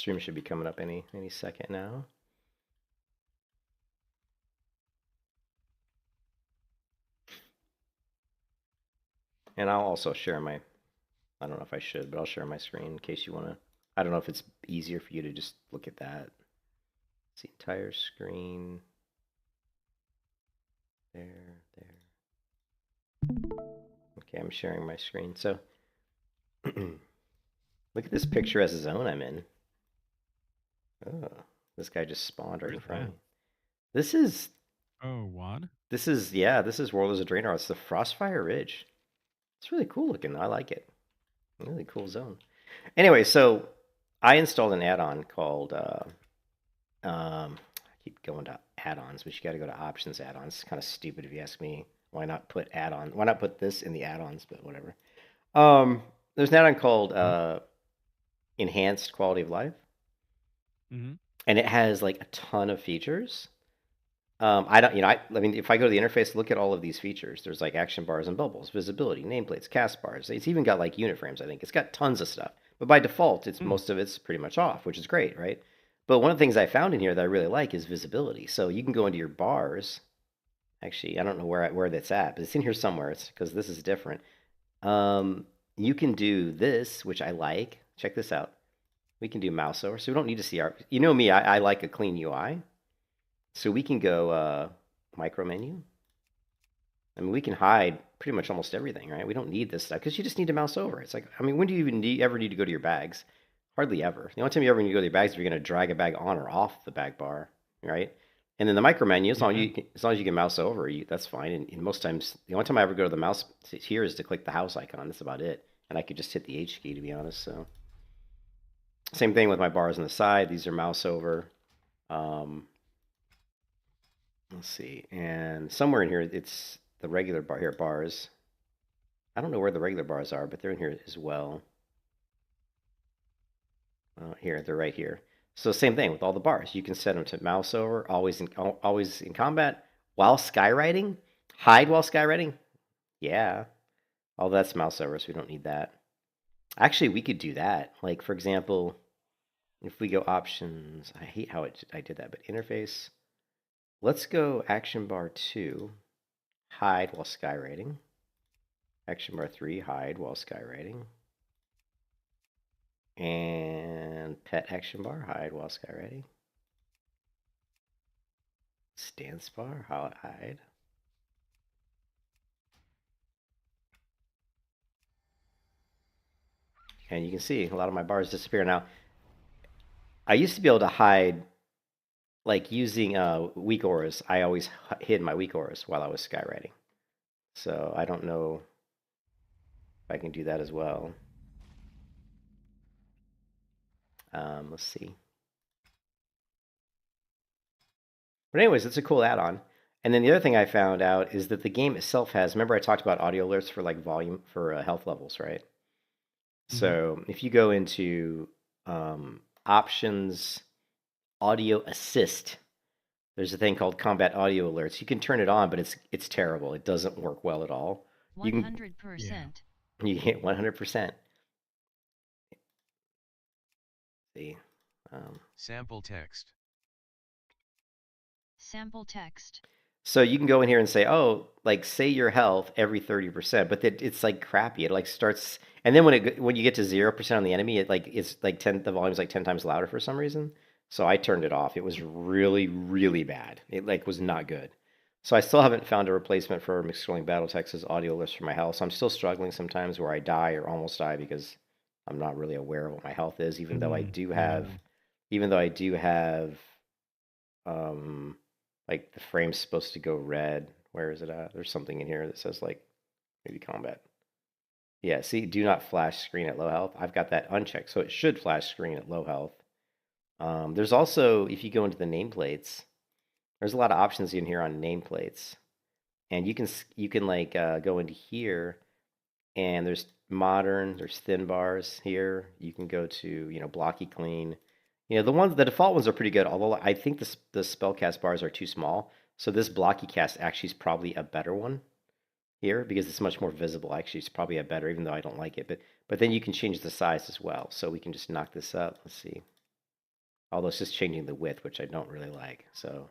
Stream should be coming up any second now. And I'll also share my, I don't know if I should, but I'll share my screen in case you want to. I don't know if it's easier for you to just look at that. It's the entire screen. There. Okay, I'm sharing my screen. So, look at this picture as a zone I'm in. Oh, this guy just spawned right in front of me. This is. Oh, WoD? This is World as a Draenor. It's the Frostfire Ridge. It's really cool looking. I like it. Really cool zone. Anyway, so I installed an add-on called. I keep going to add-ons, but you got to go to options add-ons. It's kind of stupid if you ask me. Why not put add-on? Why not put this in the add-ons? But whatever. There's an add-on called Enhanced Quality of Life, and it has like a ton of features. I don't, I mean, if I go to the interface, look at all of these features. There's like action bars and bubbles, visibility, nameplates, cast bars. It's even got like unit frames. I think it's got tons of stuff. But by default, most of it's pretty much off, which is great, right? But one of the things I found in here that I really like is visibility. So you can go into your bars. Actually, I don't know where that's at, but it's in here somewhere. It's because this is different. You can do this, which I like. Check this out. We can do mouse over, so we don't need to see our. You know me, I like a clean UI. So we can go micro menu. I mean, we can hide pretty much almost everything, right? We don't need this stuff because you just need to mouse over. It's like, I mean, when do you even ever need to go to your bags? Hardly ever. The only time you ever need to go to your bags is if you're going to drag a bag on or off the bag bar, right? And then the micro menu, as long as you can mouse over, that's fine. And most times, the only time I ever go to the mouse here is to click the house icon. That's about it. And I could just hit the H key, to be honest. So same thing with my bars on the side. These are mouse over. Let's see, and somewhere in here, it's the regular bar here, bars. I don't know where the regular bars are, but they're in here as well. Here, they're right here. So same thing with all the bars. You can set them to mouse over, always in combat, while skywriting, hide while skywriting. Yeah, all that's mouse over, so we don't need that. Actually, we could do that. Like, for example, if we go options, I hate how I did that, but interface. Let's go action bar 2, hide while skywriting. Action bar 3, hide while skywriting. And pet action bar, hide while skywriting. Stance bar, hide. And you can see a lot of my bars disappear. Now, I used to be able to hide, like using weak auras. I always hid my weak auras while I was skywriting. So I don't know if I can do that as well. Let's see. But anyways, it's a cool add-on. And then the other thing I found out is that the game itself has, remember I talked about audio alerts for like volume, for health levels, right? So if you go into options, audio assist, there's a thing called combat audio alerts. You can turn it on, but it's terrible. It doesn't work well at all. 100%. You get 100%. See. Sample text. Sample text. So you can go in here and say, oh, like say your health every 30%, but it's like crappy. It like starts, and then when you get to 0% on the enemy, it's like 10. The volume's like 10 times louder for some reason. So I turned it off. It was really, really bad. It like was not good. So I still haven't found a replacement for mixed scrolling battle text's audio list for my health. So I'm still struggling sometimes where I die or almost die because I'm not really aware of what my health is, even though I do have, like the frame's supposed to go red. Where is it at? There's something in here that says like maybe combat. Yeah, see, do not flash screen at low health. I've got that unchecked, so it should flash screen at low health. There's also, if you go into the nameplates, there's a lot of options in here on nameplates, and you can like go into here, and there's modern, there's thin bars here. You can go to blocky clean. The default ones are pretty good, although I think the spellcast bars are too small. So this blocky cast actually is probably a better one here because it's much more visible. Actually, it's probably a better, even though I don't like it. But then you can change the size as well. So we can just knock this up. Let's see. Although it's just changing the width, which I don't really like. So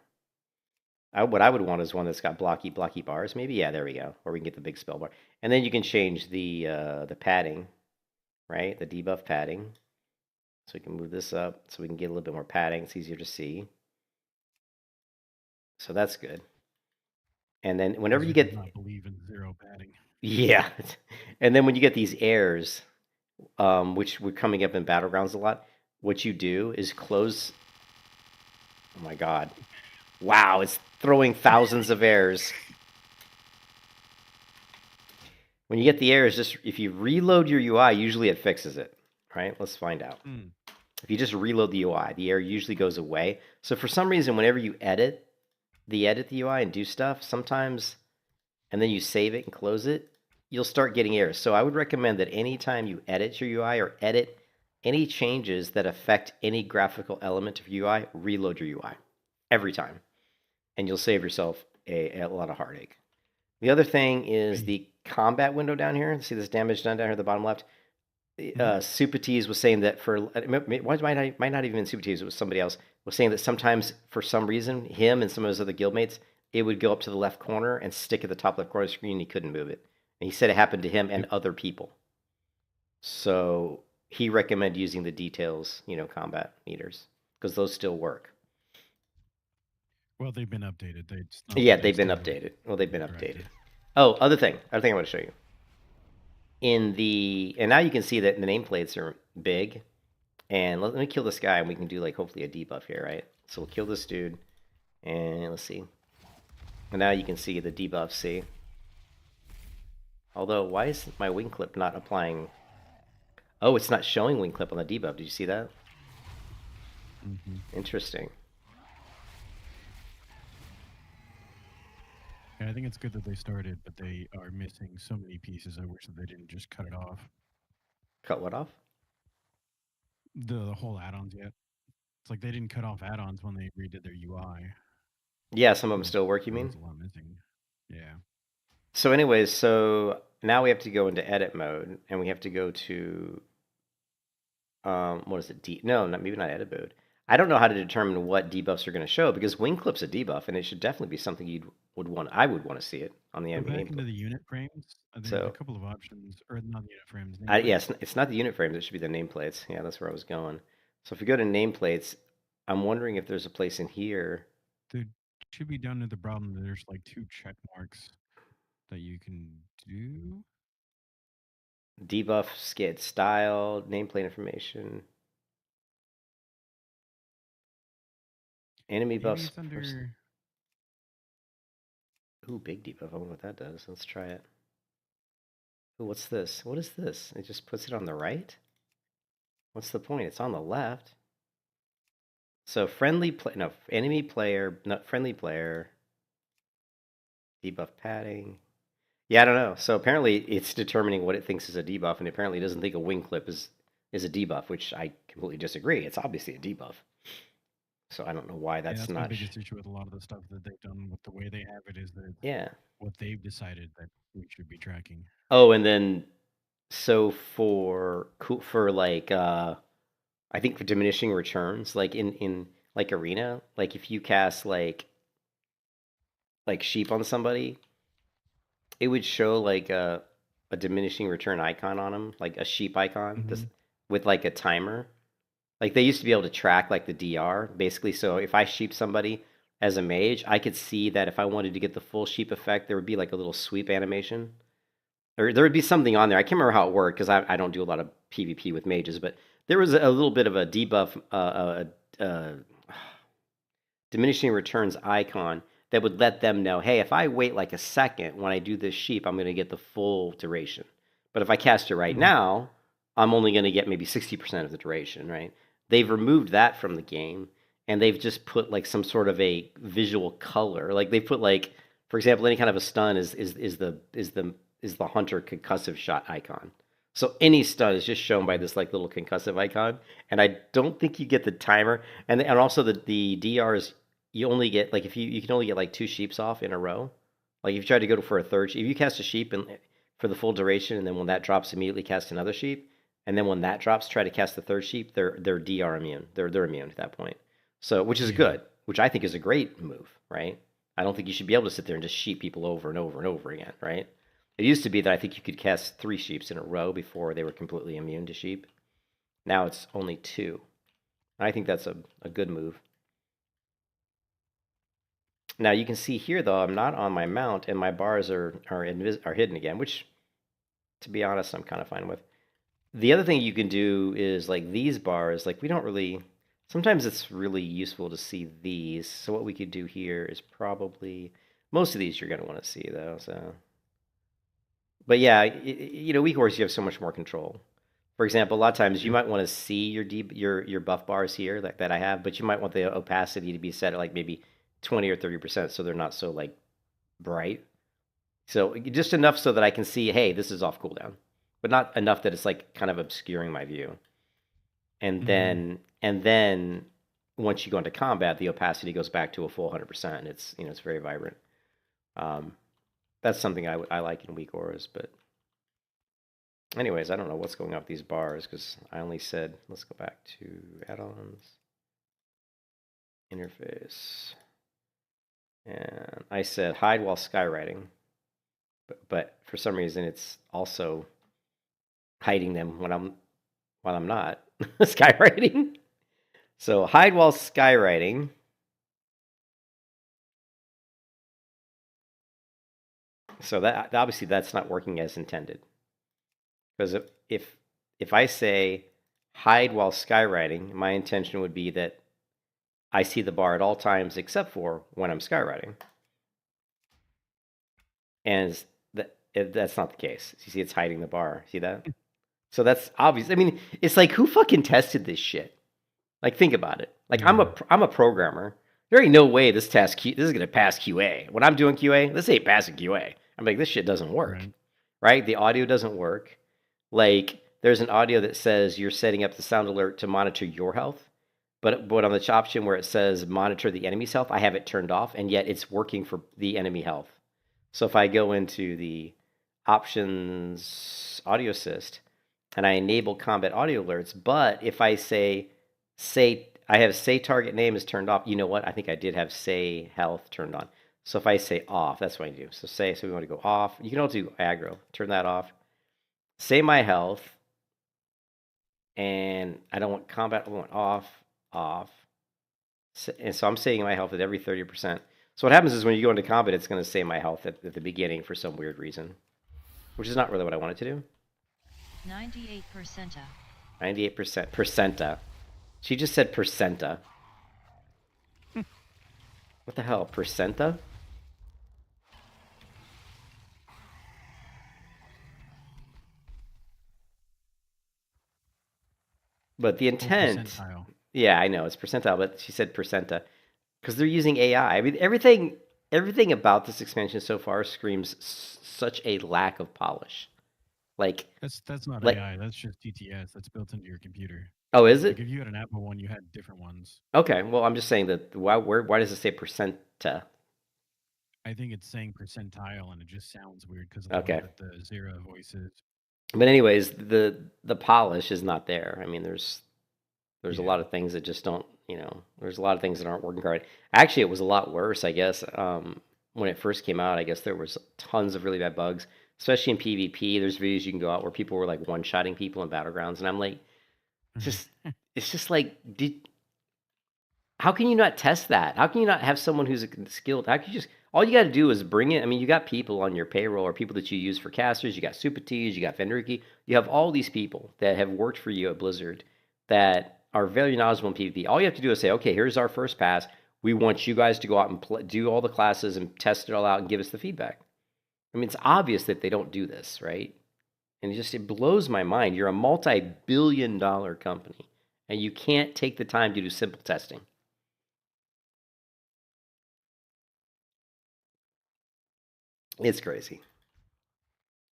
what I would want is one that's got blocky bars. Maybe, yeah, there we go. Or we can get the big spell bar. And then you can change the padding, right? The debuff padding. So we can move this up so we can get a little bit more padding. It's easier to see. So that's good. And then whenever you get... not believe in 0 padding. Yeah. And then when you get these airs, which were coming up in Battlegrounds a lot, what you do is close... Oh my god. Wow, it's throwing thousands of airs. When you get the airs, just if you reload your UI, usually it fixes it. Right? Let's find out. If you just reload the UI, the air usually goes away. So for some reason, whenever you edit the UI and do stuff, sometimes, and then you save it and close it, you'll start getting errors. So I would recommend that anytime you edit your UI or edit any changes that affect any graphical element of your UI, reload your UI every time. And you'll save yourself a lot of heartache. The other thing is the combat window down here. See this damage done down here at the bottom left? Supatees was saying that for... might not even been Supatees, it was somebody else, was saying that sometimes, for some reason, him and some of his other guildmates, it would go up to the left corner and stick at the top left corner of the screen and he couldn't move it. And he said it happened to him and other people. So he recommended using the details, combat meters, because those still work. Well, they've been updated. They've been updated. Well, they've been updated. Oh, other thing I want to show you. And now you can see that the nameplates are big. And let me kill this guy, and we can do hopefully a debuff here, right? So we'll kill this dude, and let's see. And now you can see the debuff. See. Although, why is my wing clip not applying? Oh, it's not showing wing clip on the debuff. Did you see that? Interesting. Yeah, I think it's good that they started, but they are missing so many pieces. I wish that they didn't just cut it off. Cut what off? The whole add-ons yet. It's like they didn't cut off add-ons when they redid their UI. Yeah, some of them still work, you mean? There's a lot missing. Yeah. So anyways, so now we have to go into edit mode, and we have to go to... what is it? Maybe not edit mode. I don't know how to determine what debuffs are going to show, because wing clip's a debuff, and it should definitely be something I would want to see it on the enemy back into the unit frames. There's a couple of options, or not the unit frames. Yes, it's not the unit frames. It should be the nameplates. Yeah, that's where I was going. So if we go to nameplates, I'm wondering if there's a place in here. There should be down to the bottom. There's 2 check marks that you can do. Debuff, skid style, nameplate information. Enemy buffs. Under... Ooh, big debuff. I wonder what that does. Let's try it. Ooh, what's this? What is this? It just puts it on the right? What's the point? It's on the left. So enemy player, not friendly player. Debuff padding. Yeah, I don't know. So apparently it's determining what it thinks is a debuff, and apparently it doesn't think a wing clip is a debuff, which I completely disagree. It's obviously a debuff. So I don't know why that's not... my biggest issue with a lot of the stuff that they've done with the way they have it is that what they've decided that we should be tracking. Oh, and then so for I think for diminishing returns, in arena, if you cast like sheep on somebody, it would show a diminishing return icon on them, like a sheep icon, with a timer. They used to be able to track the DR, basically. So if I sheep somebody as a mage, I could see that if I wanted to get the full sheep effect, there would be a little sweep animation. Or there would be something on there. I can't remember how it worked because I don't do a lot of PvP with mages, but there was a little bit of a debuff, diminishing returns icon that would let them know, hey, if I wait a second when I do this sheep, I'm going to get the full duration. But if I cast it right now, I'm only going to get maybe 60% of the duration, right? They've removed that from the game, and they've just put some sort of a visual color. They put for example, any kind of a stun is the hunter concussive shot icon. So any stun is just shown by this little concussive icon, and I don't think you get the timer. And also the DRs, you only get if you can only get 2 sheeps off in a row. If you try to go for a third sheep, if you cast a sheep and for the full duration, and then when that drops, immediately cast another sheep, And then when that drops, try to cast the third sheep. They're DR immune. They're immune at that point. So which is Yeah. good, which I think is a great move, right? I don't think you should be able to sit there and just sheep people over and over and over again, right? It used to be that I think you could cast 3 sheeps in a row before they were completely immune to sheep. Now it's only 2. I think that's a good move. Now you can see here though, I'm not on my mount and my bars are hidden again, which to be honest, I'm kind of fine with. The other thing you can do is like these bars, like we don't really, sometimes it's really useful to see these. So what we could do here is probably, most of these you're going to want to see though, so. But yeah, you know, weak ores, you have so much more control. For example, a lot of times you might want to see your buff bars here that I have, but you might want the opacity to be set at like maybe 20 or 30% so they're not so like bright. So just enough so that I can see, hey, this is off cooldown, but not enough that it's like kind of obscuring my view. And then once you go into combat, the opacity goes back to a full 100%. And it's it's very vibrant. That's something I like in weak auras, but anyways, I don't know what's going on with these bars because I only said let's go back to add-ons, interface, and I said hide while skywriting. But for some reason, it's also hiding them while I'm not skywriting. So hide while skywriting. So that obviously that's not working as intended. Because if I say hide while skywriting, my intention would be that I see the bar at all times except for when I'm skywriting. And that's not the case. You see, it's hiding the bar. See that? So that's obvious. I mean, it's like who fucking tested this shit? Like, think about it. Like, I'm a programmer. There ain't no way this is gonna pass QA. When I'm doing QA, this ain't passing QA. I'm like, this shit doesn't work, right? The audio doesn't work. Like, there's an audio that says you're setting up the sound alert to monitor your health, but on the option where it says monitor the enemy's health, I have it turned off, and yet it's working for the enemy health. So if I go into the options audio assist and I enable combat audio alerts, but if I say I have say target name is turned off, you know what? I think I did have say health turned on. So if I say off, that's what I do. So we want to go off. You can also do aggro. Turn that off. Say my health. And I don't want combat. I want off. And so I'm saying my health at every 30%. So what happens is when you go into combat, it's going to say my health at the beginning for some weird reason, which is not really what I want it to do. 98%. 98%. Percenta. She just said percenta. What the hell? Percenta? But the intent... Yeah, I know. It's percentile, but she said percenta. Because they're using AI. I mean, everything about this expansion so far screams such a lack of polish. Like that's not AI. That's just TTS. That's built into your computer. Oh, is it? Like if you had an Apple one, you had different ones. Okay, well, I'm just saying that why does it say percenta? I think it's saying percentile, and it just sounds weird because of the way that the zero voices. But anyways, the polish is not there. I mean, there's a lot of things that just don't, there's a lot of things that aren't working right. Actually, it was a lot worse, I guess. When it first came out, I guess there was tons of really bad bugs, especially in PvP. There's videos you can go out where people were like one-shotting people in battlegrounds, and I'm like, it's just like, how can you not test that? How can you not have someone who's skilled? How can you just, all you got to do is bring it. I mean, you got people on your payroll or people that you use for casters. You got Super T's, you got Fenrici. You have all these people that have worked for you at Blizzard that are very knowledgeable in PvP. All you have to do is say, okay, here's our first pass. We want you guys to go out and do all the classes and test it all out and give us the feedback. I mean, it's obvious that they don't do this, right? And it blows my mind. You're a multi-billion-dollar company, and you can't take the time to do simple testing. It's crazy.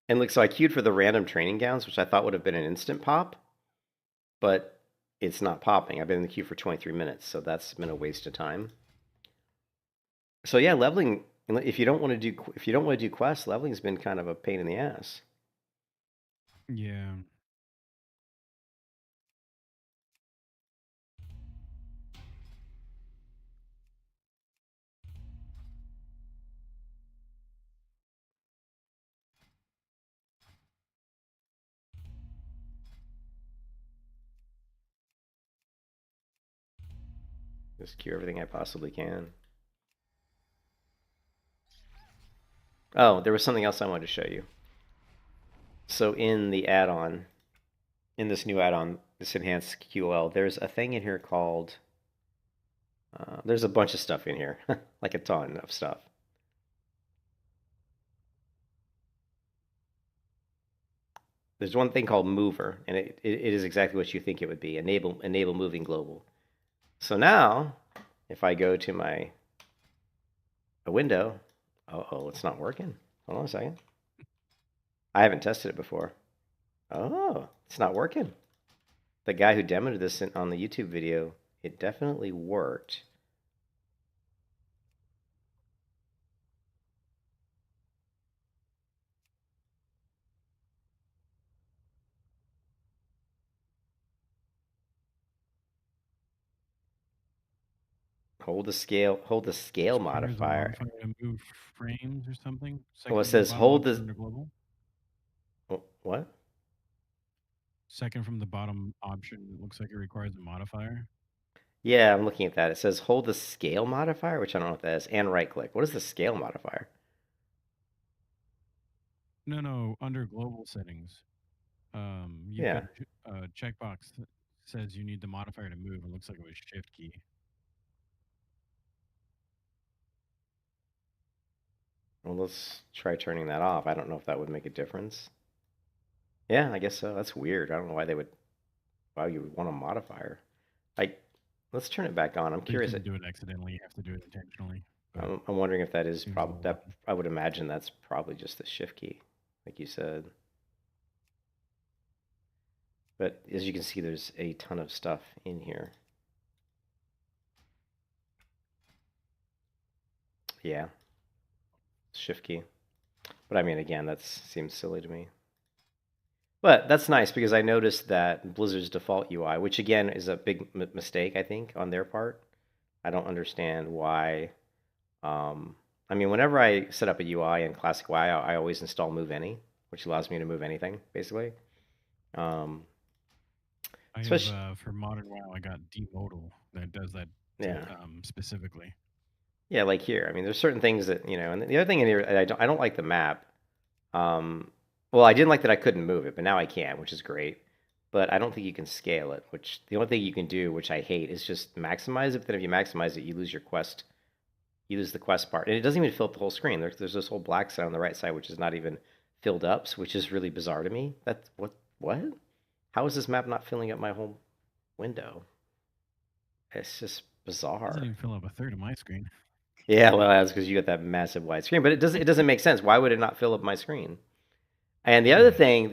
And look, so I queued for the random training gowns, which I thought would have been an instant pop, but it's not popping. I've been in the queue for 23 minutes, so that's been a waste of time. So yeah, leveling. If you don't want to do quests, leveling's been kind of a pain in the ass. Yeah. Just queue everything I possibly can. Oh, there was something else I wanted to show you. So in the add-on, in this new add-on, this enhanced QL, there's a thing in here called, there's a bunch of stuff in here, like a ton of stuff. There's one thing called mover, and it is exactly what you think it would be, enable moving global. So now, if I go to a window, oh, it's not working. Hold on a second. I haven't tested it before. Oh, it's not working. The guy who demoed this on the YouTube video, it definitely worked. Hold the scale There's a modifier. modifier to move frames or something. Well, it Second from the says bottom hold option the under global. what? Second from the bottom option, it looks like it requires a modifier. Yeah, I'm looking at that. It says hold the scale modifier, which I don't know what that is, and right click. What is the scale modifier? No, under global settings. You've Yeah. got a checkbox that says you need the modifier to move. It looks like it was shift key. Well, let's try turning that off. I don't know if that would make a difference. Yeah, I guess so. That's weird. I don't know why you would want a modifier. Let's turn it back on. I'm curious. You can do it accidentally. You have to do it intentionally. I'm wondering if that is seems a probably little that. I would imagine that's probably just the shift key, like you said. But as you can see, there's a ton of stuff in here. Yeah, shift key. But I mean, again, that seems silly to me. But that's nice because I noticed that Blizzard's default UI, which again is a big mistake, I think, on their part. I don't understand why. I mean, whenever I set up a UI in Classic WoW, I always install Move Any, which allows me to move anything, basically. For modern WoW, I got demodal that does that specifically. Yeah, like here. I mean, there's certain things that, and the other thing in here, I don't like the map. Well, I didn't like that I couldn't move it, but now I can, which is great. But I don't think you can scale it, which the only thing you can do, which I hate, is just maximize it. But then if you maximize it, you lose your quest. You lose the quest part. And it doesn't even fill up the whole screen. There's this whole black side on the right side, which is not even filled up, which is really bizarre to me. That's what? How is this map not filling up my whole window? It's just bizarre. It doesn't even fill up a third of my screen. Yeah, well, that's because you got that massive wide screen. But it doesn't make sense. Why would it not fill up my screen? And the other thing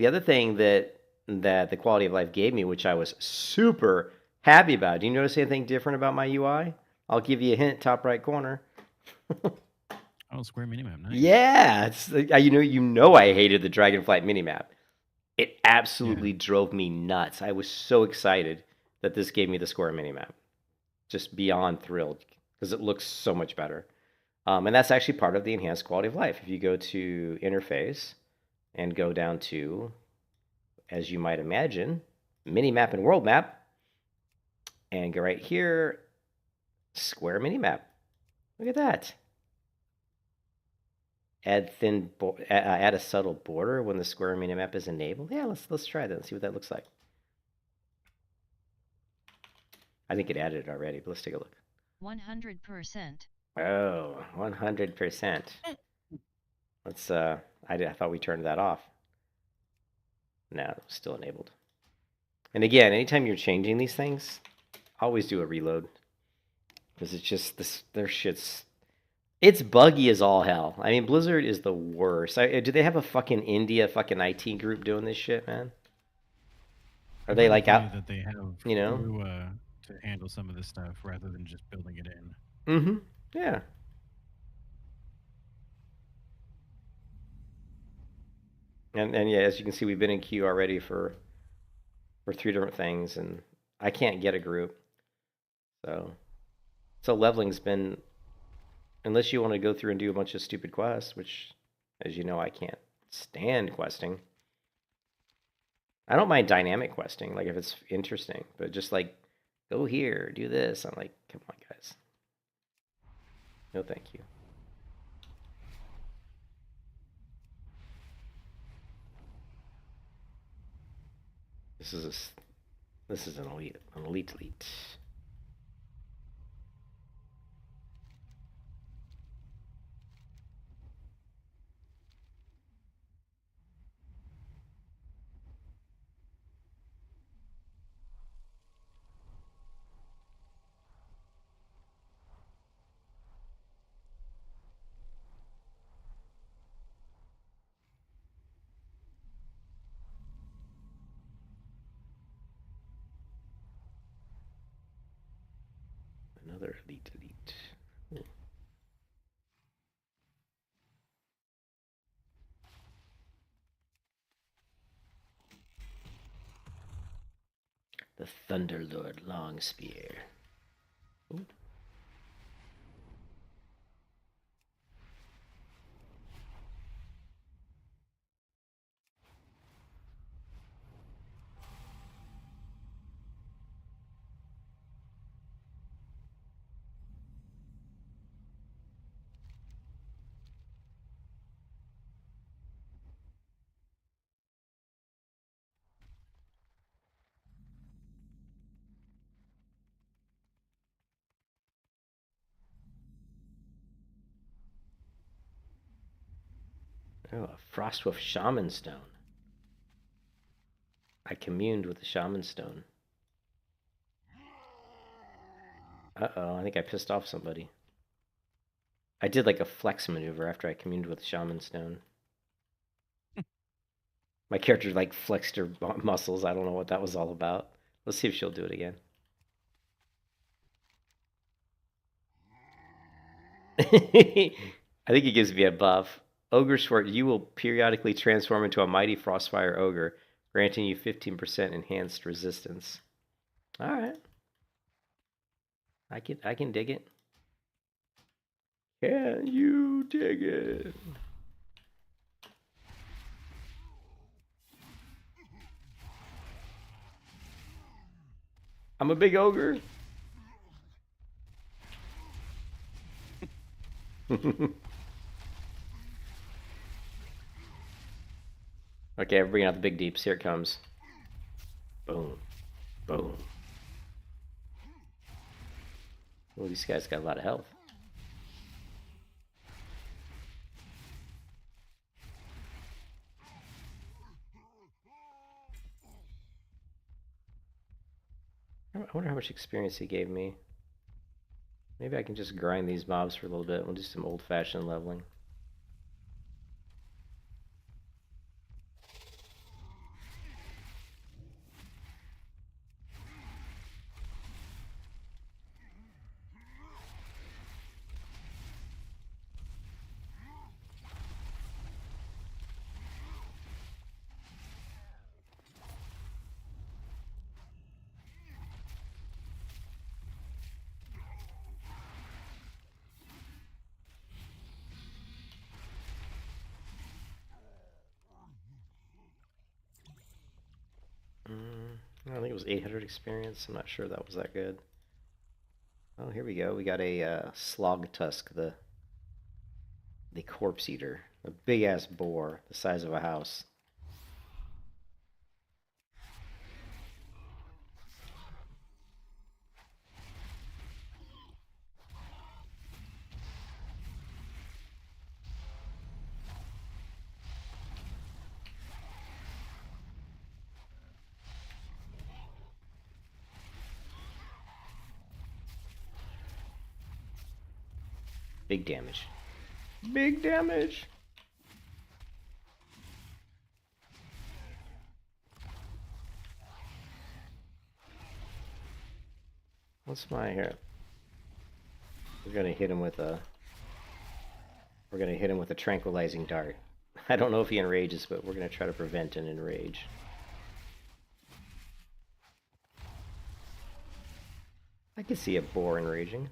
that the quality of life gave me, which I was super happy about. Do you notice anything different about my UI? I'll give you a hint, top right corner. Oh, square minimap, nice. Yeah, it's I hated the Dragonflight minimap. It absolutely drove me nuts. I was so excited that this gave me the square minimap. Just beyond thrilled because it looks so much better. And that's actually part of the enhanced quality of life. If you go to interface and go down to, as you might imagine, minimap and world map, and go right here, square minimap. Look at that. Add a subtle border when the square minimap is enabled. Yeah, let's try that and see what that looks like. I think it added it already, but let's take a look. 100%. Oh, 100%. Let's I thought we turned that off. No, it was still enabled. And again, anytime you're changing these things, always do a reload. Because it's just their shit's it's buggy as all hell. I mean, Blizzard is the worst. Do they have a fucking India fucking IT group doing this shit, man? Are they like out? That they have, to handle some of this stuff rather than just building it in. Mm-hmm. Yeah. And yeah, as you can see, we've been in queue already for 3 different things, and I can't get a group. So leveling's been, unless you want to go through and do a bunch of stupid quests, which, as you know, I can't stand questing. I don't mind dynamic questing, like if it's interesting, but just like, go here, do this. I'm like, come on, guys. No, thank you. This is this is an elite. Another elite. Hmm. The Thunderlord Longspear. Ooh. Oh, a Frostwolf Shaman Stone. I communed with the Shaman Stone. Uh-oh, I think I pissed off somebody. I did like a flex maneuver after I communed with the Shaman Stone. My character like flexed her muscles. I don't know what that was all about. Let's see if she'll do it again. I think it gives me a buff. Ogre Sword, you will periodically transform into a mighty Frostfire Ogre, granting you 15% enhanced resistance. Alright. I can dig it. Can you dig it? I'm a big ogre. Okay, we're bringing out the big deeps. Here it comes. Boom. Boom. Oh, these guys got a lot of health. I wonder how much experience he gave me. Maybe I can just grind these mobs for a little bit. We'll do some old-fashioned leveling. I think it was 800 experience. I'm not sure that was that good. Oh, here we go. We got a slog tusk, the corpse eater, a big ass boar, the size of a house. Big damage. Big damage. What's my here? We're gonna hit him with a. We're gonna hit him with a tranquilizing dart. I don't know if he enrages, but we're gonna try to prevent an enrage. I can see a boar enraging.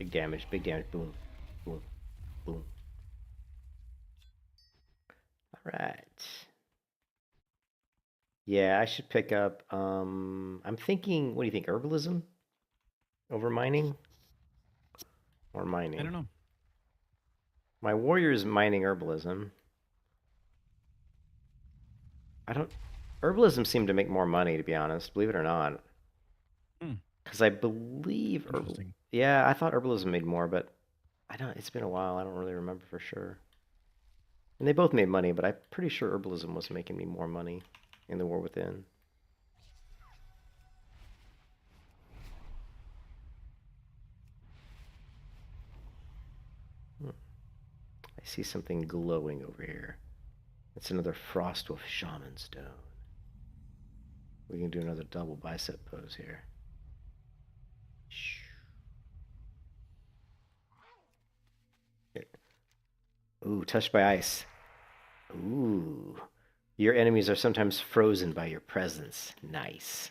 Big damage, big damage. Boom, boom, boom. All right. Yeah, I should pick up. I'm thinking. What do you think? Herbalism over mining, or mining? I don't know. My warrior's mining herbalism. I don't. Herbalism seemed to make more money, to be honest. Believe it or not. Hmm. Because I believe Interesting. Yeah, I thought herbalism made more, but I don't. It's been a while. I don't really remember for sure. And they both made money, but I'm pretty sure herbalism was making me more money in the War Within. I see something glowing over here. It's another Frostwolf Shaman Stone. We can do another double bicep pose here. Here. Ooh, touched by ice. Ooh. Your enemies are sometimes frozen by your presence. Nice.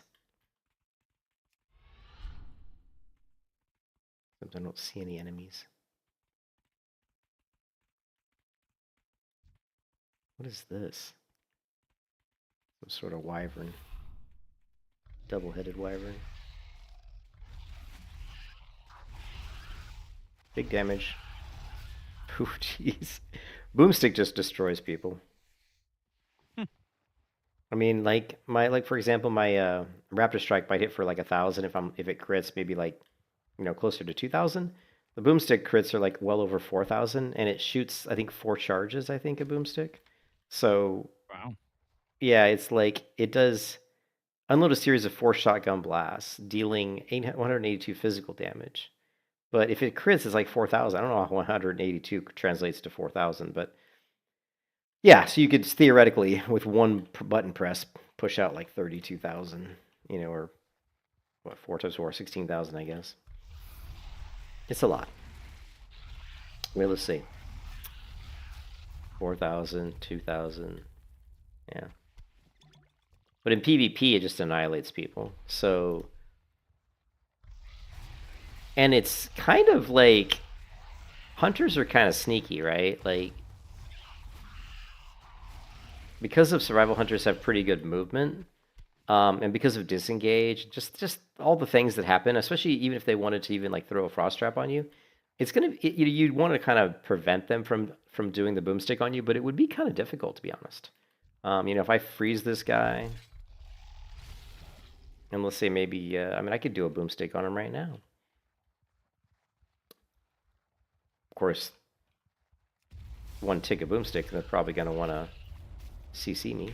Sometimes I don't see any enemies. What is this? Some sort of wyvern. Double-headed wyvern. Big damage. Ooh, jeez. Boomstick just destroys people. I mean, like for example, my Raptor Strike might hit for like 1,000 if it crits, maybe like, closer to 2,000. The Boomstick crits are like well over 4,000, and it shoots, I think, 4 charges, I think, a Boomstick. So Wow. yeah, it's like it does unload a series of 4 shotgun blasts, dealing 182 physical damage. But if it crits, it's like 4,000. I don't know how 182 translates to 4,000, but yeah, so you could theoretically, with one button press, push out like 32,000, or what, 4 times 4, 16,000, I guess. It's a lot. Well, let's see. 4,000, 2,000, yeah. But in PvP, it just annihilates people. So, and it's kind of like, hunters are kind of sneaky, right? Like, because of survival hunters have pretty good movement, and because of disengage, just all the things that happen, especially even if they wanted to even like throw a frost trap on you, it's gonna you'd want to kind of prevent them from doing the boomstick on you, but it would be kind of difficult, to be honest. If I freeze this guy, and let's say maybe I mean, I could do a boomstick on him right now. Of course, one tick of boomstick, they're probably gonna want to CC me.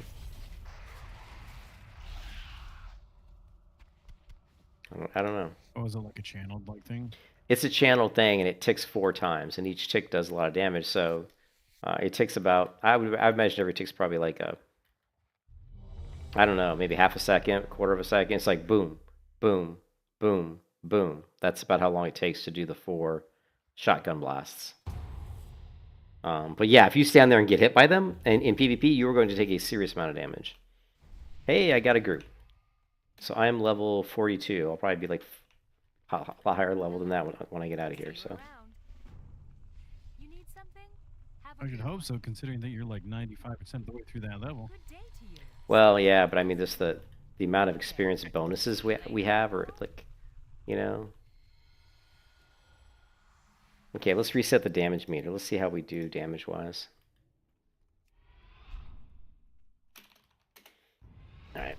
I don't know. Oh, is it like a channeled like thing? It's a channel thing, and it ticks 4 times, and each tick does a lot of damage. So it takes about, I would imagine every tick's probably like I don't know, maybe half a second, a quarter of a second. It's like boom, boom, boom, boom. That's about how long it takes to do the 4 shotgun blasts. But yeah, if you stand there and get hit by them, and in PvP, you are going to take a serious amount of damage. Hey, I got a group. So I am level 42. I'll probably be like a lot higher level than that when I get out of here. So You need something? Have a I should good hope one. so, considering that you're like 95% of the way through that level. Good day to you. well, yeah, but I mean, just the amount of experience bonuses we have, or like, Okay, let's reset the damage meter. Let's see how we do damage-wise. All right.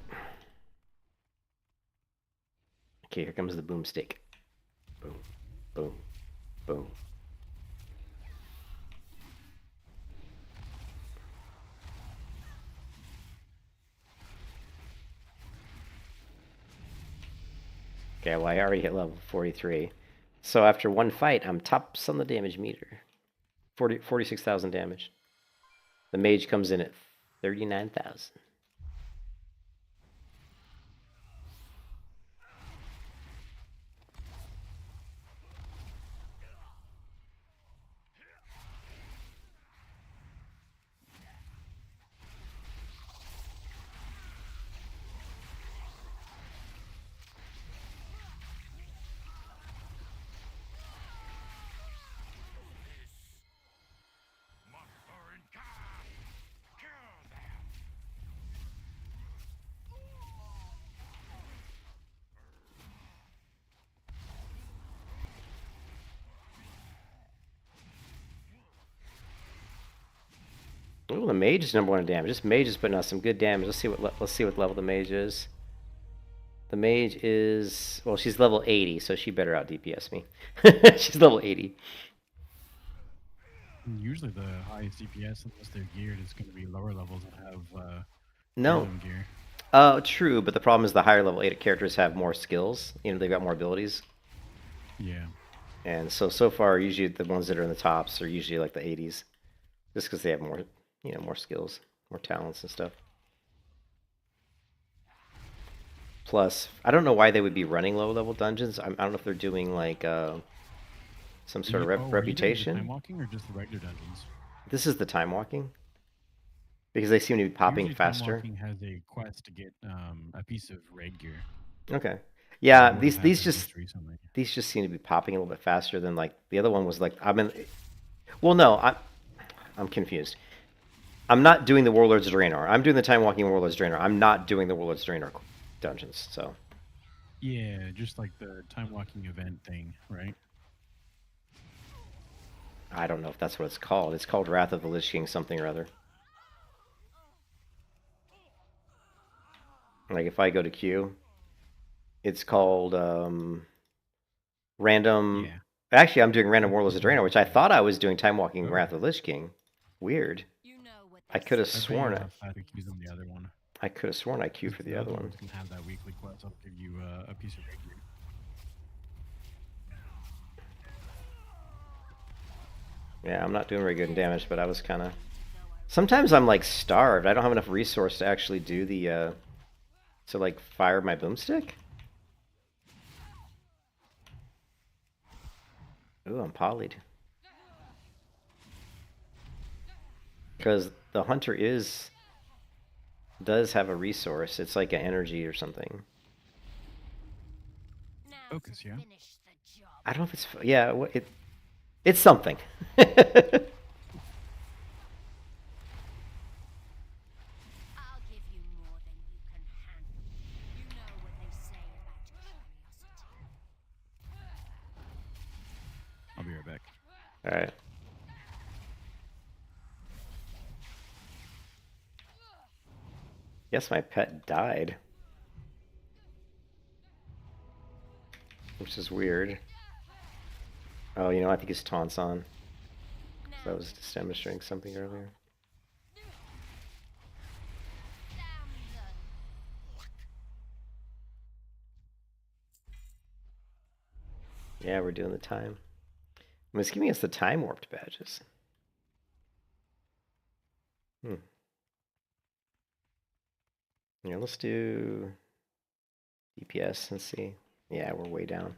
Okay, here comes the boomstick. Boom, boom, boom. Okay, well, I already hit level 43. So after one fight, I'm tops on the damage meter. 46,000 damage. The mage comes in at 39,000. mage is number 1 in damage. This mage is putting out some good damage. Let's see what level the mage is. The mage is, well, she's level 80, so she better out DPS me. She's level 80. Usually the highest DPS, unless they're geared, is going to be lower levels that have No. heirloom gear. True, but the problem is the higher level 8 characters have more skills. You know, they've got more abilities. Yeah. And so far, usually the ones that are in the tops are usually like the 80s. Just because they have more, you know, more skills, more talents and stuff. Plus, I don't know why they would be running low-level dungeons. I don't know if they're doing like some sort of Are you doing the reputation. time walking or just the regular dungeons? This is the time walking. Because they seem to be popping Usually faster. Time walking has a quest to get a piece of raid gear. Okay. Yeah, What these happened just recently. these just seem to be popping a little bit faster than like the other one was like well no, I'm confused. I'm not doing the Warlords of Draenor. I'm doing the time walking Warlords of Draenor. I'm not doing the Warlords of Draenor dungeons, so Yeah, just like the time walking event thing, right? I don't know if that's what it's called. It's called Wrath of the Lich King something or other. Like if I go to Q, it's called random. Yeah. Actually, I'm doing random Warlords of Draenor, which I thought I was doing time walking Wrath of the Lich King. Weird. You know what I they could have say. sworn it. I think use on the other one. I could have sworn I queued for the other one. ones can have that weekly quest. I'll give you a piece of raid gear. Yeah, I'm not doing very good in damage, but I was kind of. Sometimes I'm like starved. I don't have enough resource to actually do the to like fire my boomstick. Ooh, I'm polyed. Because the hunter does have a resource. It's like an energy or something. Now Focus, to yeah? finish the job. I don't know if it's yeah. It's something. I'll give you more than you can handle. You know what they say about curiosity. I'll be right back. All right. Guess my pet died. Which is weird. Oh, you know, I think his taunt's on. So I was just demonstrating something earlier. Yeah, we're doing the time. I mean, it's giving us the time warped badges. Yeah, let's do DPS and see. Yeah, we're way down.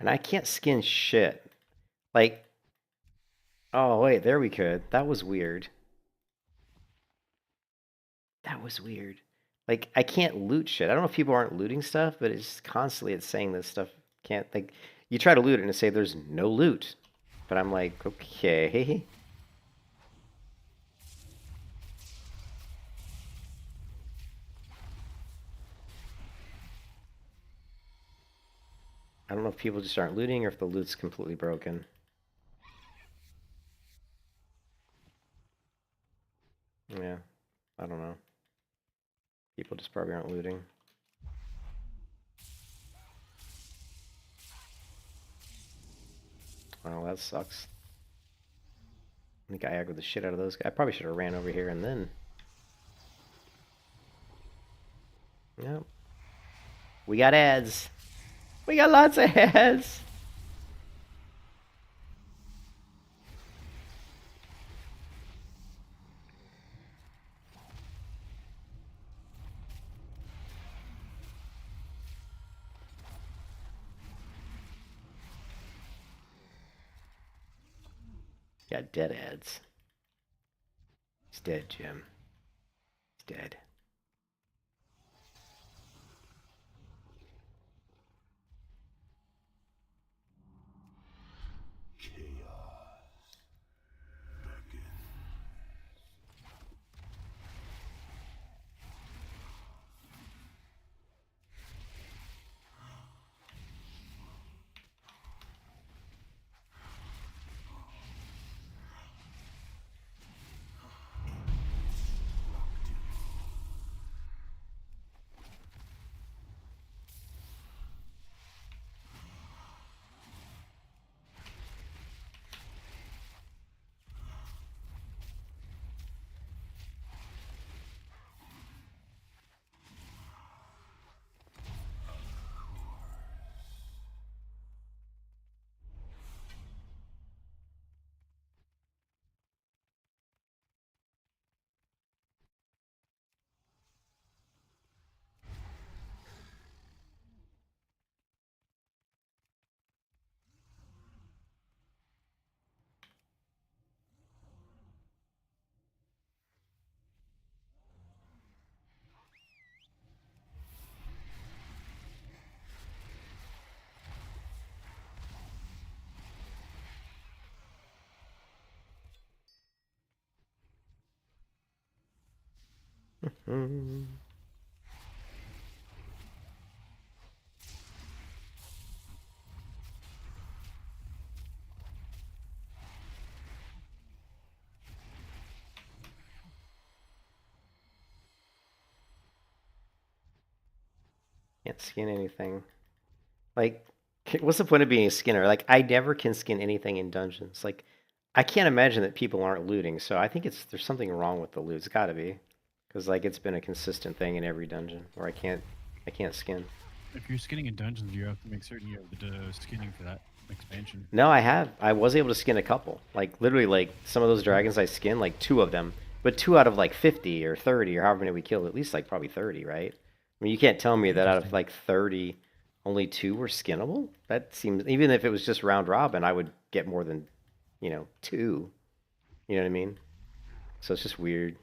And I can't skin shit. Like, oh wait, there we could. That was weird. That was weird. Like, I can't loot shit. I don't know if people aren't looting stuff, but it's constantly saying this stuff can't, like, you try to loot it and it say there's no loot. But I'm like, okay. I don't know if people just aren't looting or if the loot's completely broken. Yeah, I don't know. People just probably aren't looting. Oh, that sucks. I think I aggroed the shit out of those guys. I probably should have ran over here and then. Yep. We got ads. We got lots of ads. Got dead ads. He's dead, Jim. He's dead. Mm. Can't skin anything. Like, what's the point of being a skinner? Like, I never can skin anything in dungeons. Like, I can't imagine that people aren't looting. So I think there's something wrong with the loot. It's got to be, because like it's been a consistent thing in every dungeon where I can't skin. If you're skinning in dungeons, you have to make certain you have the skinning for that expansion. No, I was able to skin a couple. Like literally, like some of those dragons I skinned, like 2 of them, but 2 out of like 50 or 30 or however many we killed, at least like probably 30, right? I mean, you can't tell me that out of like 30, only 2 were skinnable. That seems, even if it was just round robin, I would get more than, 2. You know what I mean? So it's just weird.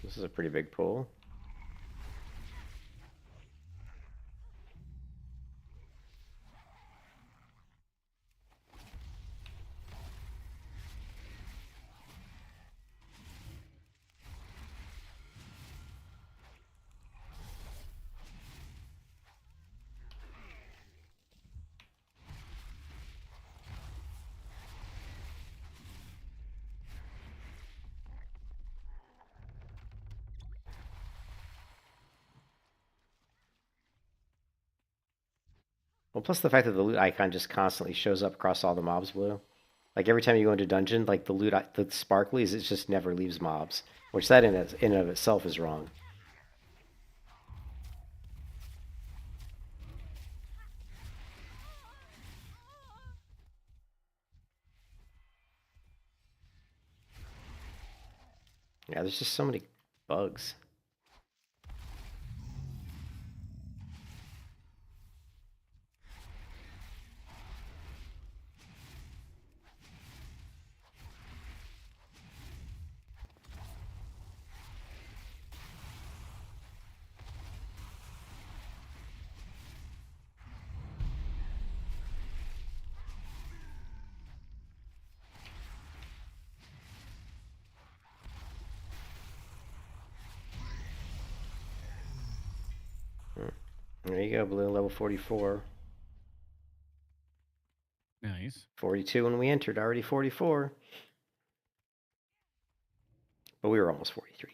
This is a pretty big pull. Well, plus the fact that the loot icon just constantly shows up across all the mobs blue. Like every time you go into dungeon, like the the sparklies, it just never leaves mobs, which that in and of itself is wrong. Yeah, there's just so many bugs. There you go, blue level 44. Nice. 42 when we entered, already 44. But we were almost 43.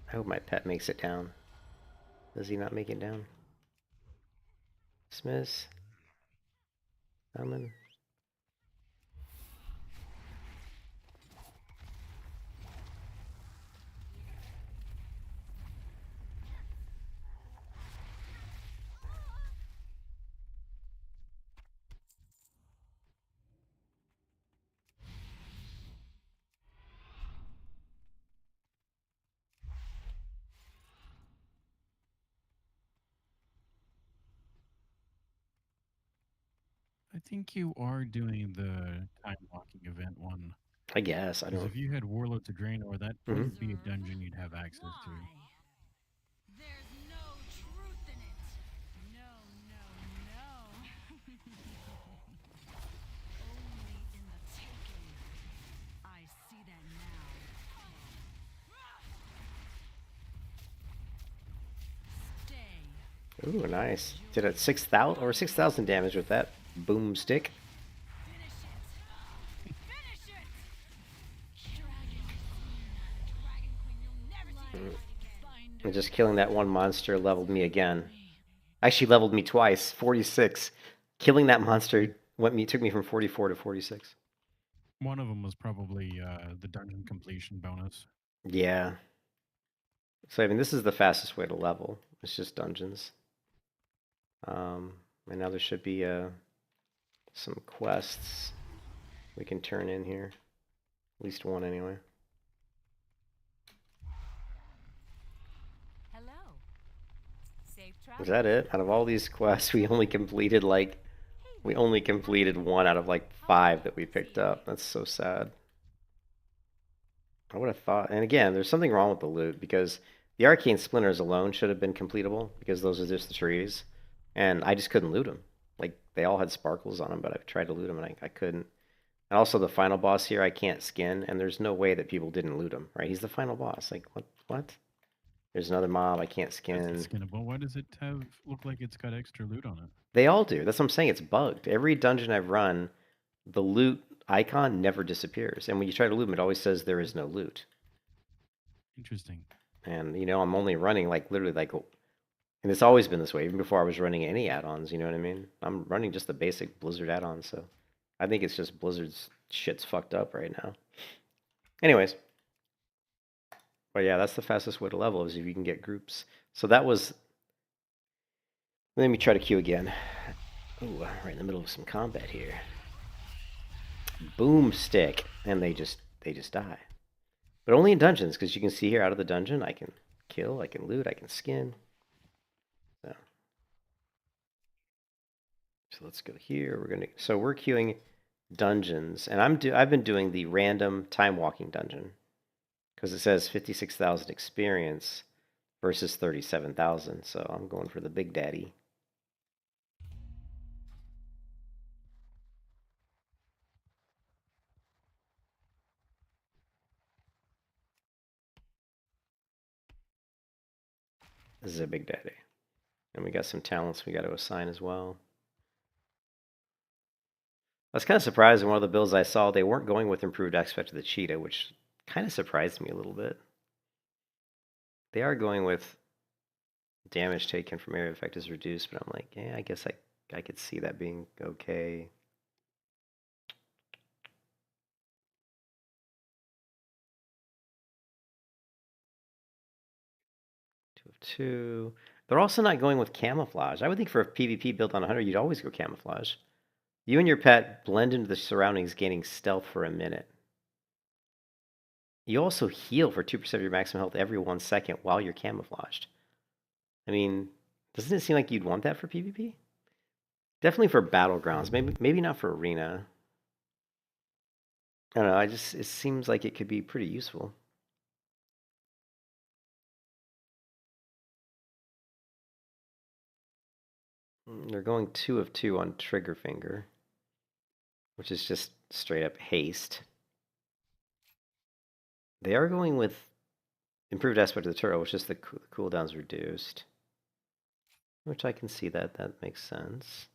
I hope my pet makes it down. Does he not make it down? Dismiss. Summon. I think you are doing the time walking event one. I guess. I Because don't. if you had Warlords of Draenor, that Mhm. wouldn't be a dungeon you'd have access to. Why? There's no truth in it. No, no, no. Only in the taking. I see that now. Stay. Ooh, nice. Did it 6,000 or 6,000 damage with that boomstick. Finish it. Finish it. Dragon Queen, you'll never see me again. And just killing that one monster leveled me again. Actually leveled me twice, 46. Killing that monster took me from 44 to 46. One of them was probably the dungeon completion bonus. Yeah. So I mean, this is the fastest way to level. It's just dungeons. And now there should be some quests we can turn in here. At least one anyway. Hello. Safe Is travel. that it? Out of all these quests, we only completed one out of like 5 that we picked up. That's so sad. I would have thought, and again, there's something wrong with the loot because the arcane splinters alone should have been completable because those are just the trees, and I just couldn't loot them. Like they all had sparkles on them, but I tried to loot them and I couldn't. And also the final boss here, I can't skin, and there's no way that people didn't loot him, right? He's the final boss. Like what? There's another mob I can't skin. That's skinnable. Why does it look like it's got extra loot on it? They all do. That's what I'm saying. It's bugged. Every dungeon I've run, the loot icon never disappears. And when you try to loot them, it always says there is no loot. Interesting. And, I'm only running literally and it's always been this way, even before I was running any add-ons, you know what I mean? I'm running just the basic Blizzard add-ons, so I think it's just Blizzard's shit's fucked up right now. Anyways. But yeah, that's the fastest way to level is if you can get groups. So that was... Let me try to queue again. Ooh, right in the middle of some combat here. Boomstick. And they just die. But only in dungeons, because you can see here out of the dungeon, I can kill, I can loot, I can skin. So let's go here. We're queuing dungeons, and I've been doing the random time walking dungeon because it says 56,000 experience versus 37,000. So I'm going for the big daddy. This is a big daddy. And we got some talents we got to assign as well. I was kind of surprised in one of the builds I saw, they weren't going with improved aspect of the cheetah, which kind of surprised me a little bit. They are going with damage taken from area effect is reduced, but I'm like, yeah, I guess I could see that being okay. Two of two. They're also not going with camouflage. I would think for a PvP built on 100, you'd always go camouflage. You and your pet blend into the surroundings, gaining stealth for a minute. You also heal for 2% of your maximum health every 1 second while you're camouflaged. I mean, doesn't it seem like you'd want that for PvP? Definitely for battlegrounds. Maybe not for arena. I don't know. It seems like it could be pretty useful. They're going 2 of 2 on trigger finger, which is just straight up haste. They are going with improved aspect of the turret, which is the cooldown's reduced. Which I can see that. That makes sense.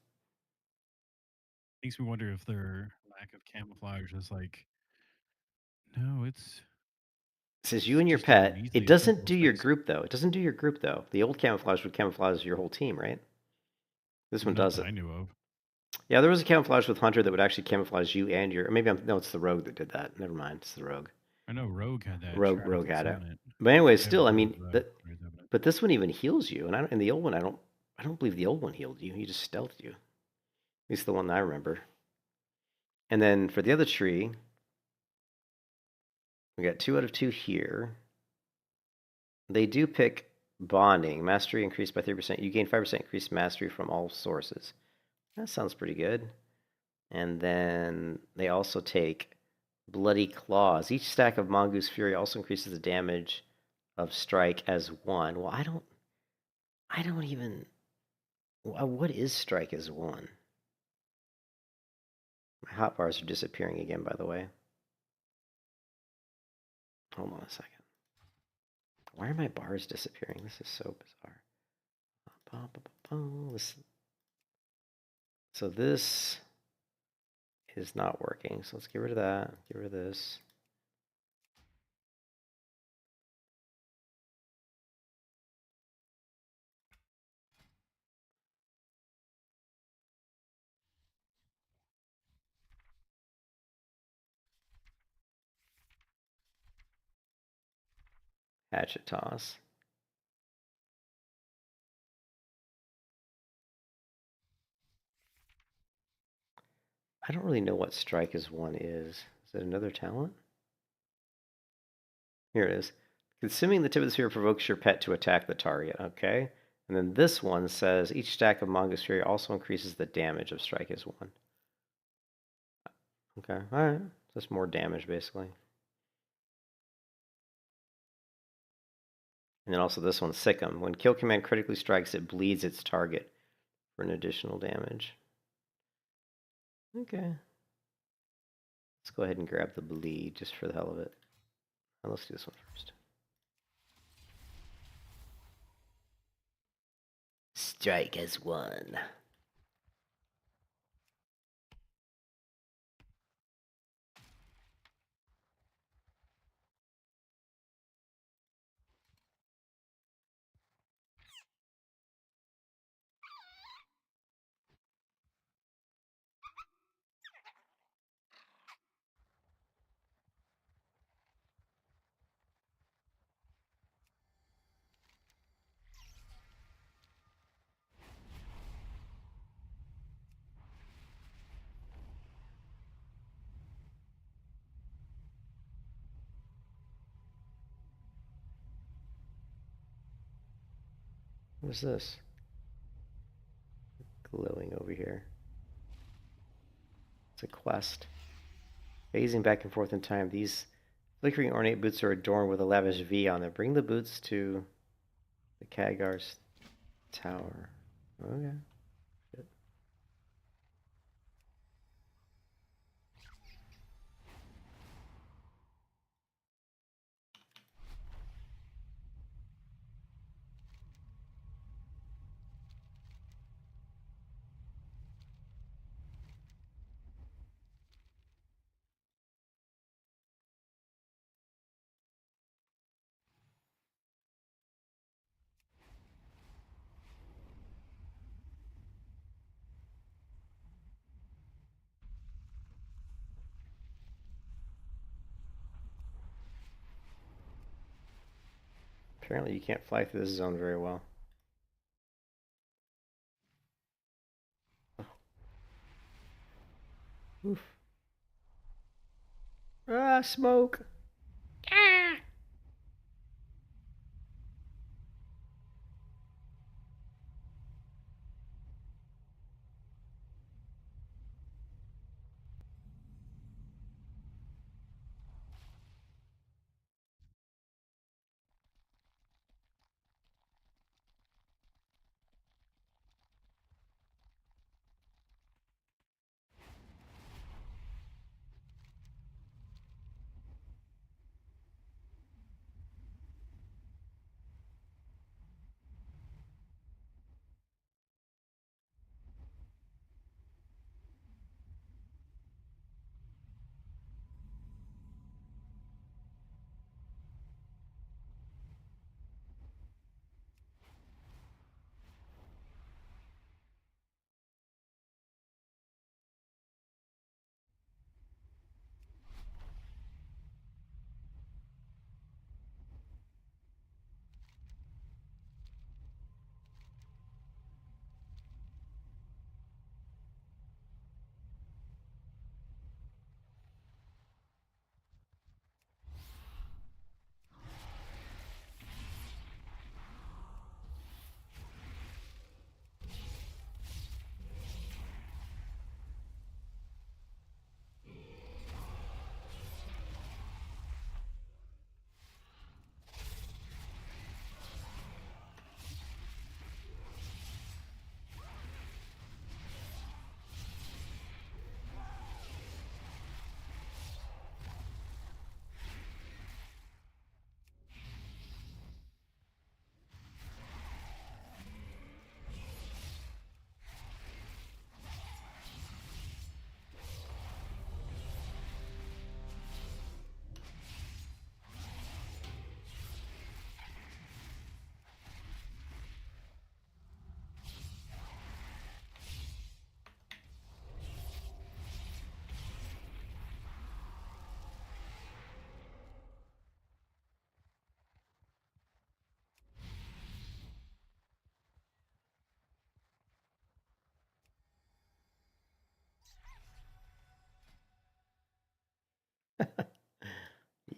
Makes me wonder if their lack of camouflage is like, no, it's It says you and your just pet. underneath It the doesn't accessible do your space. group, though. It doesn't do your group, though. The old camouflage would camouflage your whole team, right? This one Not does that it. I knew of. Yeah, there was a camouflage with Hunter that would actually camouflage you and your. Or maybe no, it's the Rogue that did that. Never mind, it's the Rogue. I know Rogue had that. Rogue Travis had it. on it. But anyway, I haven't still, I heard mean, of that. Hunter's Evidence. But this one even heals you, and in the old one, I don't believe the old one healed you. He just stealthed you. At least the one I remember. And then for the other tree, we got 2 out of 2 here. They do pick bonding. Mastery increased by 30%. You gain 5% increased mastery from all sources. That sounds pretty good. And then they also take Bloody Claws. Each stack of Mongoose Fury also increases the damage of strike as 1. Well, I don't even... What is strike as 1? My hotbars are disappearing again, by the way. Hold on a second. Why are my bars disappearing? This is so bizarre. So this is not working. So let's get rid of that. Get rid of this. Hatchet toss. I don't really know what strike as 1 is. Is it another talent? Here it is. Consuming the tip of the spear provokes your pet to attack the target. Okay. And then this one says each stack of Mongoose Fury also increases the damage of strike as 1. Okay. Alright. Just more damage, basically. And then also this one, Sick 'em. When kill command critically strikes, it bleeds its target for an additional damage. Okay. Let's go ahead and grab the bleed just for the hell of it. Now let's do this one first. Strike as 1. What is this? Glowing over here. It's a quest. Phasing back and forth in time. These flickering ornate boots are adorned with a lavish V on them. Bring the boots to the Khadgar's tower. Okay. Good. Apparently you can't fly through this zone very well. Oof. Ah, smoke! Ah!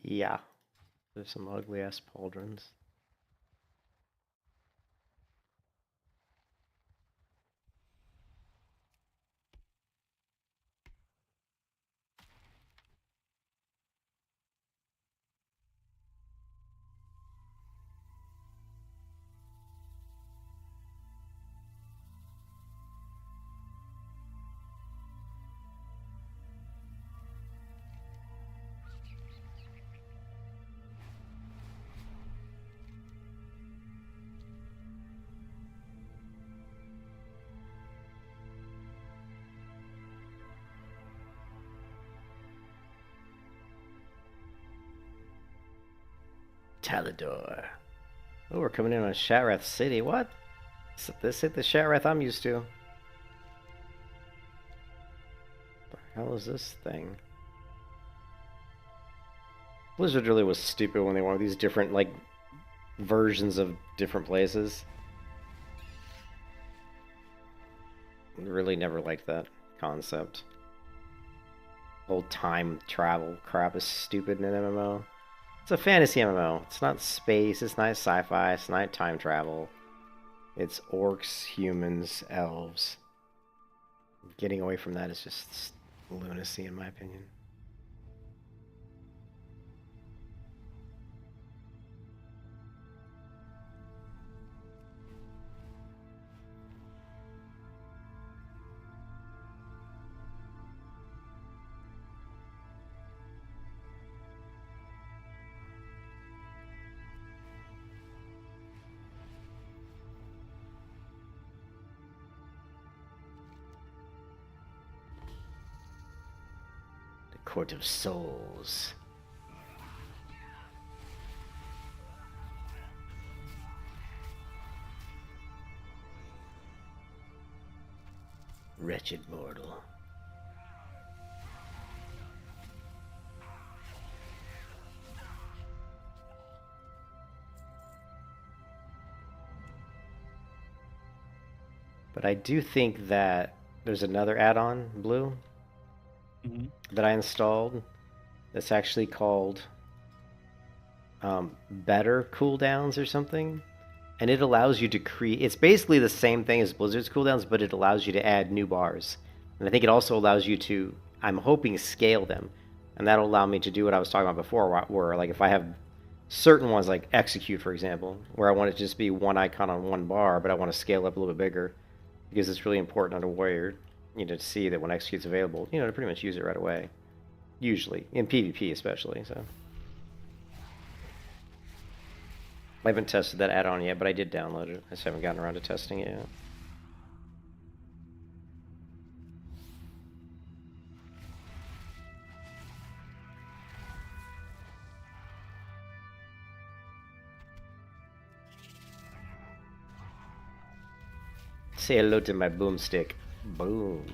Yeah. There's some ugly ass pauldrons. Talador. Oh, we're coming in on Shatrath City. What? This ain't the Shatrath I'm used to. What the hell is this thing? Blizzard really was stupid when they wanted these different, like, versions of different places. Really never liked that concept. Whole time travel crap is stupid in an MMO. It's a fantasy MMO. It's not space, it's not sci-fi, it's not time travel. It's orcs, humans, elves. Getting away from that is just lunacy in my opinion. Court of Souls. Wretched mortal. But I do think that there's another add-on, Blue, that I installed that's actually called Better Cooldowns or something. And it allows you to create... It's basically the same thing as Blizzard's cooldowns, but it allows you to add new bars. And I think it also allows you to, I'm hoping, scale them. And that'll allow me to do what I was talking about before, where like if I have certain ones, like Execute, for example, where I want it to just be one icon on one bar, but I want to scale up a little bit bigger. Because it's really important on a warrior, to see that when Execute's available, to pretty much use it right away. Usually. In PvP especially, so... I haven't tested that add-on yet, but I did download it. I just haven't gotten around to testing it yet. Say hello to my boomstick. Boom.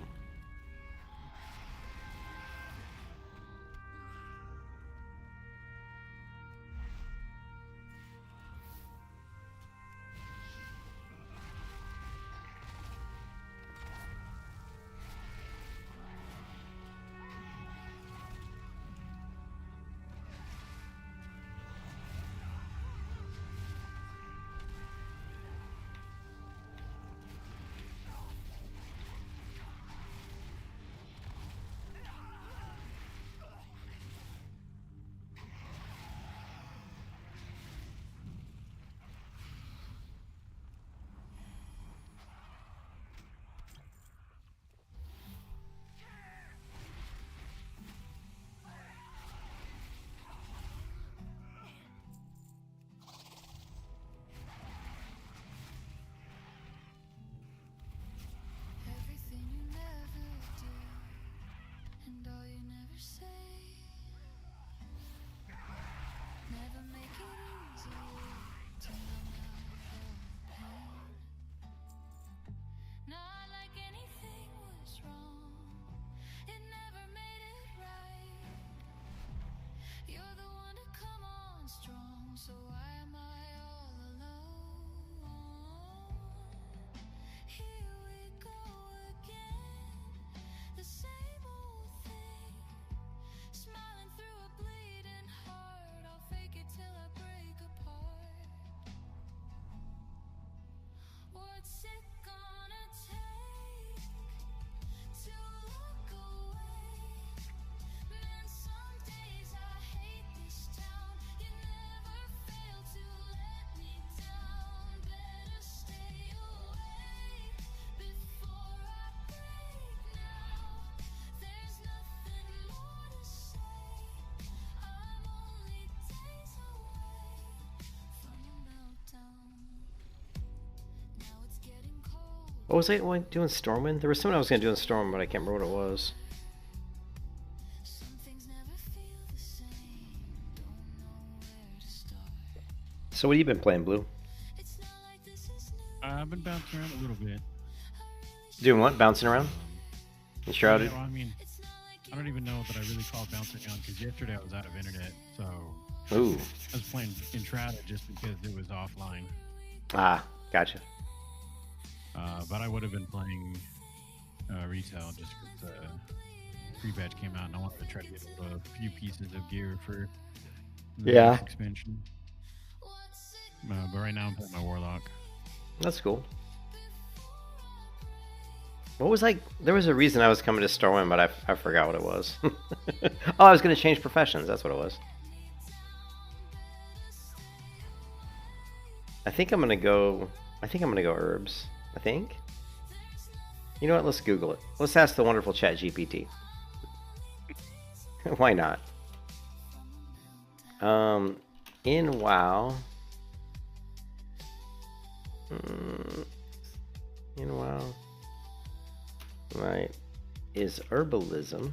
What was I doing Stormwind? There was something I was going to do in Storm, but I can't remember what it was. So what have you been playing, Blue? I've been bouncing around a little bit. Doing what? Bouncing around? Enshrouded? Yeah, well, I mean, I don't even know that I really call it bouncing around because yesterday I was out of internet, so Ooh. I was playing Enshrouded just because it was offline. Ah, gotcha. But I would have been playing retail just because free badge came out and I wanted to try to get a few pieces of gear for the next expansion. But right now I'm playing my Warlock. That's cool. What was there was a reason I was coming to Stormwind, but I forgot what it was. Oh, I was going to change professions. That's what it was. I think I'm going to go herbs. I think. You know what? Let's Google it. Let's ask the wonderful Chat GPT. Why not? In WoW. In WoW. Right. Is herbalism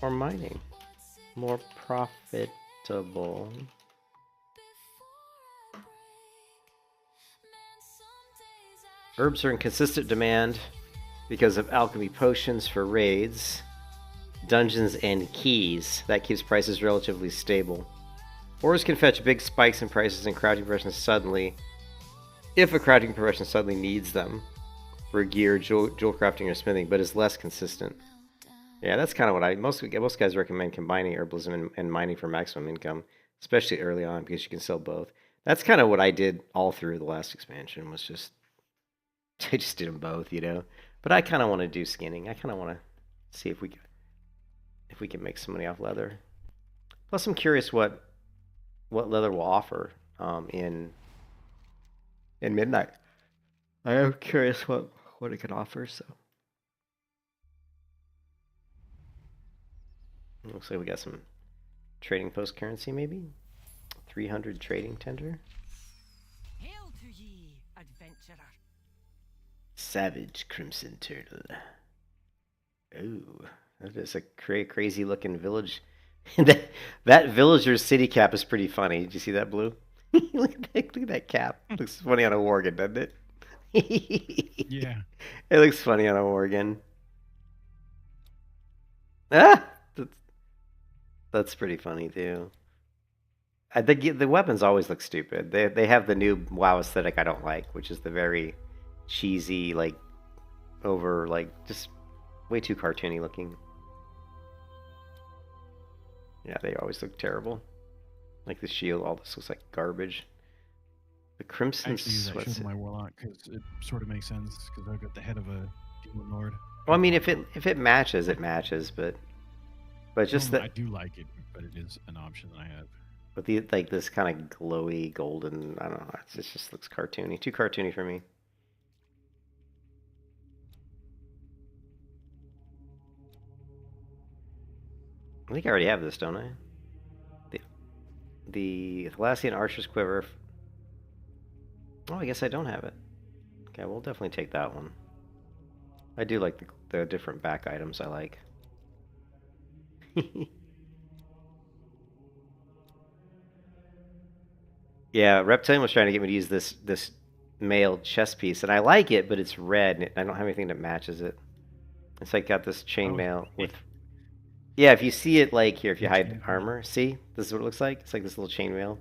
or mining more profitable? Herbs are in consistent demand because of alchemy potions for raids, dungeons, and keys. That keeps prices relatively stable. Ores can fetch big spikes in prices and crafting professions suddenly, if a crafting profession suddenly needs them for gear, jewel crafting, or smithing, but is less consistent. Yeah, that's kind of what most guys recommend combining herbalism and mining for maximum income, especially early on because you can sell both. That's kind of what I did all through the last expansion. Was just I just did them both, you know. But I kind of want to do skinning. I kind of want to see if we can make some money off leather. Plus, I'm curious what leather will offer in Midnight. I am curious what it can offer. So looks like we got some trading post currency, maybe 300 trading tender. Hail to ye, adventurer. Savage Crimson Turtle. Ooh, that is a crazy looking village. that villager's city cap is pretty funny. Did you see that, Blue? Look at that cap. Looks funny on a Worgen, doesn't it? Yeah. It looks funny on a Worgen. Ah! That's pretty funny, too. The weapons always look stupid. They have the new WoW aesthetic I don't like, which is the very cheesy, just way too cartoony looking. Yeah, they always look terrible. Like the shield, all this looks like garbage. The crimson sweat. Actually, my Warlock because it sort of makes sense because I've got the head of a demon lord. Well, I mean, if it matches, it matches, but just that I do like it, but it is an option that I have. But this kind of glowy golden, I don't know, it just looks cartoony, too cartoony for me. I think I already have this, don't I? The Thalassian Archer's Quiver. Oh, I guess I don't have it. Okay, we'll definitely take that one. I do like the different back items I like. Yeah, Reptilian was trying to get me to use this mailed chest piece, and I like it, but it's red, and I don't have anything that matches it. It's like got this chainmail with... Yeah, if you see it like here, if you hide armor, see? This is what it looks like. It's like this little chainmail.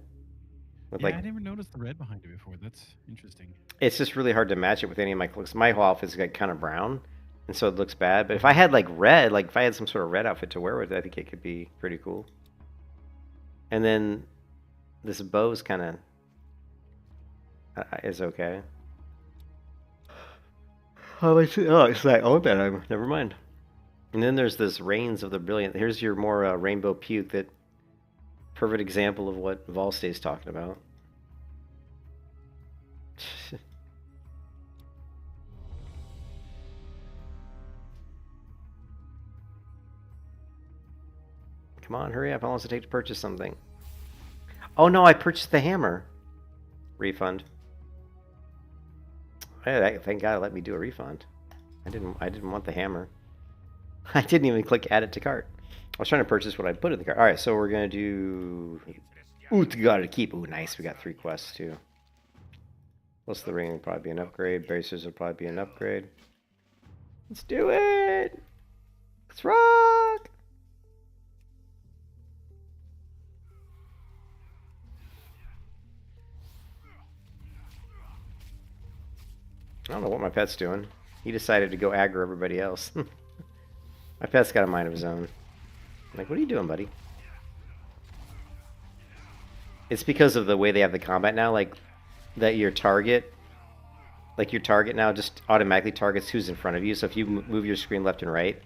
Yeah, I never noticed the red behind it before. That's interesting. It's just really hard to match it with any of my clothes. My whole outfit's like kind of brown, and so it looks bad. But if I had like red, like if I had some sort of red outfit to wear with it, I think it could be pretty cool. And then this bow's kind of is okay. Oh, it's like that. Never mind. And then there's this Reigns of the Brilliant. Here's your more rainbow puke. That perfect example of what Volstay's talking about. Come on, hurry up. How long does it take to purchase something? Oh no, I purchased the hammer. Refund. Thank God it let me do a refund. I didn't want the hammer. I didn't even click add it to cart. I was trying to purchase what I put in the cart. All right, so we're gonna do. Ooh, got to keep. Ooh, nice. We got 3 quests too. Plus the ring will probably be an upgrade. Bracers will probably be an upgrade. Let's do it. Let's rock. I don't know what my pet's doing. He decided to go aggro everybody else. My pet's got a mind of his own. I'm like, what are you doing, buddy? It's because of the way they have the combat now, like that your target now just automatically targets who's in front of you. So if you move your screen left and right,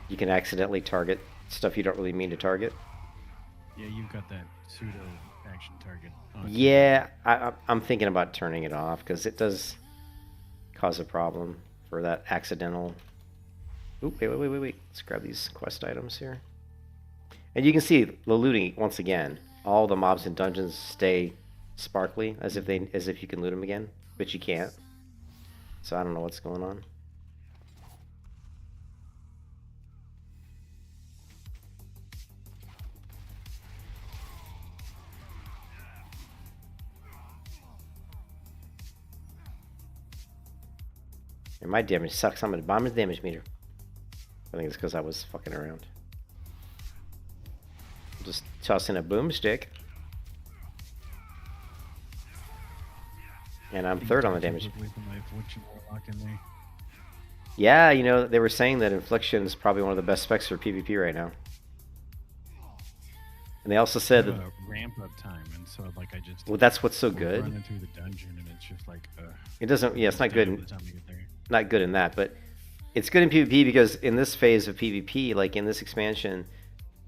you can accidentally target stuff you don't really mean to target. Yeah, you've got that pseudo action target on. Yeah, I'm thinking about turning it off because it does cause a problem for that accidental. Oop, wait. Let's grab these quest items here. And you can see the looting once again. All the mobs in dungeons stay sparkly as if you can loot them again, but you can't. So I don't know what's going on. And my damage sucks. I'm at the bottom of the damage meter. I think it's because I was fucking around. Just toss in a boomstick. And I'm third on the damage. Yeah, you know, they were saying that Infliction is probably one of the best specs for PvP right now. And they also said that ramp up time, and so like I just well, that's what's so good. Running through the dungeon, and it's just like it doesn't. Yeah, it's not good. Not good in that, but it's good in PvP because in this phase of PvP, like in this expansion,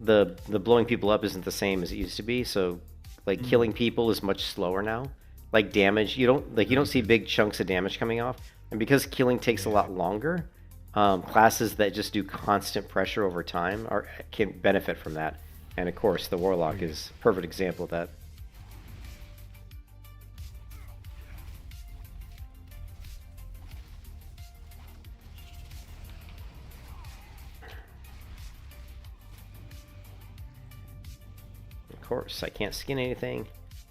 the blowing people up isn't the same as it used to be. So, like killing people is much slower now. Like damage, you don't see big chunks of damage coming off, and because killing takes a lot longer, classes that just do constant pressure over time can benefit from that. And of course, the Warlock is a perfect example of that. Of course, I can't skin anything.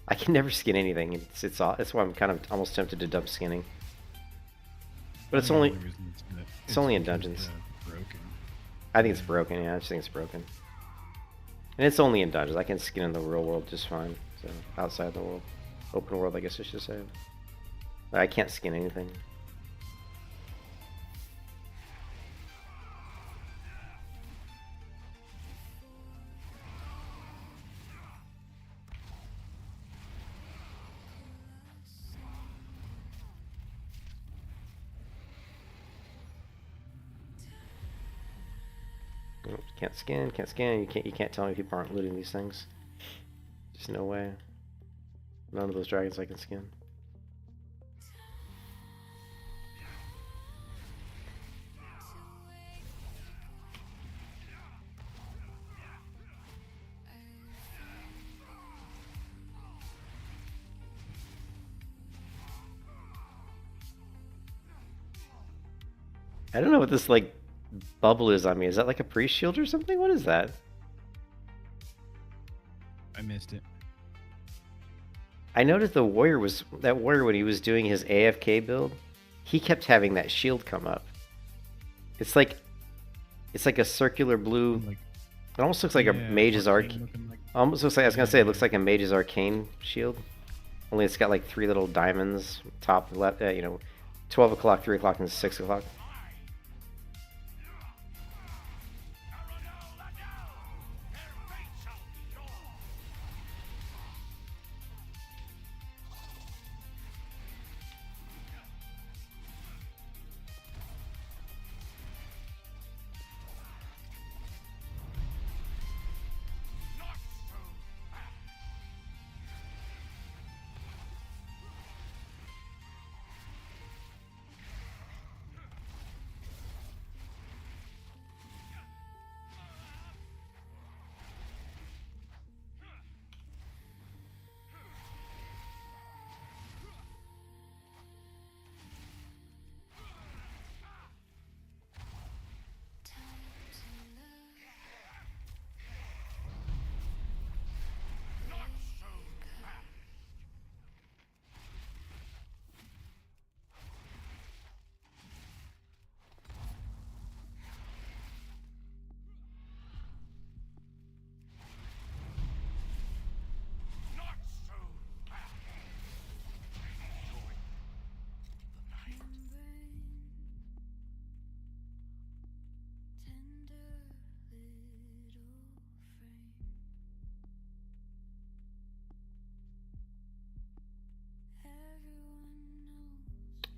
I can never skin anything. That's why I'm kind of almost tempted to dump skinning. But it's only in dungeons. I think it's broken. Yeah, I just think it's broken. And it's only in dungeons. I can skin in the real world just fine. So outside the world, open world, I guess I should say. But I can't skin anything. Can't skin. You can't tell me people aren't looting these things. Just no way. None of those dragons I can skin. I don't know what this like bubble is on me. Is that like a priest shield or something? What is that? I missed it. I noticed that warrior when he was doing his AFK build, he kept having that shield come up. It's like a circular blue. It almost looks like a mage's arcane. Almost looks like I was gonna say it looks like a mage's arcane shield. Only it's got like 3 little diamonds top left. 12 o'clock, 3 o'clock, and 6 o'clock.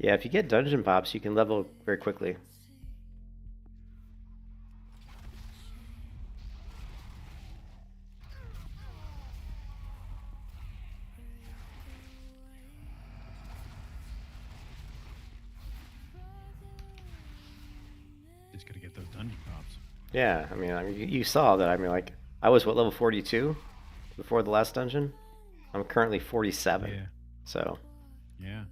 Yeah, if you get dungeon pops, you can level very quickly. Just gotta get those dungeon pops. Yeah, I mean, you saw that. I mean, like, I was what, level 42 before the last dungeon. I'm currently 47. Yeah. So. Yeah.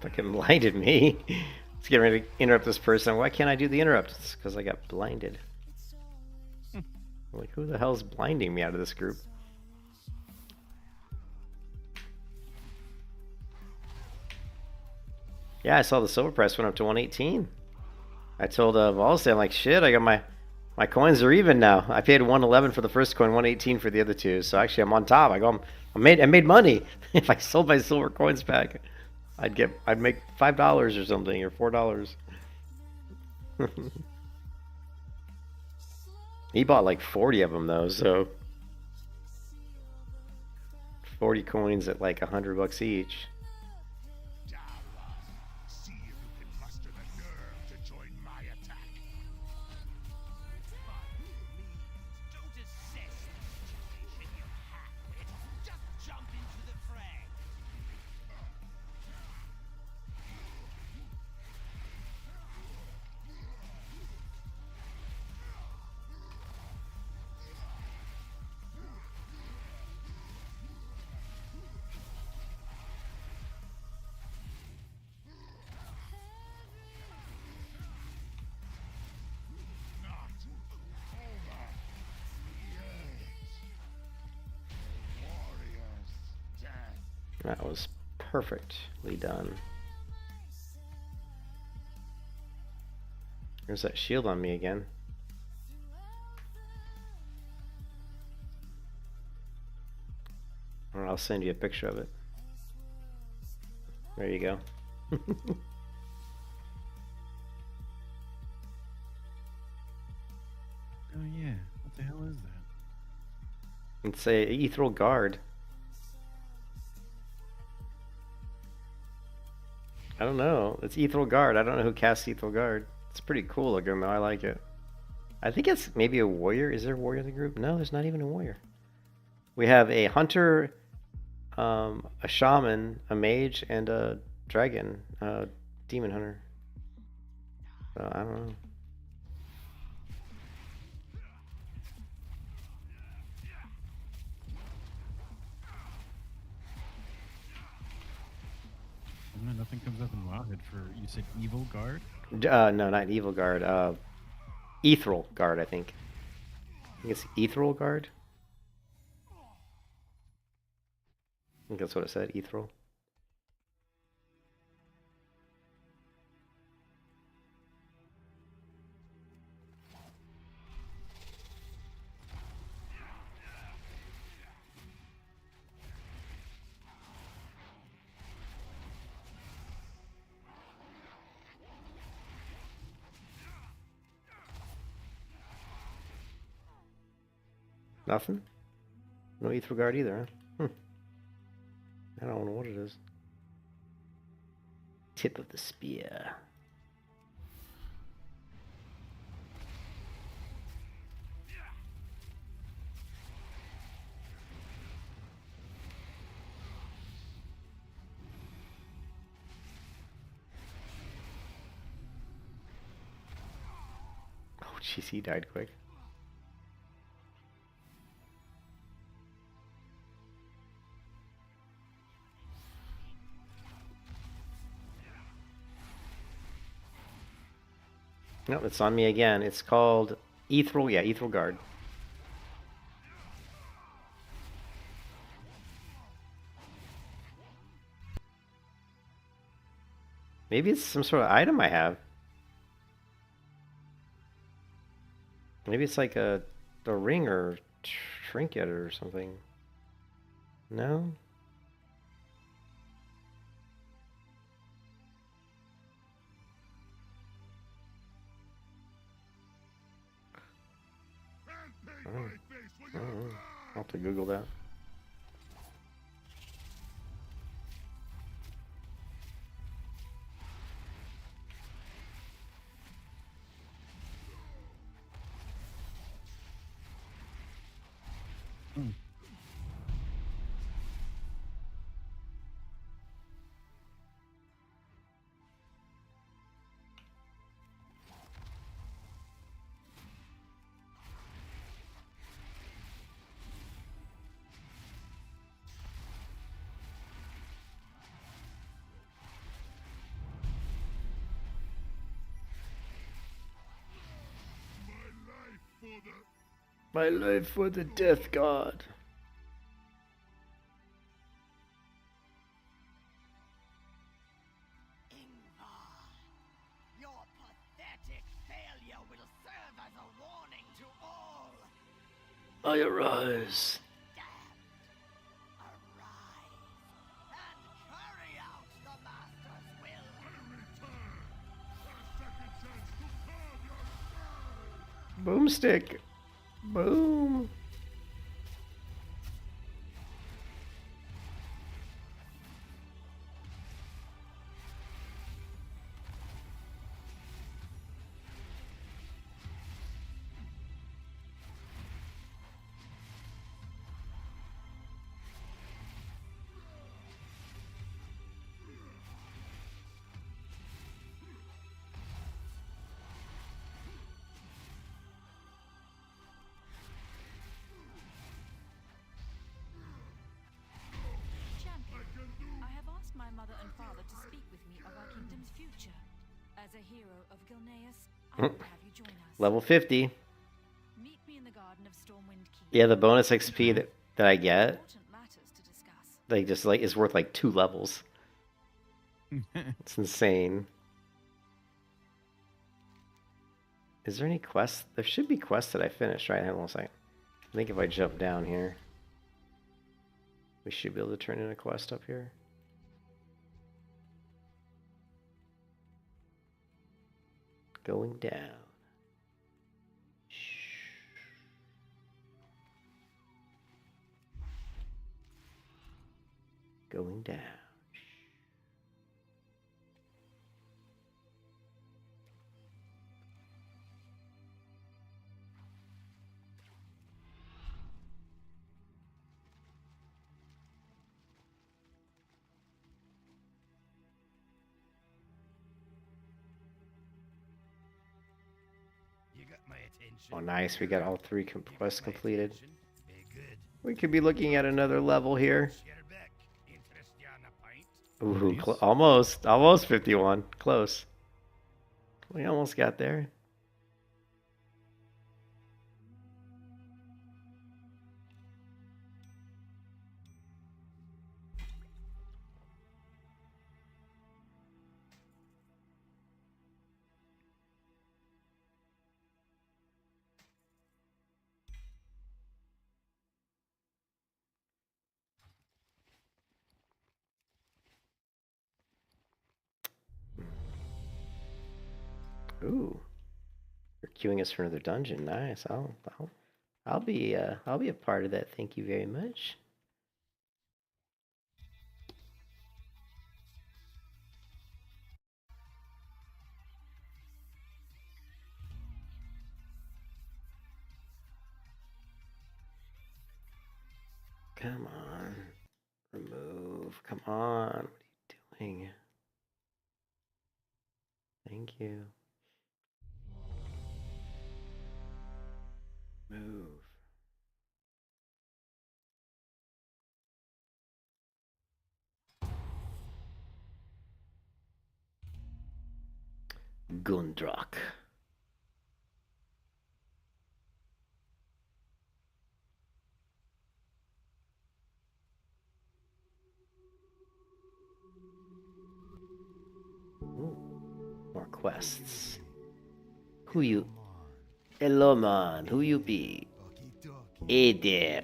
Fucking blinded me. Let's get ready to interrupt this person. Why can't I do the interrupt? It's because I got blinded. Like, who the hell's blinding me out of this group? Yeah, I saw the silver price went up to 118. I told Valsay, I'm like, shit, I got my coins are even now. I paid 111 for the first coin, 118 for the other two. So actually, I'm on top. I go, I made money. If I sold my silver coins back, I'd make $5 or something, or $4. He bought like 40 of them though, so 40 coins at like $100 each. See if you can muster the nerve to join my attack. Don't assess the situation you're half-wit. Just jump into the fray. That was perfectly done. There's that shield on me again. Or I'll send you a picture of it. There you go. Oh yeah. What the hell is that? It's a ethereal guard. I don't know. It's ethereal guard. I don't know who casts ethereal guard. It's pretty cool looking though. I like it. I think it's maybe a warrior. Is there a warrior in the group? No, there's not even a warrior. We have a hunter, a shaman, a mage, and a dragon, demon hunter. So I don't know. No, nothing comes up in Wildhead for, you said Evil Guard? No, not Evil Guard. Ethereal Guard, I think. I think it's Ethereal Guard. I think that's what it said, Ethereal. Nothing? No Ethereal Guard either, huh? I don't know what it is. Tip of the spear. Oh, jeez, he died quick. Nope, it's on me again. It's called Ethereal, yeah, Ethereal Guard. Maybe it's some sort of item I have. Maybe it's like a ring or trinket or something. No? I'll have to Google that. My life for the death god. Your pathetic failure will serve as a warning to all. I arise. Arise and carry out the Master's will. Boomstick. Boom. My mother and father to speak with me of our kingdom's future. As a hero of Gilneas, I would have you join us. Level 50. Meet me in the garden of Stormwind Keep. Yeah, the bonus XP that I get, Important matters to discuss. like just like is worth like 2 levels. It's insane. Is there any quests? There should be quests that I finished, right? Hang on a second. I think if I jump down here, we should be able to turn in a quest up here. Going down. Going down. You got my attention. Oh, nice. We got all 3 quests My completed. attention? Very good. We could be looking at another level here. Share back. Interest ya on a pint? Ooh, Nice. almost 51. Close. We almost got there. Ooh, you're queuing us for another dungeon. Nice. I'll be a part of that. Thank you very much. Come on, remove. Come on. What are you doing? Thank you. Move. Gundrak. Ooh, more quests. Who you? Hello, man. Who you be? Hey there.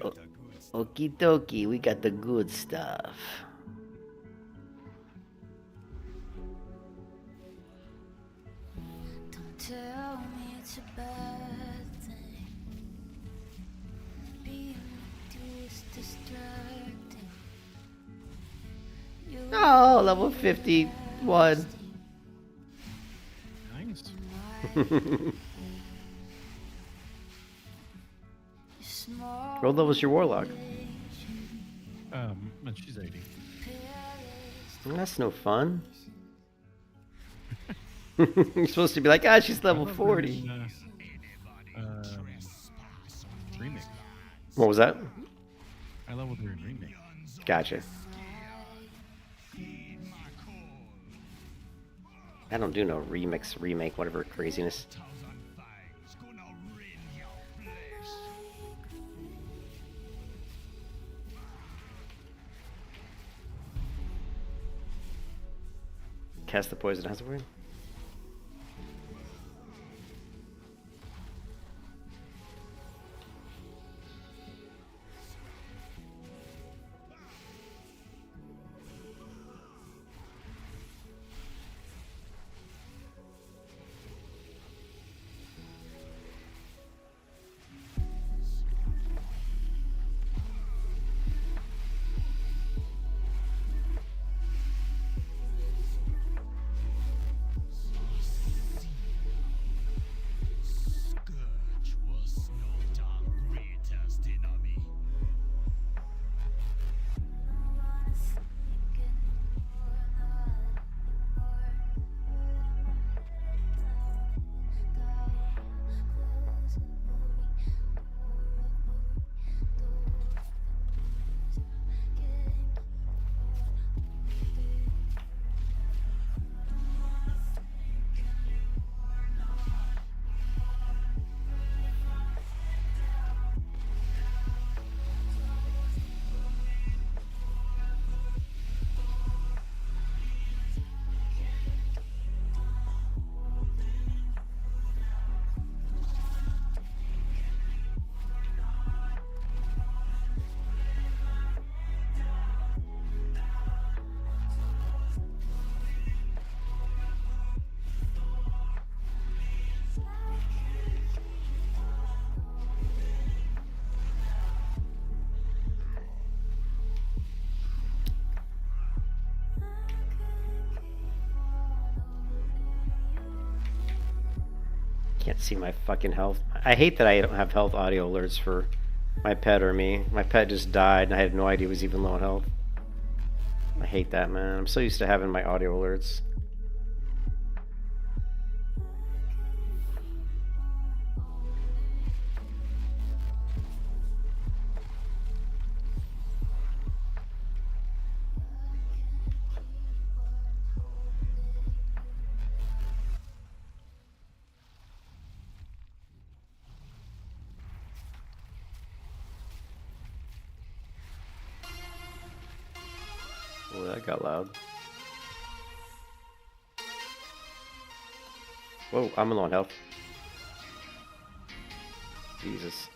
Okie dokie, we got the good stuff. Don't tell me it's a bad thing. Being with you is distracting. You Oh, level 51. Nice. small What level was your warlock? She's 80. That's no fun. You're supposed to be like, she's level 40. Remake. What was that? I leveled her in remake. Gotcha. I don't do no remake, whatever craziness. Cast the poison hazard. Scourge was not our greatest enemy. Can't see my fucking health. I hate that I don't have health audio alerts for my pet or me. My pet just died and I had no idea he was even low on health. I hate that, man. I'm so used to having my audio alerts. think out loud. Whoa, I'm low on health. Jesus.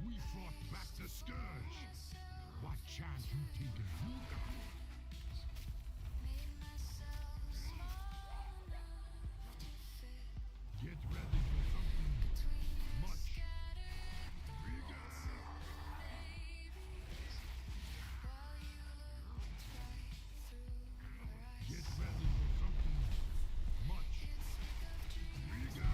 We fought back the Scourge. What chance you think you got? Get ready for something much bigger. Get ready for something much bigger.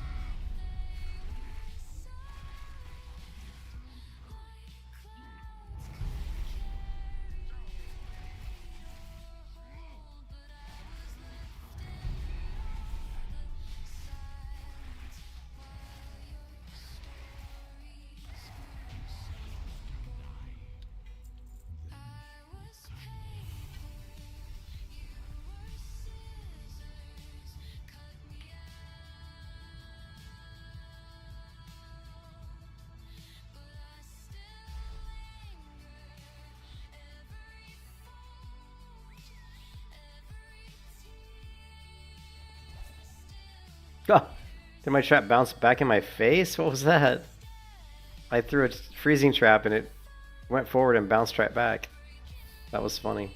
Did my trap bounce back in my face? What was that? I threw a freezing trap and it went forward and bounced right back. That was funny.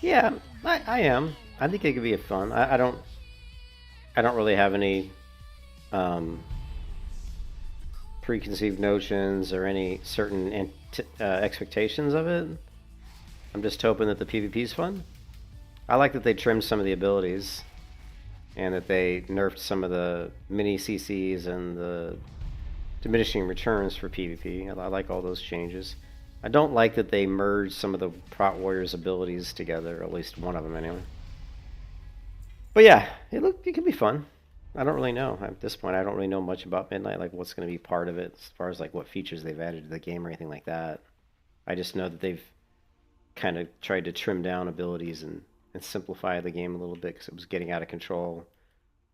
Yeah, I am. I think it could be a fun. I don't really have any preconceived notions or any certain expectations of it. I'm just hoping that the PvP is fun. I like that they trimmed some of the abilities and that they nerfed some of the mini CCs and the diminishing returns for PvP. I like all those changes. I don't like that they merged some of the Prot Warriors abilities together, or at least one of them anyway. But yeah, it could be fun. I don't really know. At this point, I don't really know much about Midnight, like what's going to be part of it, as far as like what features they've added to the game or anything like that. I just know that they've kind of tried to trim down abilities and simplify the game a little bit because it was getting out of control.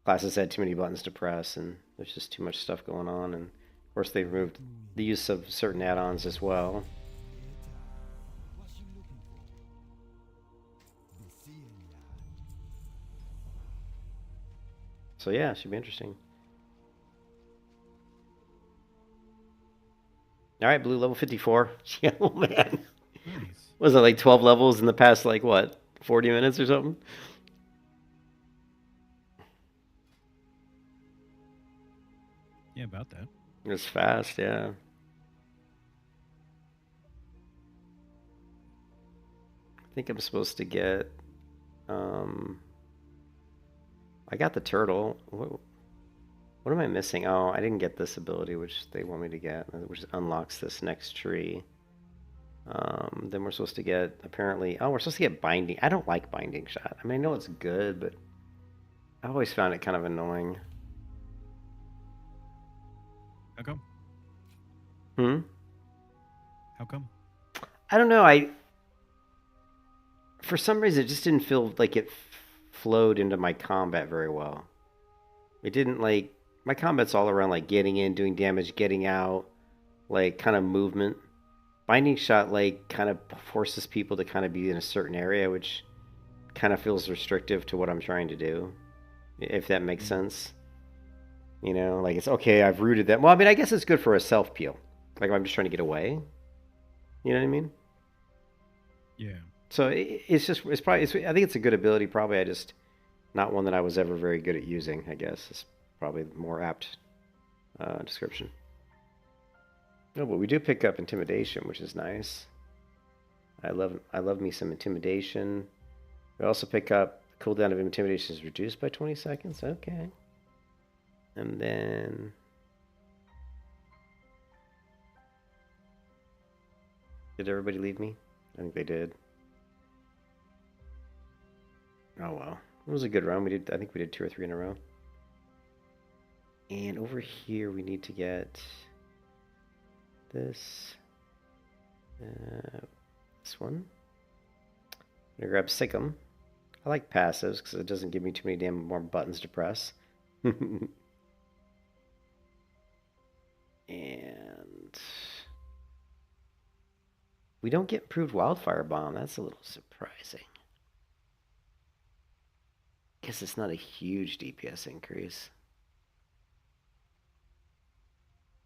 Classes had too many buttons to press, and there's just too much stuff going on. And of course, they removed the use of certain add-ons as well. So yeah, it should be interesting. All right, blue level 54. Yeah, oh man. Nice. Was it like 12 levels in the past, like what, 40 minutes or something? Yeah, about that. It was fast, yeah. I think I'm supposed to get, I got the turtle. What am I missing? Oh, I didn't get this ability, which they want me to get, which unlocks this next tree. Then we're supposed to get, apparently, we're supposed to get Binding. I don't like Binding Shot. I mean, I know it's good, but I always found it kind of annoying. How come? How come? I don't know. For some reason, it just didn't feel like it flowed into my combat very well. It didn't, like, my combat's all around, like, getting in, doing damage, getting out, like, kind of movement. Binding Shot, like, kind of forces people to kind of be in a certain area, which kind of feels restrictive to what I'm trying to do, if that makes sense. You know, like, it's okay, I've rooted that. Well, I mean, I guess it's good for a self-peel. Like, if I'm just trying to get away. You know what I mean? Yeah. So it's probably, I think it's a good ability, probably. I just, not one that I was ever very good at using, I guess. It's probably the more apt description. No, but we do pick up Intimidation, which is nice. I love me some Intimidation. We also pick up cooldown of intimidation is reduced by 20 seconds. Okay. And then did everybody leave me? I think they did. Oh well. It was a good run. I think we did 2 or 3 in a row. And over here we need to get this. This one. I'm gonna grab Sikkim. I like passives because it doesn't give me too many damn more buttons to press. And we don't get improved wildfire bomb. That's a little surprising. Guess it's not a huge DPS increase.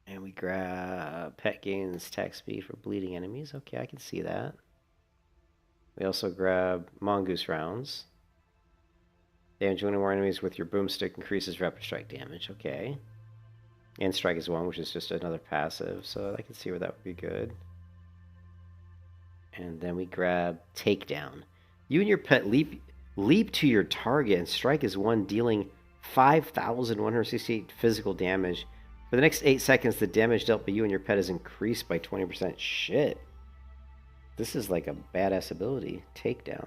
And we grab pet gains attack speed for bleeding enemies. Okay, I can see that. We also grab mongoose rounds. Damage one or more enemies with your boomstick increases rapid strike damage. Okay. And strike is one, which is just another passive. So I can see where that would be good. And then we grab takedown. You and your pet leap to your target, and strike is one, dealing 5,168 physical damage. For the next 8 seconds, the damage dealt by you and your pet is increased by 20%. Shit. This is like a badass ability. Takedown.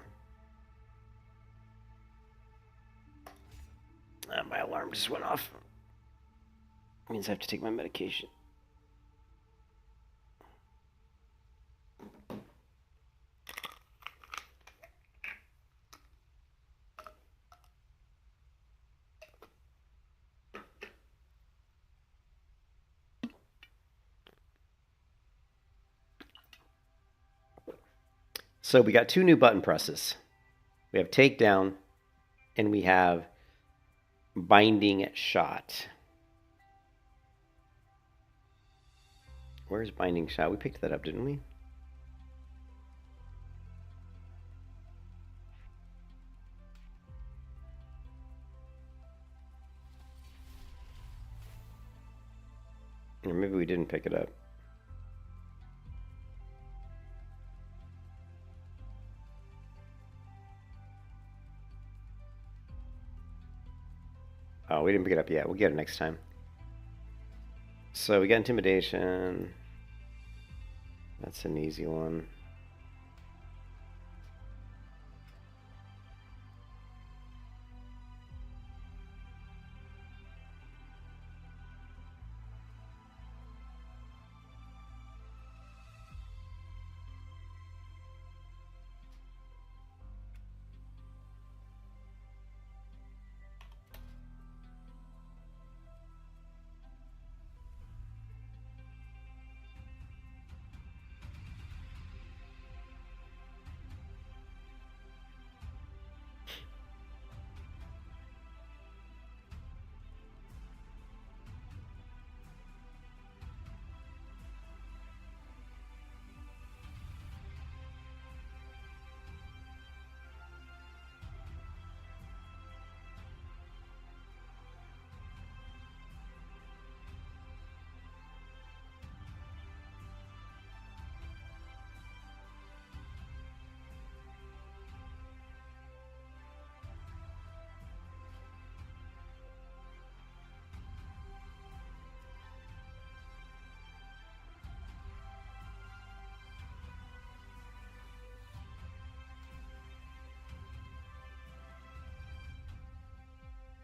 My alarm just went off. Means I have to take my medication. So we got 2 new button presses. We have takedown and we have binding shot. Where's binding shot? We picked that up, didn't we? Or maybe we didn't pick it up. Oh, we didn't pick it up yet. We'll get it next time. So we got intimidation. That's an easy one.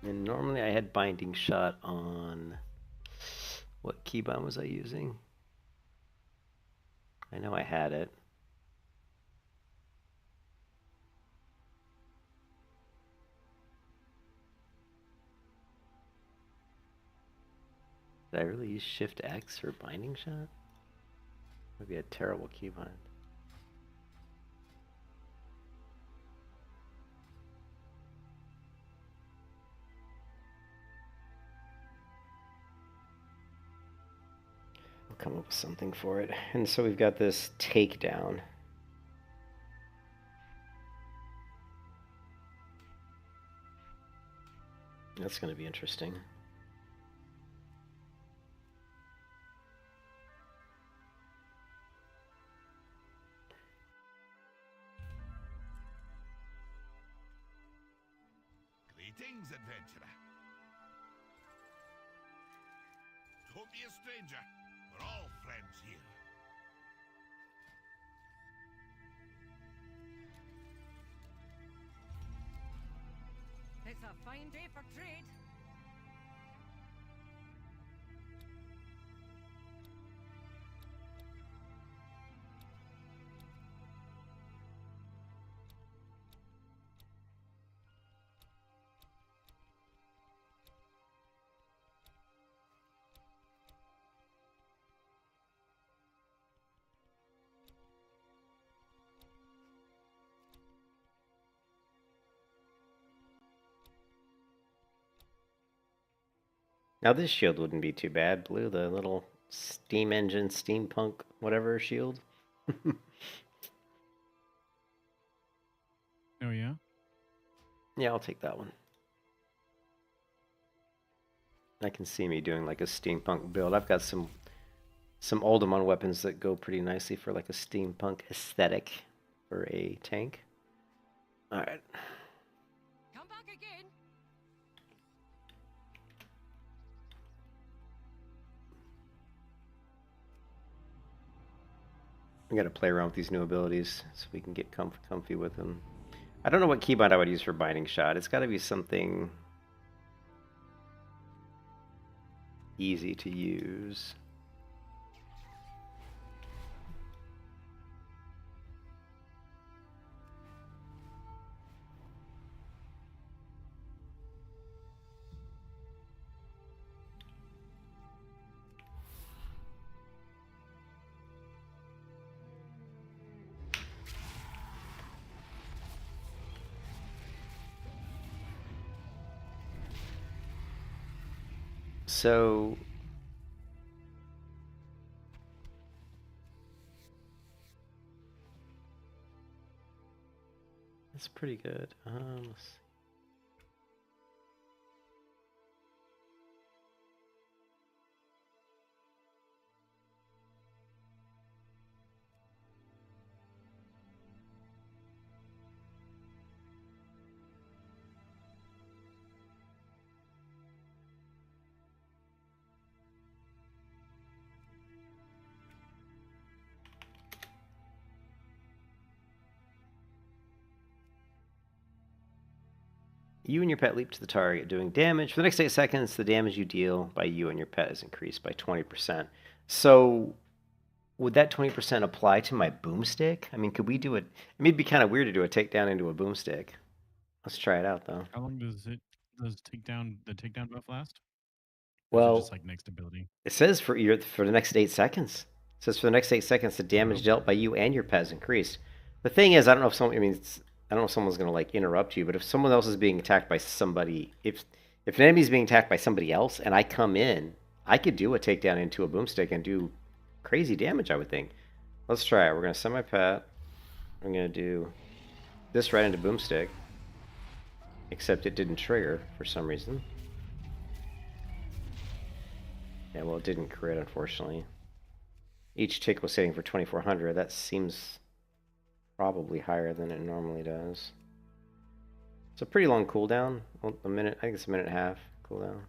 And normally I had binding shot on... What keybind was I using? I know I had it. Did I really use Shift X for binding shot? Would be a terrible keybind. We'll come up with something for it. And so we've got this takedown. That's going to be interesting. Greetings, adventurer. Don't be a stranger. We're all friends here. It's a fine day for trade. Now this shield wouldn't be too bad. Blue, the little steam engine, steampunk, whatever shield. Oh yeah. Yeah, I'll take that one. I can see me doing like a steampunk build. I've got some Oldemon weapons that go pretty nicely for like a steampunk aesthetic for a tank. All right. Come back again. We got to play around with these new abilities so we can get comfy with them. I don't know what keybind I would use for binding shot. It's got to be something easy to use. So that's pretty good. Let's see. You and your pet leap to the target, doing damage. For the next 8 seconds, the damage you deal by you and your pet is increased by 20%. So, would that 20% apply to my boomstick? I mean, could we do it? I mean, it'd be kind of weird to do a takedown into a boomstick. Let's try it out, though. How long does the takedown buff last? Well, or is it just like next ability? It says for the next 8 seconds. It says for the next 8 seconds, the damage dealt by you and your pet is increased. The thing is, I don't know if someone. I mean, I don't know if someone's going to like interrupt you, but if someone else is being attacked by somebody, if an enemy's being attacked by somebody else, and I come in, I could do a takedown into a boomstick and do crazy damage. I would think. Let's try it. We're going to send my pet. I'm going to do this right into boomstick, except it didn't trigger for some reason. Yeah, well, it didn't crit, unfortunately. Each tick was hitting for 2400. That seems probably higher than it normally does. It's a pretty long cooldown. Well, a minute. I think it's a minute and a half cooldown.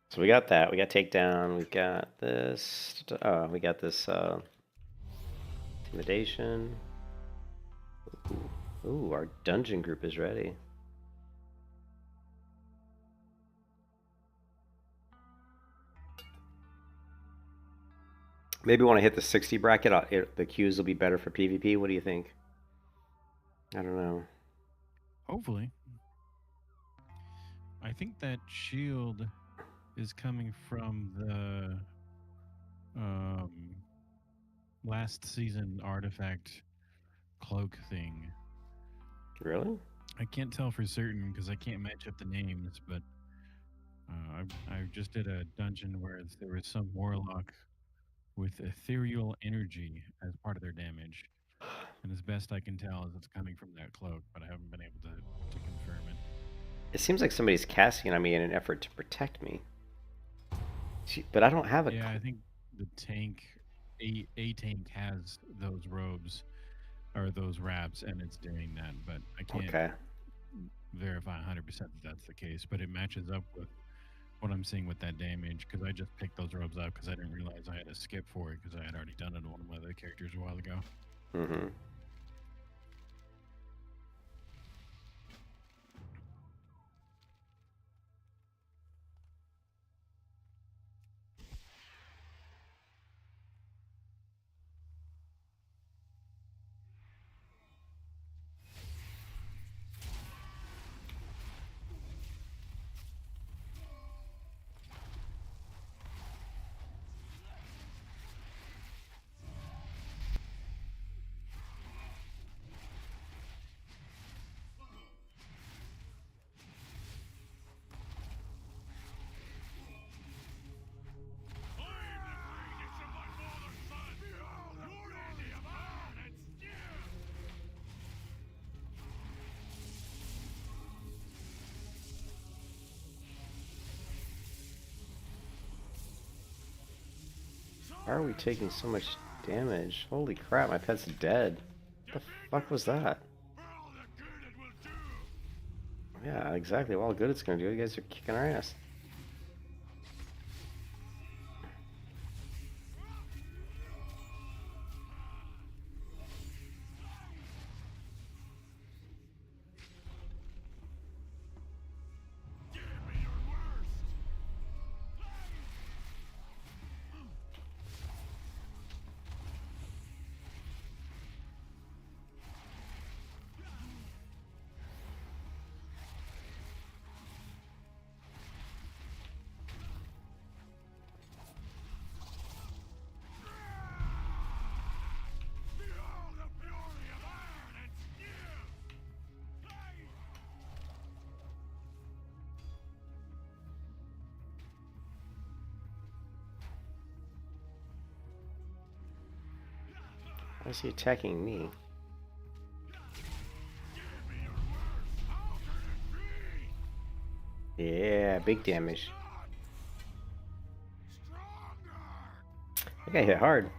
So we got that. We got takedown. We've got this. We got this intimidation. Ooh, our dungeon group is ready. Maybe want to hit the 60 bracket. The queues will be better for PvP. What do you think? I don't know. Hopefully. I think that shield is coming from the last season artifact cloak thing. Really? I can't tell for certain because I can't match up the names, but I just did a dungeon where there was some warlock with ethereal energy as part of their damage, and as best I can tell, is it's coming from that cloak, but I haven't been able to confirm it. It seems like somebody's casting on me in an effort to protect me. But I don't have a. Yeah, I think the tank, a tank has those robes or those wraps, and it's doing that. But I can't Okay. verify 100% that that's the case. But it matches up with what I'm seeing with that damage because I just picked those robes up because I didn't realize I had to skip for it because I had already done it on one of my other characters a while ago. Mm-hmm. Why are we taking so much damage? Holy crap, my pet's dead. What the fuck was that? Yeah, exactly. Well, good it's gonna do. You guys are kicking our ass. Why is he attacking me? Yeah, big damage. I got hit hard.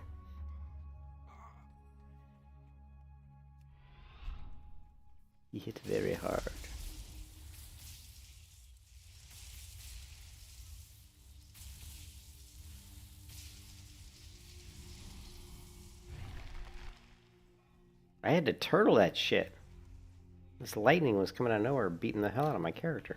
He hit very hard. I had to turtle that shit. This lightning was coming out of nowhere, beating the hell out of my character.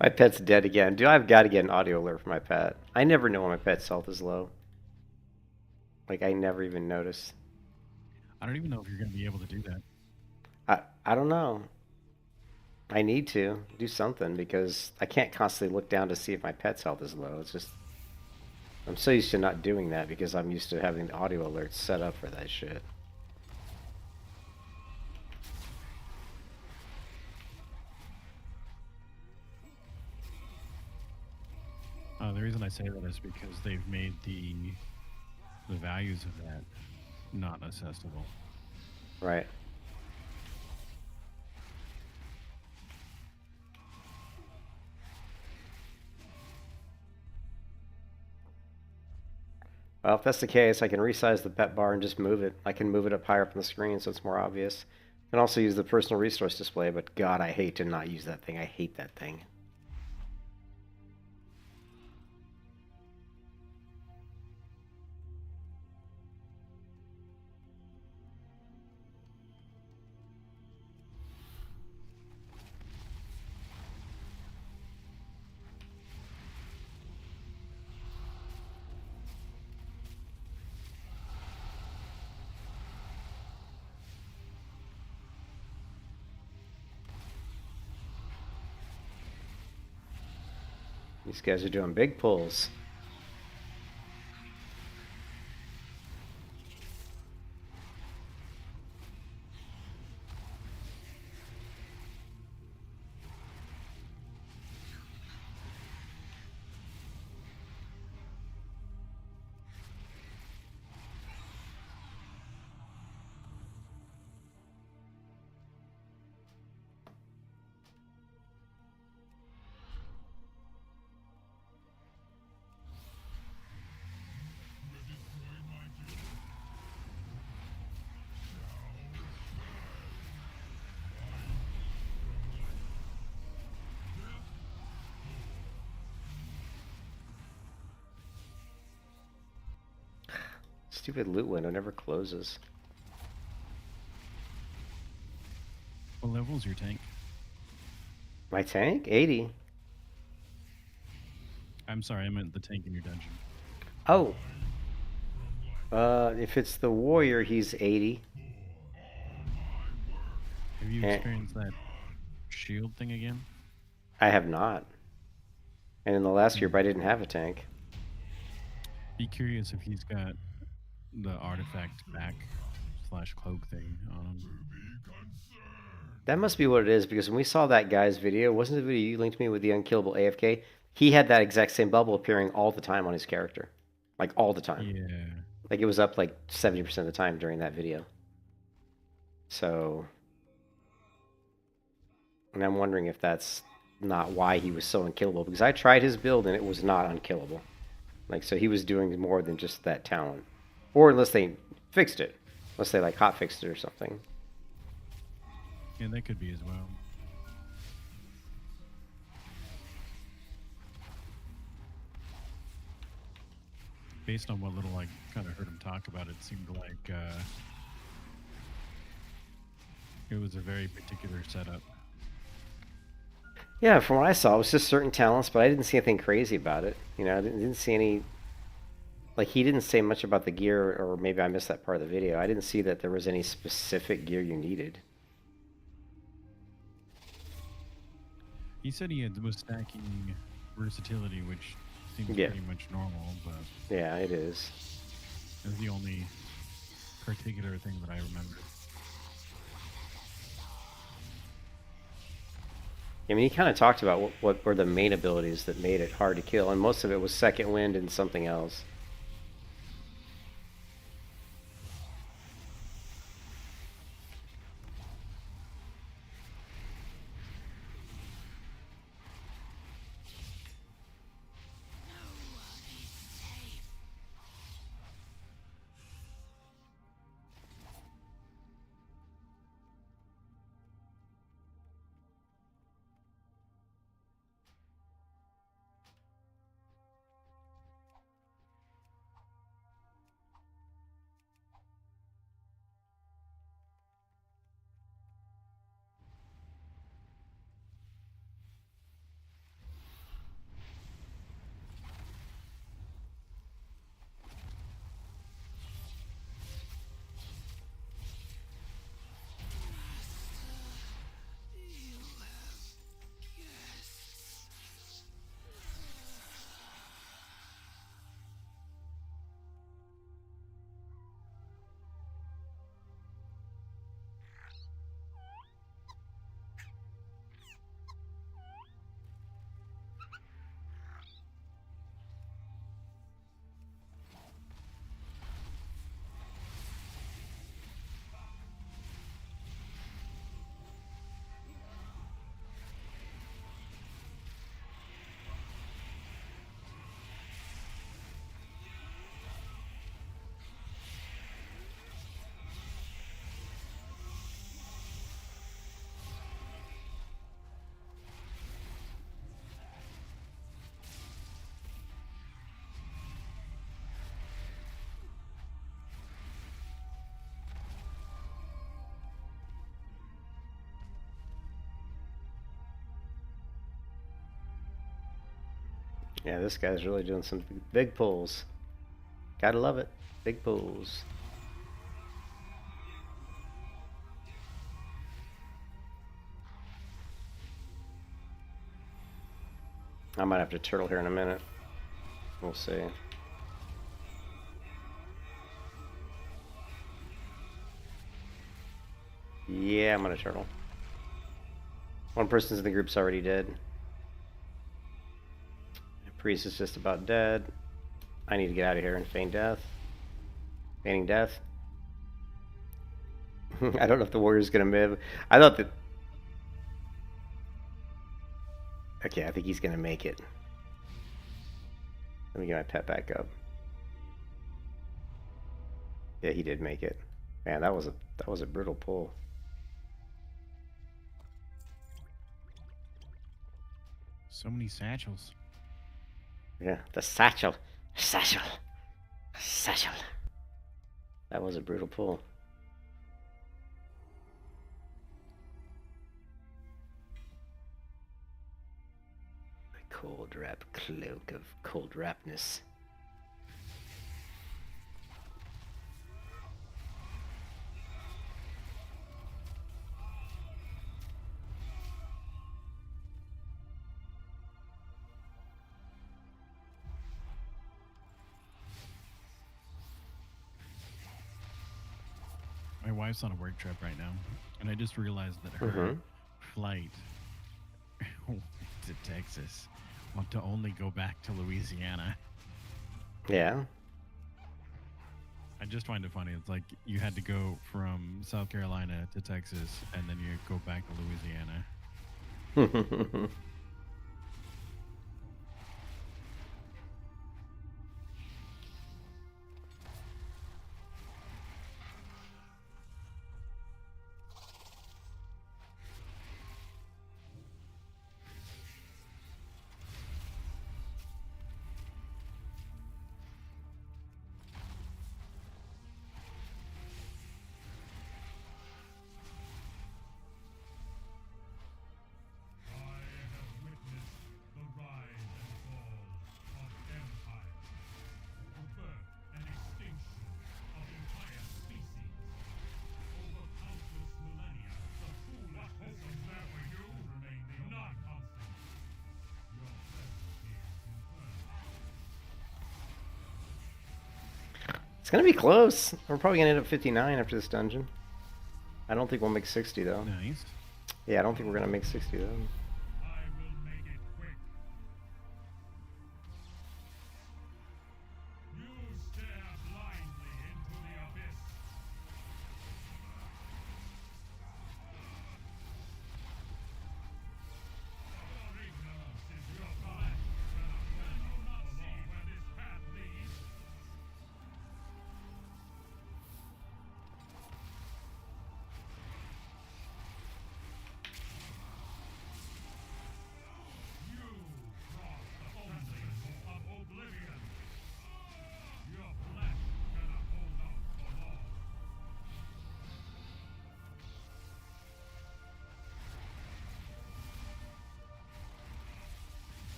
My pet's dead again. Dude, I've got to get an audio alert for my pet. I never know when my pet's health is low. Like, I never even notice. I don't even know if you're going to be able to do that. I don't know. I need to do something because I can't constantly look down to see if my pet's health is low. It's just... I'm so used to not doing that because I'm used to having the audio alerts set up for that shit. The reason I say that is because they've made the values of that not accessible. Right. Well, if that's the case, I can resize the pet bar and just move it. I can move it up higher up on the screen so it's more obvious. I can also use the personal resource display, but God, I hate to not use that thing. I hate that thing. These guys are doing big pulls. Stupid loot window never closes. What level is your tank? My tank? 80. I'm sorry, I meant the tank in your dungeon. Oh. If it's the warrior, he's 80. Have you experienced that shield thing again? I have not. And in the last group, I didn't have a tank. Be curious if he's got the artifact back / cloak thing on him. That must be what it is, because when we saw that guy's video, wasn't the video you linked me with the unkillable AFK? He had that exact same bubble appearing all the time on his character. Like, all the time. Yeah. Like, it was up like 70% of the time during that video. So... And I'm wondering if that's not why he was so unkillable, because I tried his build and it was not unkillable. Like, so he was doing more than just that talent. Or unless they fixed it. Unless they, like, hotfixed it or something. Yeah, that could be as well. Based on what little I kind of heard him talk about, it seemed like it was a very particular setup. Yeah, from what I saw, it was just certain talents, but I didn't see anything crazy about it. You know, I didn't see any... Like, he didn't say much about the gear, or maybe I missed that part of the video. I didn't see that there was any specific gear you needed. He said he was stacking versatility, which seems Yeah. pretty much normal, but Yeah, it is. it's the only particular thing that I remember. I mean, he kind of talked about what were the main abilities that made it hard to kill, and most of it was second wind and something else. Yeah, this guy's really doing some big pulls. Gotta love it. Big pulls. I might have to turtle here in a minute. We'll see. Yeah, I'm gonna turtle. One person's in the group's already dead. The priest is just about dead. I need to get out of here and feign death. Feigning death. I don't know if the warrior's gonna move. I thought that... Okay, I think he's gonna make it. Let me get my pet back up. Yeah, he did make it. Man, that was a brutal pull. So many satchels. Yeah, the satchel. Satchel. Satchel. That was a brutal pull. The cold wrap cloak of cold rapness. My wife's on a work trip right now, and I just realized that her flight to Texas want to only go back to Louisiana. Yeah. I just find it funny. It's like you had to go from South Carolina to Texas, and then you go back to Louisiana. It's gonna be close. We're probably gonna end up 59 after this dungeon. I don't think we'll make 60 though. Nice. Yeah, I don't think we're gonna make 60 though.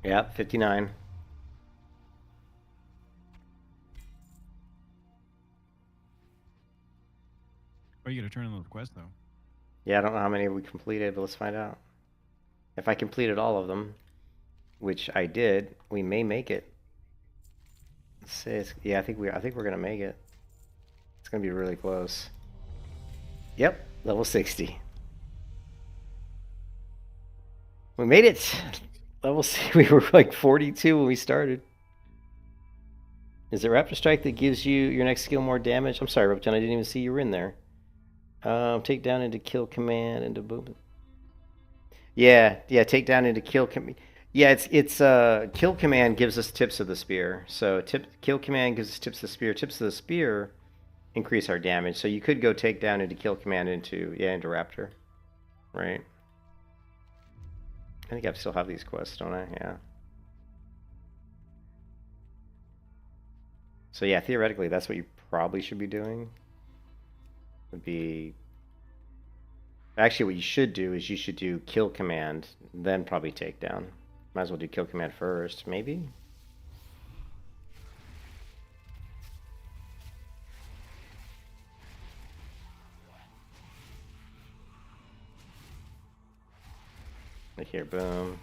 Yeah, 59. Oh, you gotta turn in those quests though. Yeah, I don't know how many we completed, but let's find out. If I completed all of them, which I did, we may make it. Let's say yeah, I think we're gonna make it. It's gonna be really close. Yep, level 60. We made it. Level 6. We were like 42 when we started. Is it Raptor Strike that gives you your next skill more damage? I'm sorry, Repton, I didn't even see you were in there. Take down into kill command into boom. Yeah, take down into kill command. Yeah, it's kill command gives us tips of the spear. So kill command gives us tips of the spear. Tips of the spear increase our damage. So you could go take down into kill command into Raptor. Right. I think I still have these quests, don't I? Yeah. So yeah, theoretically, that's what you probably should be doing. Would be... Actually, what you should do is you should do kill command, then probably take down. Might as well do kill command first, maybe? Right here, boom.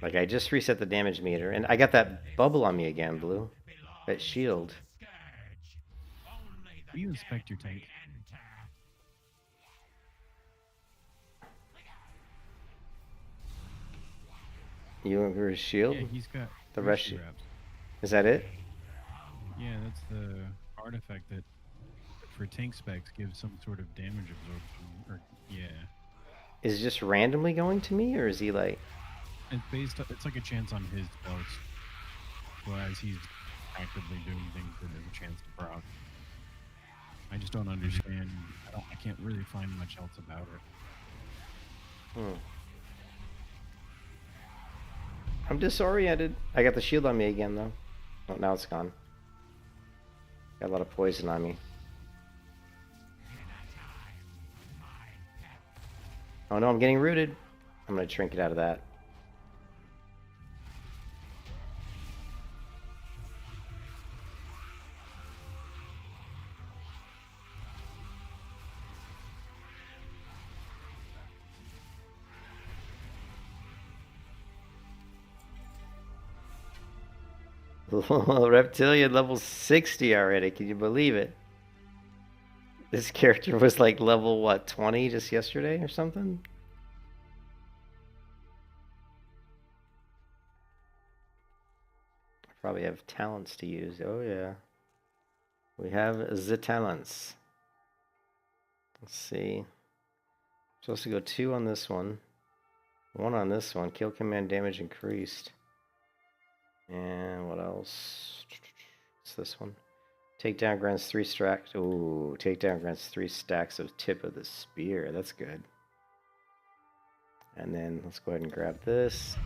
Like, I just reset the damage meter, and I got that bubble on me again, Blue. That shield. Will you inspect your tank? You want his shield? Yeah, he's got The rescue rest. wraps. Is that it? Yeah, that's the artifact that, for tank specs, gives some sort of damage absorption. Or yeah, Is it just randomly going to me, or is he like? it's based. It's like a chance on his spells, whereas he's actively doing things that have a chance to proc. I just don't understand. I can't really find much else about it. I'm disoriented. I got the shield on me again, though. Oh, now it's gone. Got a lot of poison on me. Oh no, I'm getting rooted. I'm gonna trinket out of that. Reptilian level 60 already. Can you believe it? This character was like level, what, 20 just yesterday or something? I probably have talents to use. Oh, yeah. We have the talents. Let's see. Supposed to go 2 on this one. 1 on this one. Kill command damage increased. And what else? What's this one? Takedown grants 3 stacks. Ooh, takedown grants 3 stacks of tip of the spear. That's good. And then let's go ahead and grab this.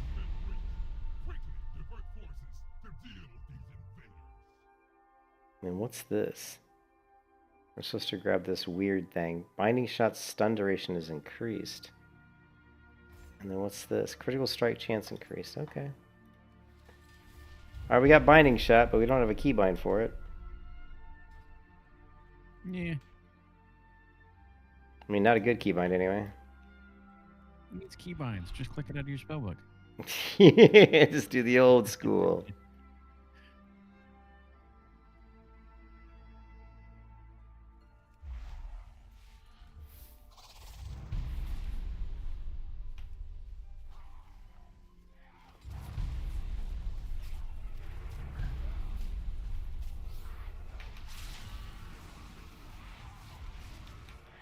And then what's this? We're supposed to grab this weird thing. Binding shot's stun duration is increased. And then what's this? Critical strike chance increased. Okay. Alright, we got binding shot, but we don't have a keybind for it. Yeah. I mean, not a good keybind anyway. It needs keybinds. Just click it out of your spellbook. Just do the old school.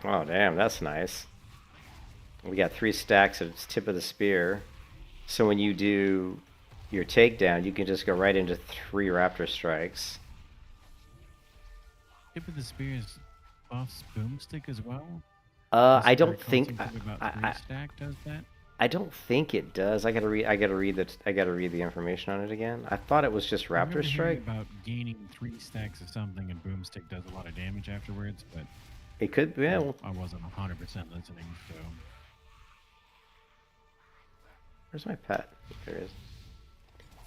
Oh, damn, that's nice. We got 3 stacks of tip of the spear. So when you do your takedown, you can just go right into 3 raptor strikes. Tip of the spear is buffs boomstick as well? I don't think Stack does that? I don't think it does. I gotta read the information on it again. I thought it was just I remember raptor strike. hearing about gaining 3 stacks of something and boomstick does a lot of damage afterwards, but It could be. Yeah, well, I wasn't 100% listening, so where's my pet? There it is.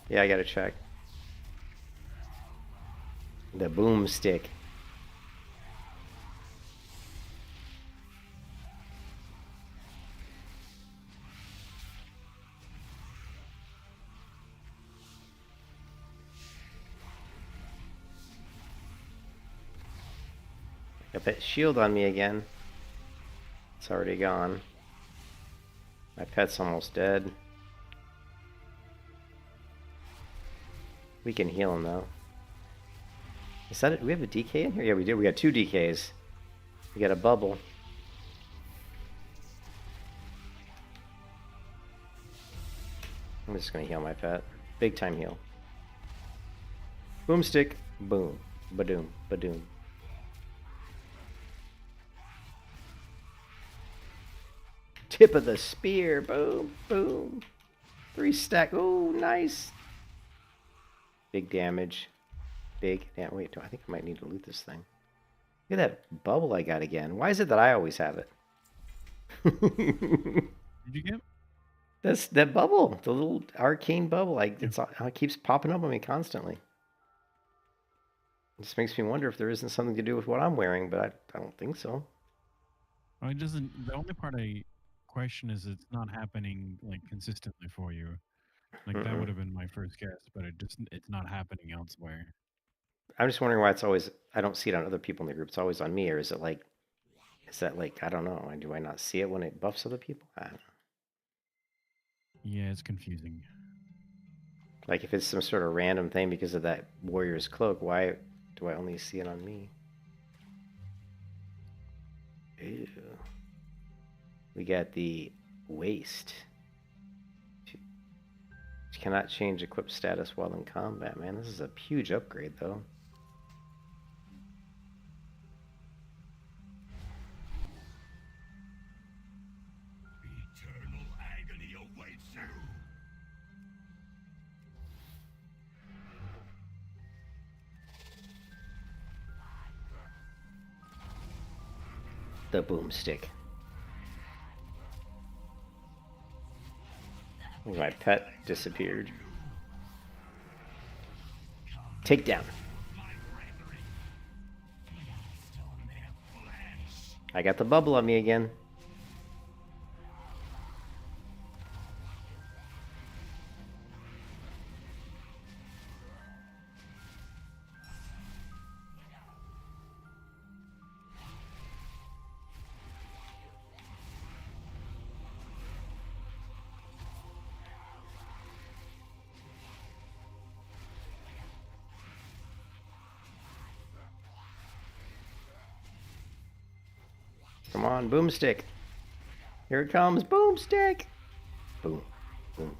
Yeah, I gotta check. The boomstick. Got that shield on me again. It's already gone. My pet's almost dead. We can heal him though. Is that it? Do we have a DK in here? Yeah, we do. We got 2 DKs. We got a bubble. I'm just gonna heal my pet. Big time heal. Boomstick. Boom. Badoom. Badoom. Tip of the spear. Boom. Boom. 3 stack. Oh, nice. Big damage. Big. Damn, wait, I think I might need to loot this thing. Look at that bubble I got again. Why is it that I always have it? did you get? That's that bubble, the little arcane bubble. It keeps popping up on me constantly. It just makes me wonder if there isn't something to do with what I'm wearing, but I don't think so. Well, it doesn't. The only part I question is it's not happening like consistently for you. Like that would have been my first guess, but it's not happening elsewhere. I'm just wondering why it's always, I don't see it on other people in the group. It's always on me, or is that like, I don't know. Do I not see it when it buffs other people? I don't know. Yeah, it's confusing. Like if it's some sort of random thing because of that warrior's cloak, why do I only see it on me? Ew. We got the waist. You cannot change equip status while in combat, man. This is a huge upgrade, though. Eternal agony awaits you. The boomstick. My pet disappeared. Takedown. I got the bubble on me again. Come on, boomstick. Here it comes, boomstick. Boom, boom.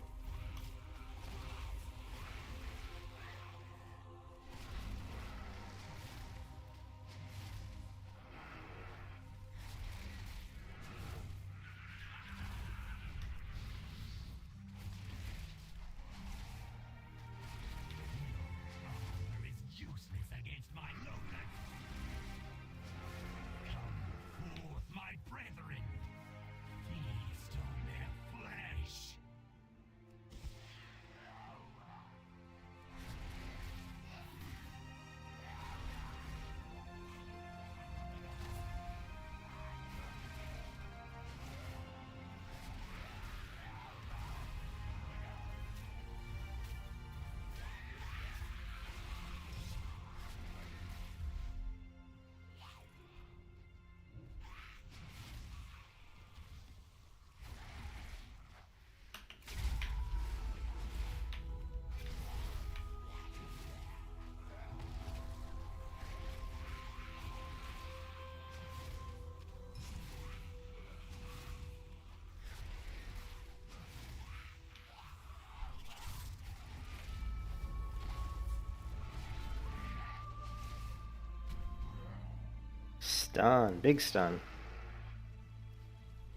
Stun, big stun.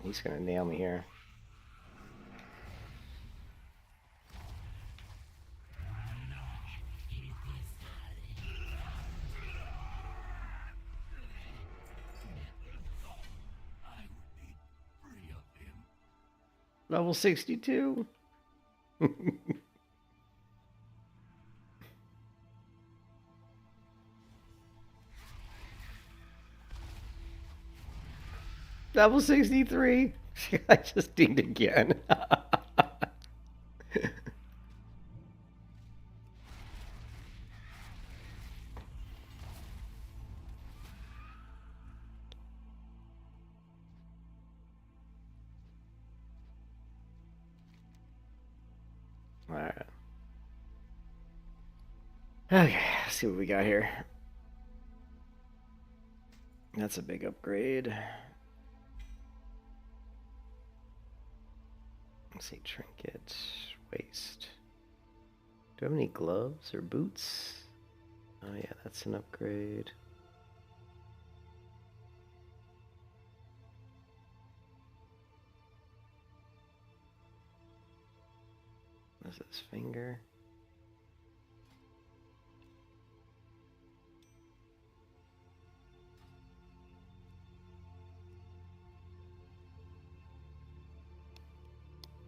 He's gonna nail me here. Level 62. Level 63. I just dinged again. Alright. Okay, let's see what we got here. That's a big upgrade. Let's see, trinket, waist. Do I have any gloves or boots? Oh yeah, that's an upgrade. What's this finger?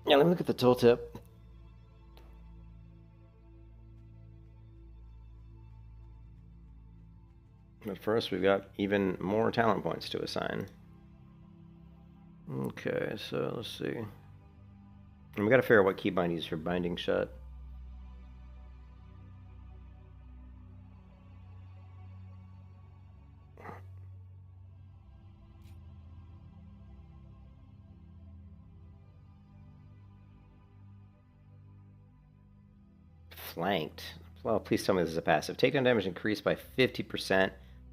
Yeah, let me look at the tooltip. But first, we've got even more talent points to assign. Okay, so let's see. And we got to figure out what keybind to use for binding shut. Flanked. Well, please tell me this is a passive. Takedown damage increased by 50%,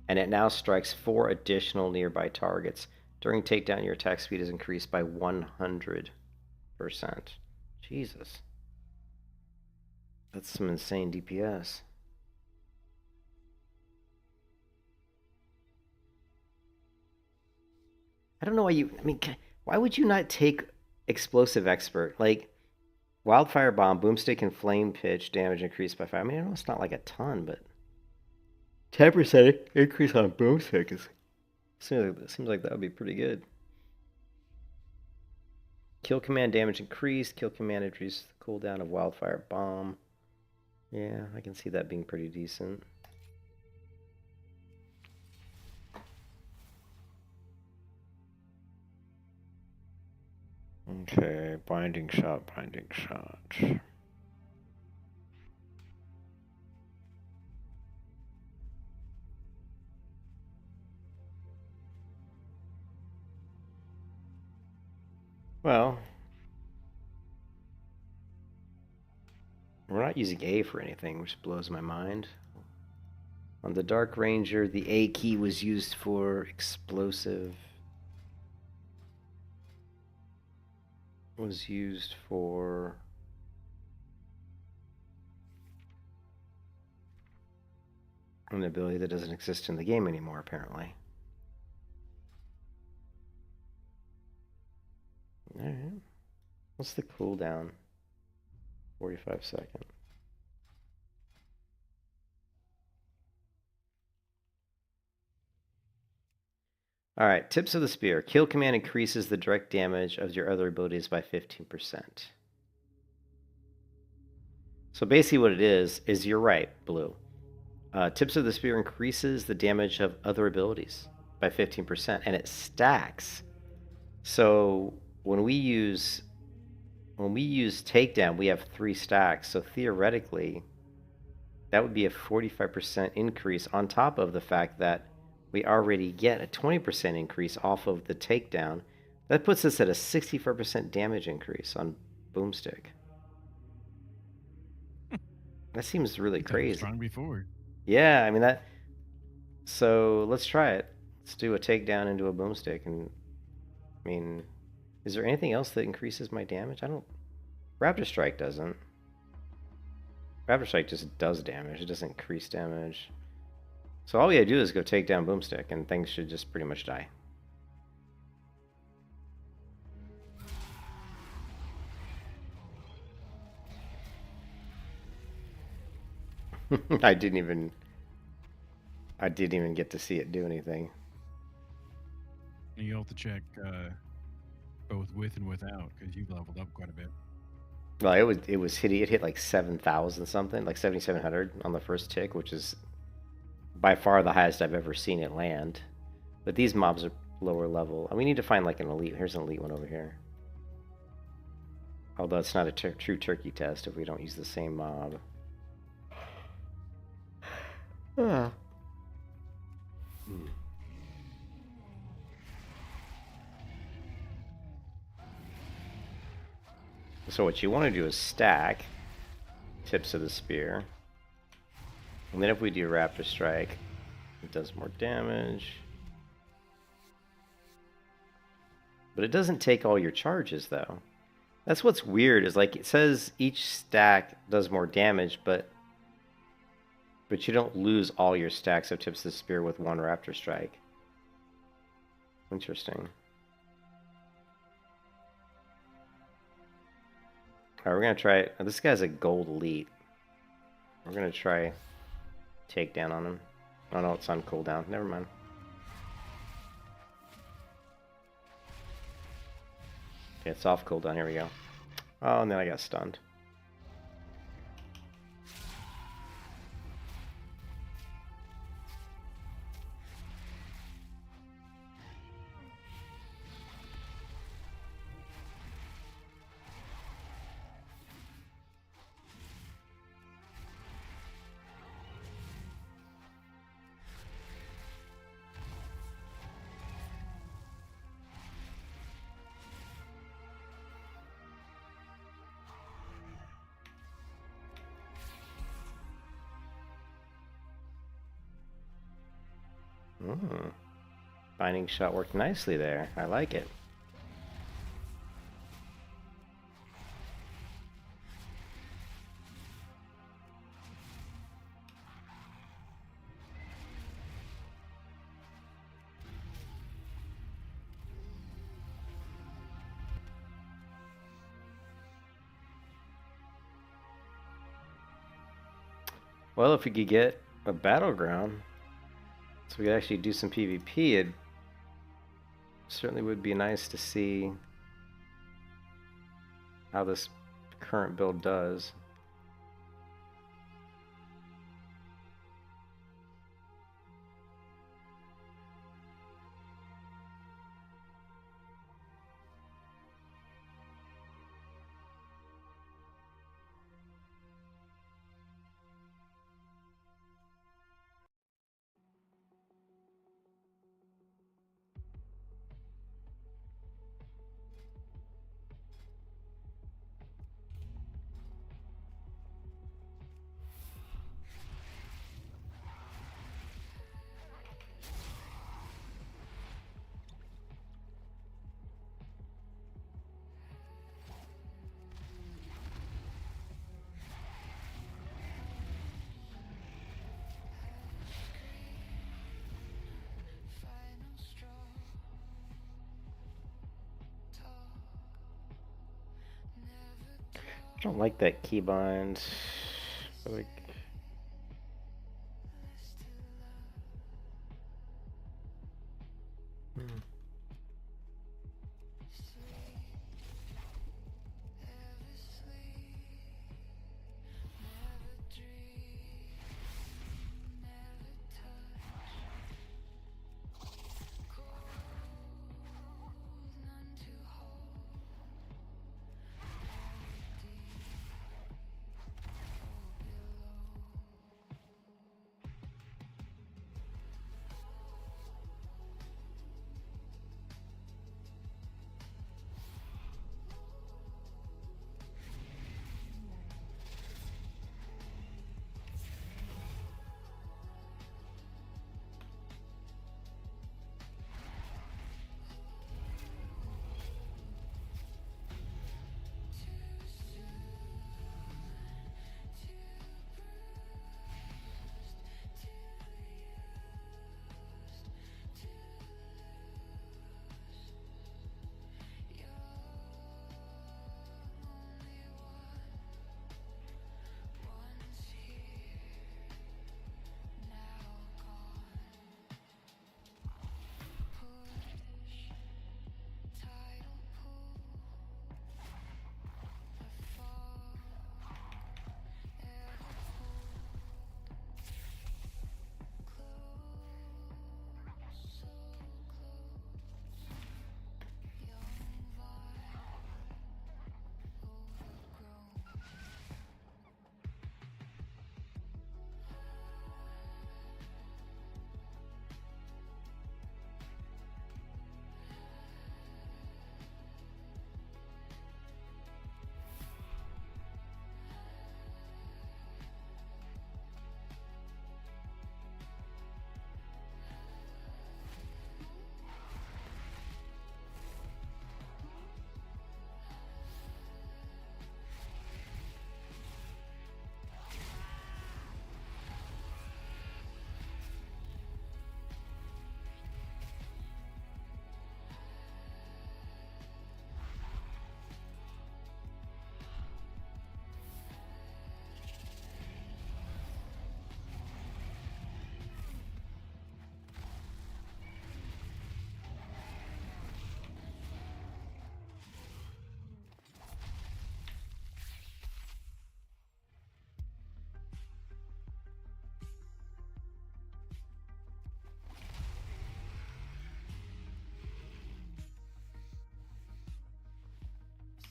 and it now strikes 4 additional nearby targets. During takedown, your attack speed is increased by 100%. Jesus. That's some insane DPS. I don't know why you... I mean, why would you not take Explosive Expert? Like... Wildfire Bomb, Boomstick, and Flame Pitch damage increased by 5. I mean, I know it's not like a ton, but 10% increase on Boomstick is seems like that would be pretty good. Kill command damage increased. Kill command increased the cooldown of Wildfire Bomb. Yeah, I can see that being pretty decent. Okay, binding shot, binding shot. Well, we're not using A for anything, which blows my mind. On the Dark Ranger, the A key was used for explosive. Was used for an ability that doesn't exist in the game anymore, apparently. Alright. What's the cooldown? 45 seconds. Alright, tips of the spear. Kill command increases the direct damage of your other abilities by 15%. So basically what it is you're right, Blue. Tips of the spear increases the damage of other abilities by 15%, and it stacks. So when we use takedown, we have 3 stacks. So theoretically, that would be a 45% increase on top of the fact that we already get a 20% increase off of the takedown. That puts us at a 64% damage increase on Boomstick. That seems really crazy. Strong before. Yeah, I mean that. So let's try it. Let's do a takedown into a Boomstick, and I mean, is there anything else that increases my damage? I don't. Raptor Strike doesn't. Raptor Strike just does damage. It doesn't increase damage. So all we gotta do is go take down Boomstick, and things should just pretty much die. I didn't even get to see it do anything. You have to check both with and without, because you leveled up quite a bit. Well, it was hitting. It hit like 7,000 something, like 7,700 on the first tick, which is by far the highest I've ever seen it land. But these mobs are lower level. We need to find like an elite. Here's an elite one over here. Although it's not a true turkey test if we don't use the same mob. So what you want to do is stack tips of the spear. And then if we do Raptor Strike, it does more damage. But it doesn't take all your charges, though. That's what's weird, is like it says each stack does more damage, but you don't lose all your stacks of tips of the spear with one Raptor Strike. Interesting. Alright, we're going to try it. This guy's a gold elite. We're going to try takedown on him. Oh no, it's on cooldown. Never mind. Okay, it's off cooldown. Here we go. Oh, and then I got stunned. Binding shot worked nicely there. I like it. Well, if we could get a battleground, so we could actually do some PvP, it certainly would be nice to see how this current build does. I don't like that keybind. Like,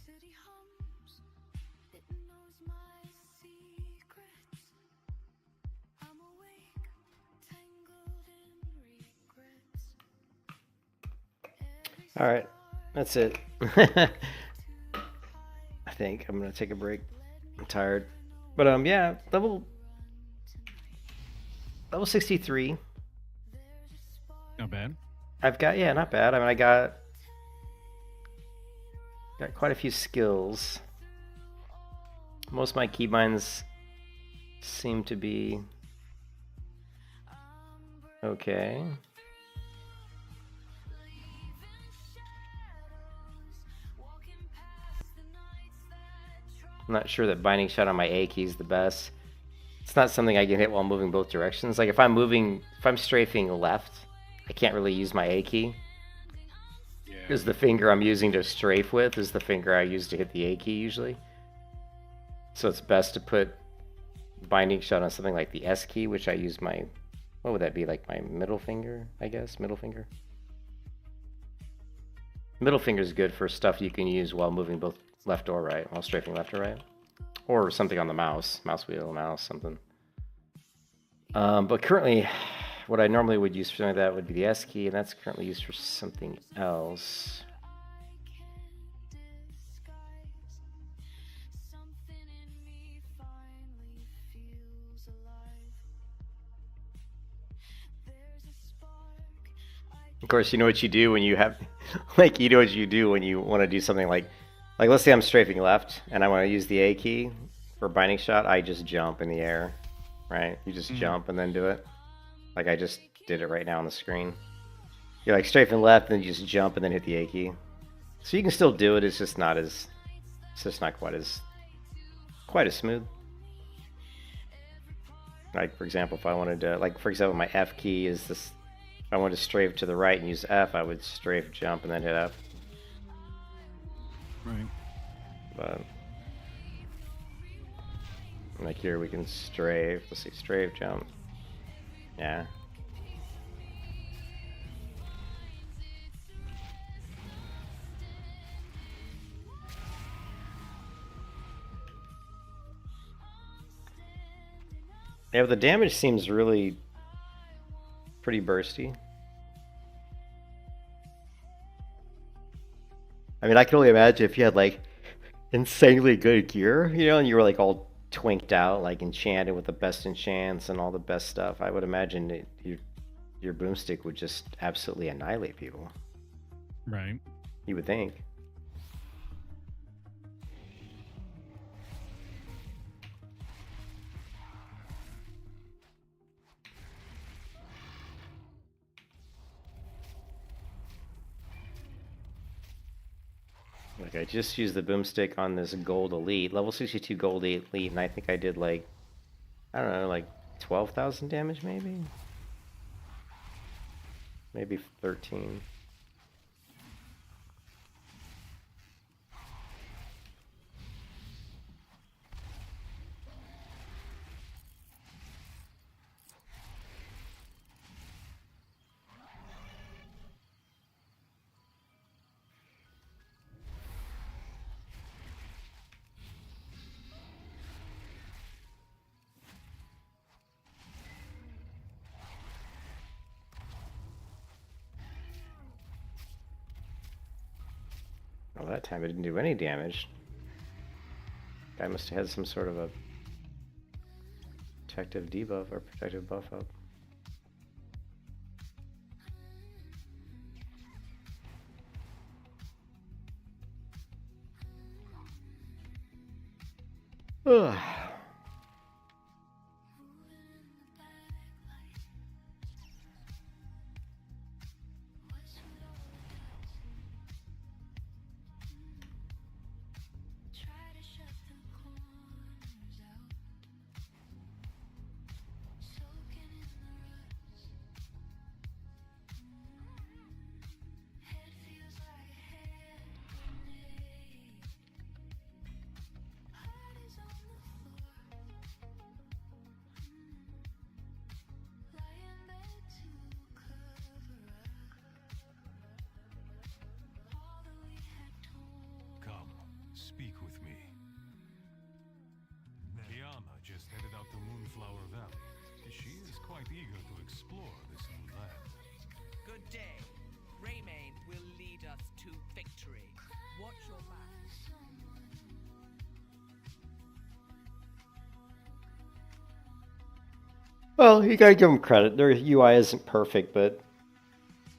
City hums, it knows my secrets. I'm awake, tangled in regrets. all right, that's it. I think I'm gonna take a break. I'm tired, but yeah, level 63. Not bad. I've got, yeah, not bad. I mean, I got quite a few skills. Most of my keybinds seem to be okay. I'm not sure that binding shot on my A key is the best. It's not something I can hit while moving both directions. Like if I'm strafing left, I can't really use my A key. Because the finger I'm using to strafe with is the finger I use to hit the A key usually. So it's best to put binding shot on something like the S key, which I use my, what would that be, like my middle finger, I guess? Middle finger? Middle finger is good for stuff you can use while moving both left or right, while strafing left or right. Or something on the mouse, mouse wheel, mouse, something. But currently, what I normally would use for something like that would be the S key, and that's currently used for something else. Of course, you know what you do when you have, like, you know what you do when you want to do something like let's say I'm strafing left and I want to use the A key for binding shot. I just jump in the air, right? You just jump and then do it. Like I just did it right now on the screen. You're like strafing left and then you just jump and then hit the A key. So you can still do it. It's just not quite as smooth. Like for example, if I wanted to, like for example, my F key is this. If I wanted to strafe to the right and use F, I would strafe, jump, and then hit F. Right. But like here we can strafe. Let's see, strafe, jump. Yeah. Yeah, but the damage seems really pretty bursty. I mean, I can only imagine if you had like insanely good gear, you know, and you were like all twinked out, like enchanted with the best enchants and all the best stuff. I would imagine your boomstick would just absolutely annihilate people. Right. You would think. Like I just used the boomstick on this gold elite, level 62 gold elite, and I think I did like, I don't know, like 12,000 damage maybe? Maybe 13. Well, that time it didn't do any damage. Guy must have had some sort of a protective debuff or protective buff up. Ugh. Come, speak with me. Liana just headed out to Moonflower Valley. She is quite eager to explore this new land. Good day. Raymain will lead us to victory. Watch your back. Well, you gotta give them credit. Their UI isn't perfect, but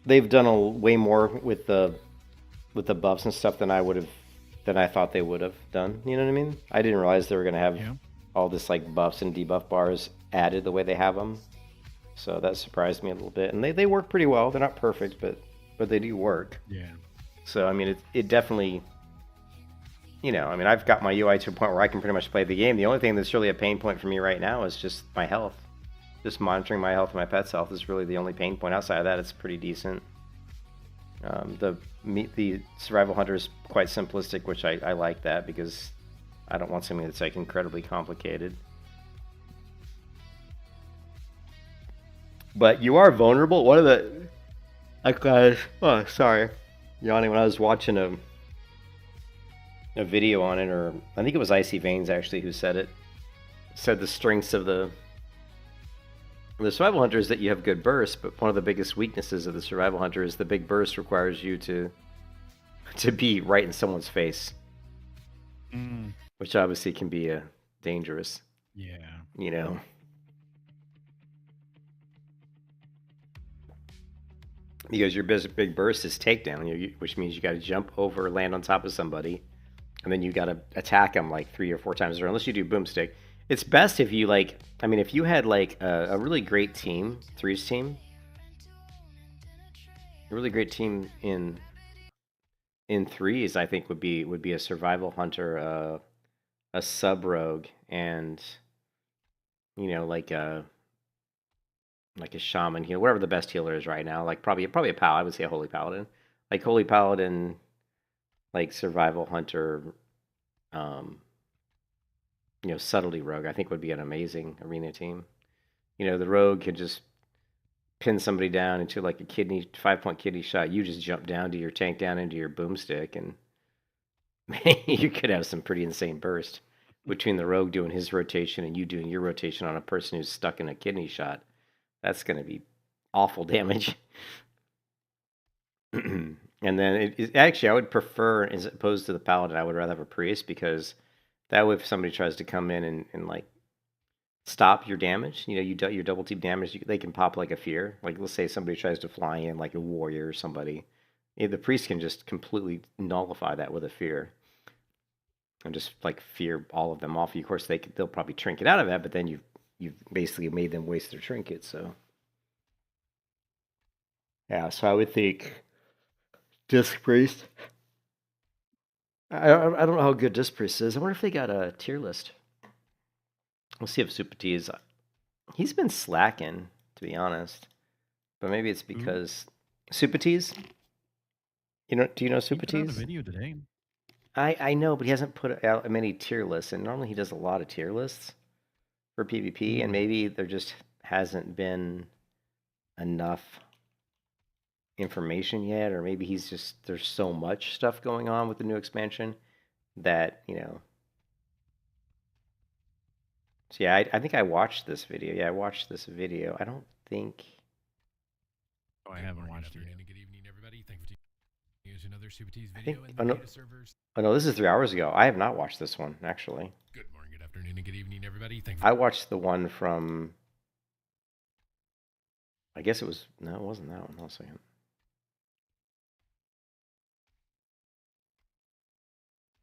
they've done way more with the buffs and stuff than I thought they would have done. You know what I mean? I didn't realize they were gonna have all this like buffs and debuff bars added the way they have them. So that surprised me a little bit. And they work pretty well. They're not perfect, but they do work. Yeah. So I mean, it definitely. You know, I mean, I've got my UI to a point where I can pretty much play the game. The only thing that's really a pain point for me right now is just my health. Just monitoring my health and my pet's health is really the only pain point. Outside of that, it's pretty decent. The survival hunter is quite simplistic, which I like that because I don't want something that's like incredibly complicated. But you are vulnerable. One of the sorry, yawning when I was watching a video on it, or I think it was Icy Veins actually who said it. Said the strengths of the survival hunter is that you have good burst, but one of the biggest weaknesses of the survival hunter is the big burst requires you to be right in someone's face, which obviously can be dangerous. Yeah. You know. Because your big burst is takedown, which means you got to jump over, land on top of somebody, and then you got to attack them like 3 or 4 times, or unless you do boomstick. It's best if you like. I mean, if you had like a really great team, threes team, a really great team in threes, I think would be a survival hunter, a sub rogue, and like a shaman heal, whatever the best healer is right now. Like probably a pal. I would say a holy paladin, like holy paladin, like survival hunter, subtlety rogue. I think would be an amazing arena team. The rogue could just pin somebody down into like a 5-point kidney shot. You just jump down to your tank down into your boomstick, and you could have some pretty insane burst between the rogue doing his rotation and you doing your rotation on a person who's stuck in a kidney shot. That's going to be awful damage. And then actually, I would prefer, as opposed to the paladin, I would rather have a priest, because that way if somebody tries to come in and like stop your damage, your double team damage, they can pop like a fear. Like let's say somebody tries to fly in like a warrior or somebody. The priest can just completely nullify that with a fear. And just like fear all of them off. Of course, they'll probably trinket out of that, but then you've basically made them waste their trinket. So yeah, so I would think Disc Priest. I don't know how good Disc Priest is. I wonder if they got a tier list. We'll see if Supati is. He's been slacking, to be honest. But maybe it's because Supati's. Do you know Supati's? He put out a video today. I know, but he hasn't put out many tier lists, and normally he does a lot of tier lists for PvP, and maybe there just hasn't been enough information yet, or maybe there's so much stuff going on with the new expansion that So yeah, I think I watched this video. Yeah, I watched this video. I don't think. Oh, I haven't watched it. Good evening, everybody. Thank you for using another Supati's I video think. in the beta servers. Oh no, this is 3 hours ago. I have not watched this one actually. Good morning, good afternoon, and good evening, everybody. Thank you. I watched the one from. I guess it was. No, it wasn't that one. Hold on a second.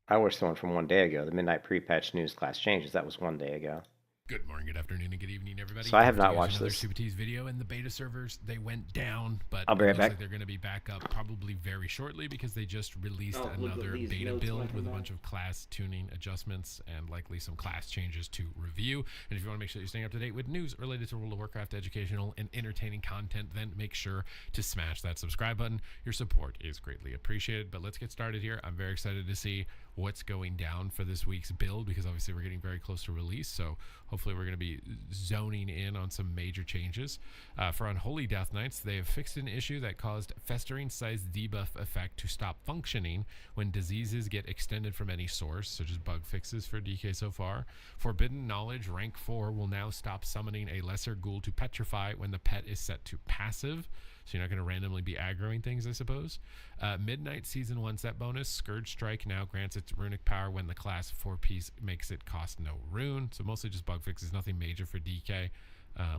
I watched the one from 1 day ago. The Midnight Pre-Patch News Class Changes. That was 1 day ago. Good morning, good afternoon, and good evening, everybody. So I have Thank you not for watched using this. Another Supati's video in the beta servers. They went down, but I'll be right it looks back. like they're going to be back up probably very shortly because they just released another beta build with a bunch of class tuning adjustments and likely some class changes to review. And if you want to make sure you're staying up to date with news related to World of Warcraft educational and entertaining content, then make sure to smash that subscribe button. Your support is greatly appreciated. But let's get started here. I'm very excited to see what's going down for this week's build, because obviously we're getting very close to release, so hopefully we're going to be zoning in on some major changes. For Unholy Death Knights, they have fixed an issue that caused festering size debuff effect to stop functioning when diseases get extended from any source, so just bug fixes for DK so far. Forbidden Knowledge rank 4 will now stop summoning a lesser ghoul to petrify when the pet is set to passive, so you're not going to randomly be aggroing things, I suppose. Midnight Season 1 set bonus. Scourge Strike now grants its runic power when the class 4-piece makes it cost no rune. So mostly just bug fixes, nothing major for DK.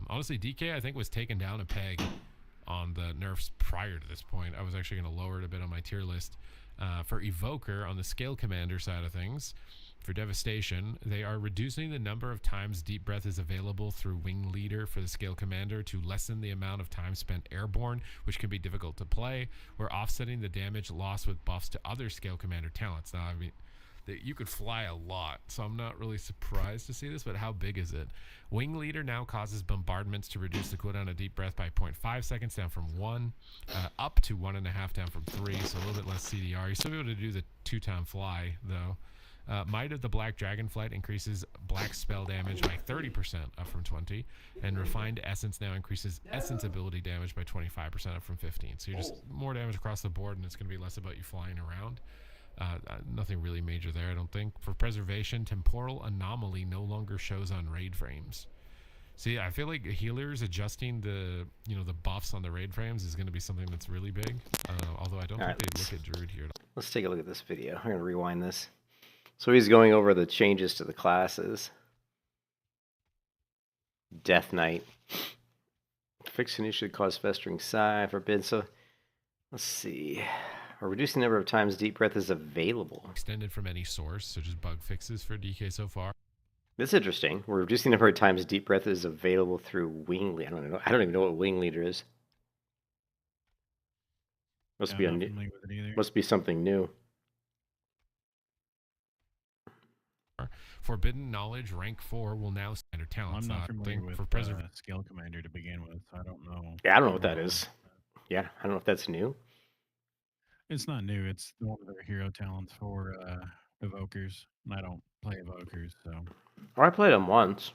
Honestly, DK, I think, was taken down a peg on the nerfs prior to this point. I was actually going to lower it a bit on my tier list. For Evoker, on the Scale Commander side of things, for Devastation, they are reducing the number of times Deep Breath is available through Wing Leader for the Scale Commander to lessen the amount of time spent airborne, which can be difficult to play. We're offsetting the damage lost with buffs to other Scale Commander talents. Now, I mean, you could fly a lot, so I'm not really surprised to see this, but how big is it? Wing Leader now causes bombardments to reduce the cooldown of Deep Breath by 0.5 seconds, down from 1, up to 1.5, down from 3, so a little bit less CDR. You're still able to do the 2-time fly, though. Might of the Black Dragonflight increases black spell damage by 30%, up from 20, and Refined Essence now increases Essence ability damage by 25%, up from 15. So you're just more damage across the board, and it's going to be less about you flying around. Nothing really major there, I don't think. For Preservation, Temporal Anomaly no longer shows on raid frames. See, I feel like healers adjusting the buffs on the raid frames is going to be something that's really big. Although I don't think they'd look at Druid here. Let's take a look at this video. I'm going to rewind this. So he's going over the changes to the classes. Death Knight. Fixing issue cause festering sigh forbid. So let's see. Or reducing the number of times Deep Breath is available. Extended from any source, so just bug fixes for DK so far. That's interesting. We're reducing the number of times Deep Breath is available through Wing Leader. I don't even know what Wing Leader is. Must be something new. Forbidden Knowledge rank 4 will now standard talents. I'm not familiar with Scale Commander to begin with. I don't know. Yeah, I don't know what that is. Yeah, I don't know if that's new. It's not new. It's one of their hero talents for evokers. And I don't play evokers, so. Or I played them once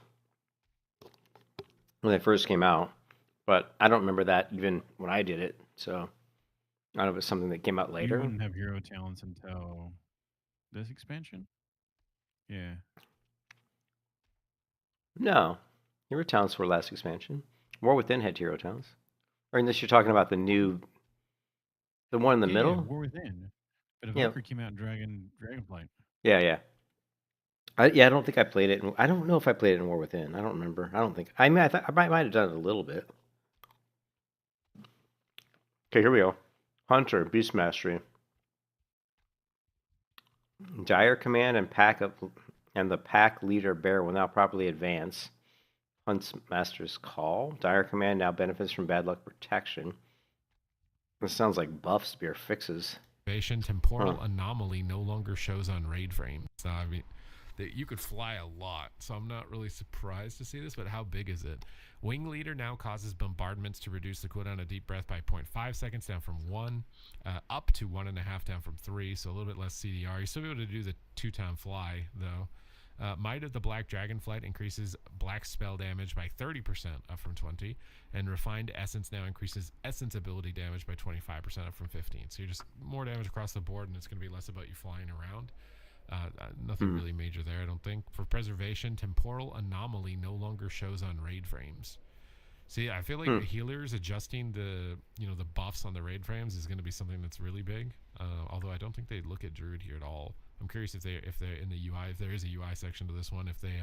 when they first came out, but I don't remember that even when I did it. So I don't know if it's something that came out later. You wouldn't have hero talents until this expansion? Yeah. No. Hero talents were last expansion. War Within had hero talents. Or unless you're talking about the one in the middle? Yeah, War Within. But Evoker came out in Dragonflight. Yeah. I don't think I played it. I don't know if I played it in War Within. I don't remember. I don't think. I mean, I might have done it a little bit. Okay, here we go. Hunter, Beast Mastery. Dire Command and the pack leader bear will now properly advance. Hunt's Master's Call. Dire Command now benefits from bad luck protection. This sounds like buff spear fixes. Temporal Anomaly no longer shows on raid frames. So, I mean, you could fly a lot, so I'm not really surprised to see this, but how big is it? Wing Leader now causes bombardments to reduce the cooldown of Deep Breath by 0.5 seconds, down from 1, up to 1.5, down from 3, so a little bit less CDR. You're still able to do the 2-time fly, though. Might of the Black Dragonflight increases black spell damage by 30%, up from 20, and Refined Essence now increases Essence ability damage by 25%, up from 15. So you're just more damage across the board, and it's going to be less about you flying around. Nothing really major there, I don't think. For Preservation, Temporal Anomaly no longer shows on raid frames. See, I feel like the healers adjusting the buffs on the raid frames is going to be something that's really big. Although I don't think they'd look at Druid here at all. I'm curious if they're in the UI, if there is a UI section to this one, if they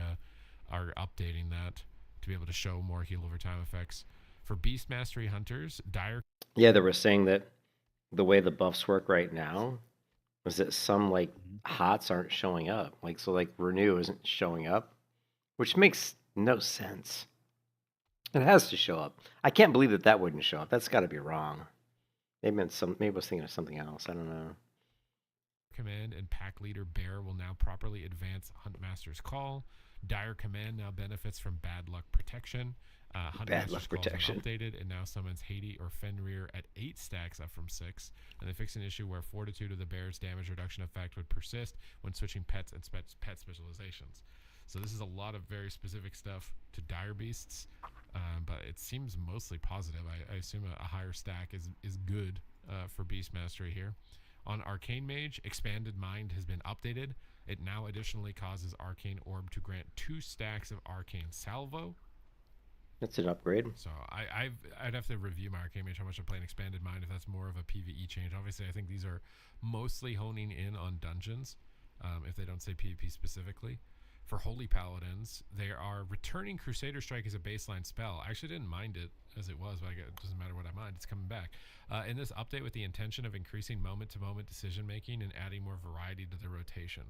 are updating that to be able to show more heal over time effects. For Beast Mastery Hunters, Dire. Yeah, they were saying that the way the buffs work right now is that some hots aren't showing up. So Renew isn't showing up, which makes no sense. It has to show up. I can't believe that wouldn't show up. That's got to be wrong. Maybe I was thinking of something else. I don't know. Command and Pack Leader Bear will now properly advance Huntmaster's Call. Dire Command now benefits from Bad Luck Protection. Huntmaster's Call is updated and now summons Haiti or Fenrir at 8 stacks, up from 6. And they fixed an issue where Fortitude of the Bear's damage reduction effect would persist when switching pets and pet specializations. So this is a lot of very specific stuff to Dire Beasts, but it seems mostly positive. I assume a higher stack is good for Beast Mastery here. On Arcane Mage, Expanded Mind has been updated. It now additionally causes Arcane Orb to grant 2 stacks of Arcane Salvo. That's an upgrade. So I'd have to review my Arcane Mage, how much I play in Expanded Mind, if that's more of a PvE change. Obviously, I think these are mostly honing in on dungeons, if they don't say PvP specifically. For Holy Paladins, they are returning Crusader Strike as a baseline spell. I actually didn't mind it as it was, but it doesn't matter what I mind. It's coming back. In this update, with the intention of increasing moment-to-moment decision-making and adding more variety to the rotation.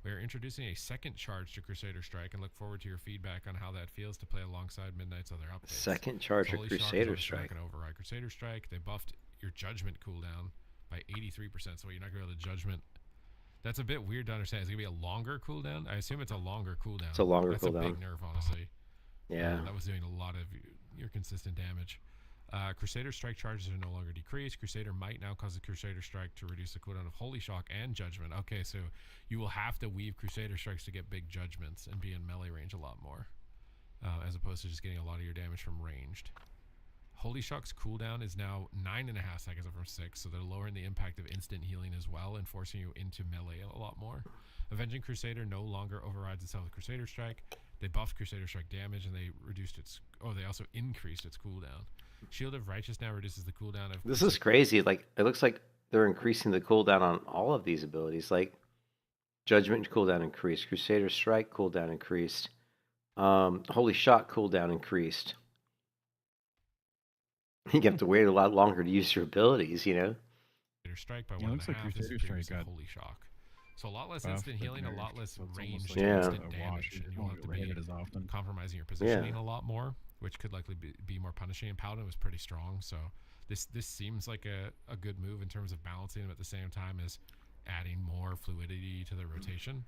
We are introducing a second charge to Crusader Strike and look forward to your feedback on how that feels to play alongside Midnight's other updates. Second charge of Holy Shock is Crusader obviously not Strike. going to override Crusader Strike. They buffed your Judgment cooldown by 83%, so you're not going to be able to Judgment. That's a bit weird to understand. It's going to be a longer cooldown. I assume it's a longer cooldown. It's a longer That's cooldown. That's a big nerf, honestly. Yeah. That was doing a lot of your consistent damage. Crusader Strike charges are no longer decreased. Crusader might now cause a Crusader Strike to reduce the cooldown of Holy Shock and Judgment. Okay, so you will have to weave Crusader Strikes to get big Judgments and be in melee range a lot more, as opposed to just getting a lot of your damage from ranged. Holy Shock's cooldown is now 9.5 seconds from 6, so they're lowering the impact of instant healing as well and forcing you into melee a lot more. Avenging Crusader no longer overrides itself with Crusader Strike. They buffed Crusader Strike damage and they reduced its... Oh, they also increased its cooldown. Shield of Righteous now reduces the cooldown of... This is crazy. Like, it looks like they're increasing the cooldown on all of these abilities. Like, Judgment cooldown increased. Crusader Strike cooldown increased. Holy Shock cooldown increased. You have to wait a lot longer to use your abilities, you know? Crusader Strike by Yeah, 1.5 looks like is Crusader the Strike biggest of got Holy Shock. So a lot less buffed instant but healing, a nerfed, lot less so it's almost ranged like Yeah. instant a damage, wash. and You you'll won't have to hit be it as often. compromising your positioning a lot more, which could likely be more punishing. And Paladin was pretty strong, so this seems like a good move in terms of balancing them at the same time as adding more fluidity to the rotation.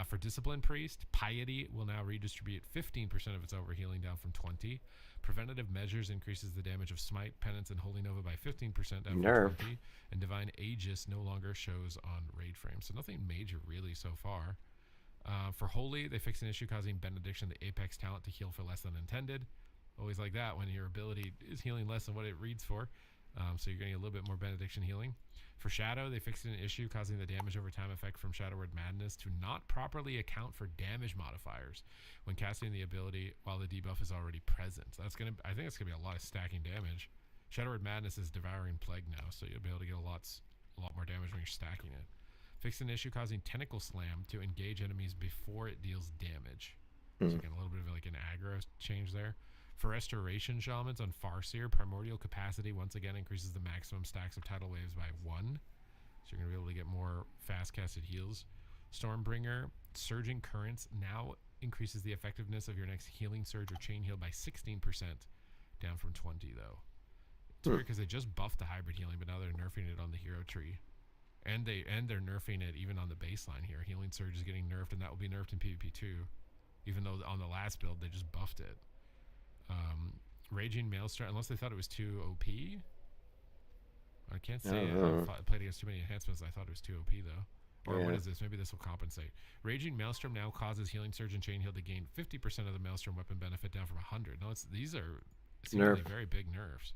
For Discipline Priest, Piety will now redistribute 15% of its overhealing down from 20. Preventative Measures increases the damage of Smite, Penance, and Holy Nova by 15% down Nerf. from 20. And Divine Aegis no longer shows on raid frames. So nothing major really so far. For Holy, they fixed an issue causing Benediction, the Apex talent, to heal for less than intended. Always like that when your ability is healing less than what it reads for. So you're getting a little bit more Benediction healing. For Shadow, they fixed an issue causing the damage over time effect from Shadow Word Madness to not properly account for damage modifiers when casting the ability while the debuff is already present. So I think it's gonna be a lot of stacking damage. Shadow Word Madness is Devouring Plague now, so you'll be able to get a lot more damage when you're stacking it. Fixed an issue causing Tentacle Slam to engage enemies before it deals damage. So again, a little bit of like an aggro change there. For Restoration Shamans on Farseer, Primordial Capacity once again increases the maximum stacks of tidal waves by 1. So you're going to be able to get more fast-casted heals. Stormbringer, Surging Currents now increases the effectiveness of your next healing surge or chain heal by 16%, down from 20 though. It's weird because they just buffed the hybrid healing, but now they're nerfing it on the hero tree. And they're nerfing it even on the baseline here. Healing surge is getting nerfed, and that will be nerfed in PvP too. Even though on the last build they just buffed it. Raging Maelstrom, unless they thought it was too OP. I can't say I played against too many enhancements. I thought it was too OP though. Or what is this? Maybe this will compensate. Raging Maelstrom now causes Healing Surge and Chain Heal to gain 50% of the Maelstrom weapon benefit down from 100. No, these are seemingly very big nerfs.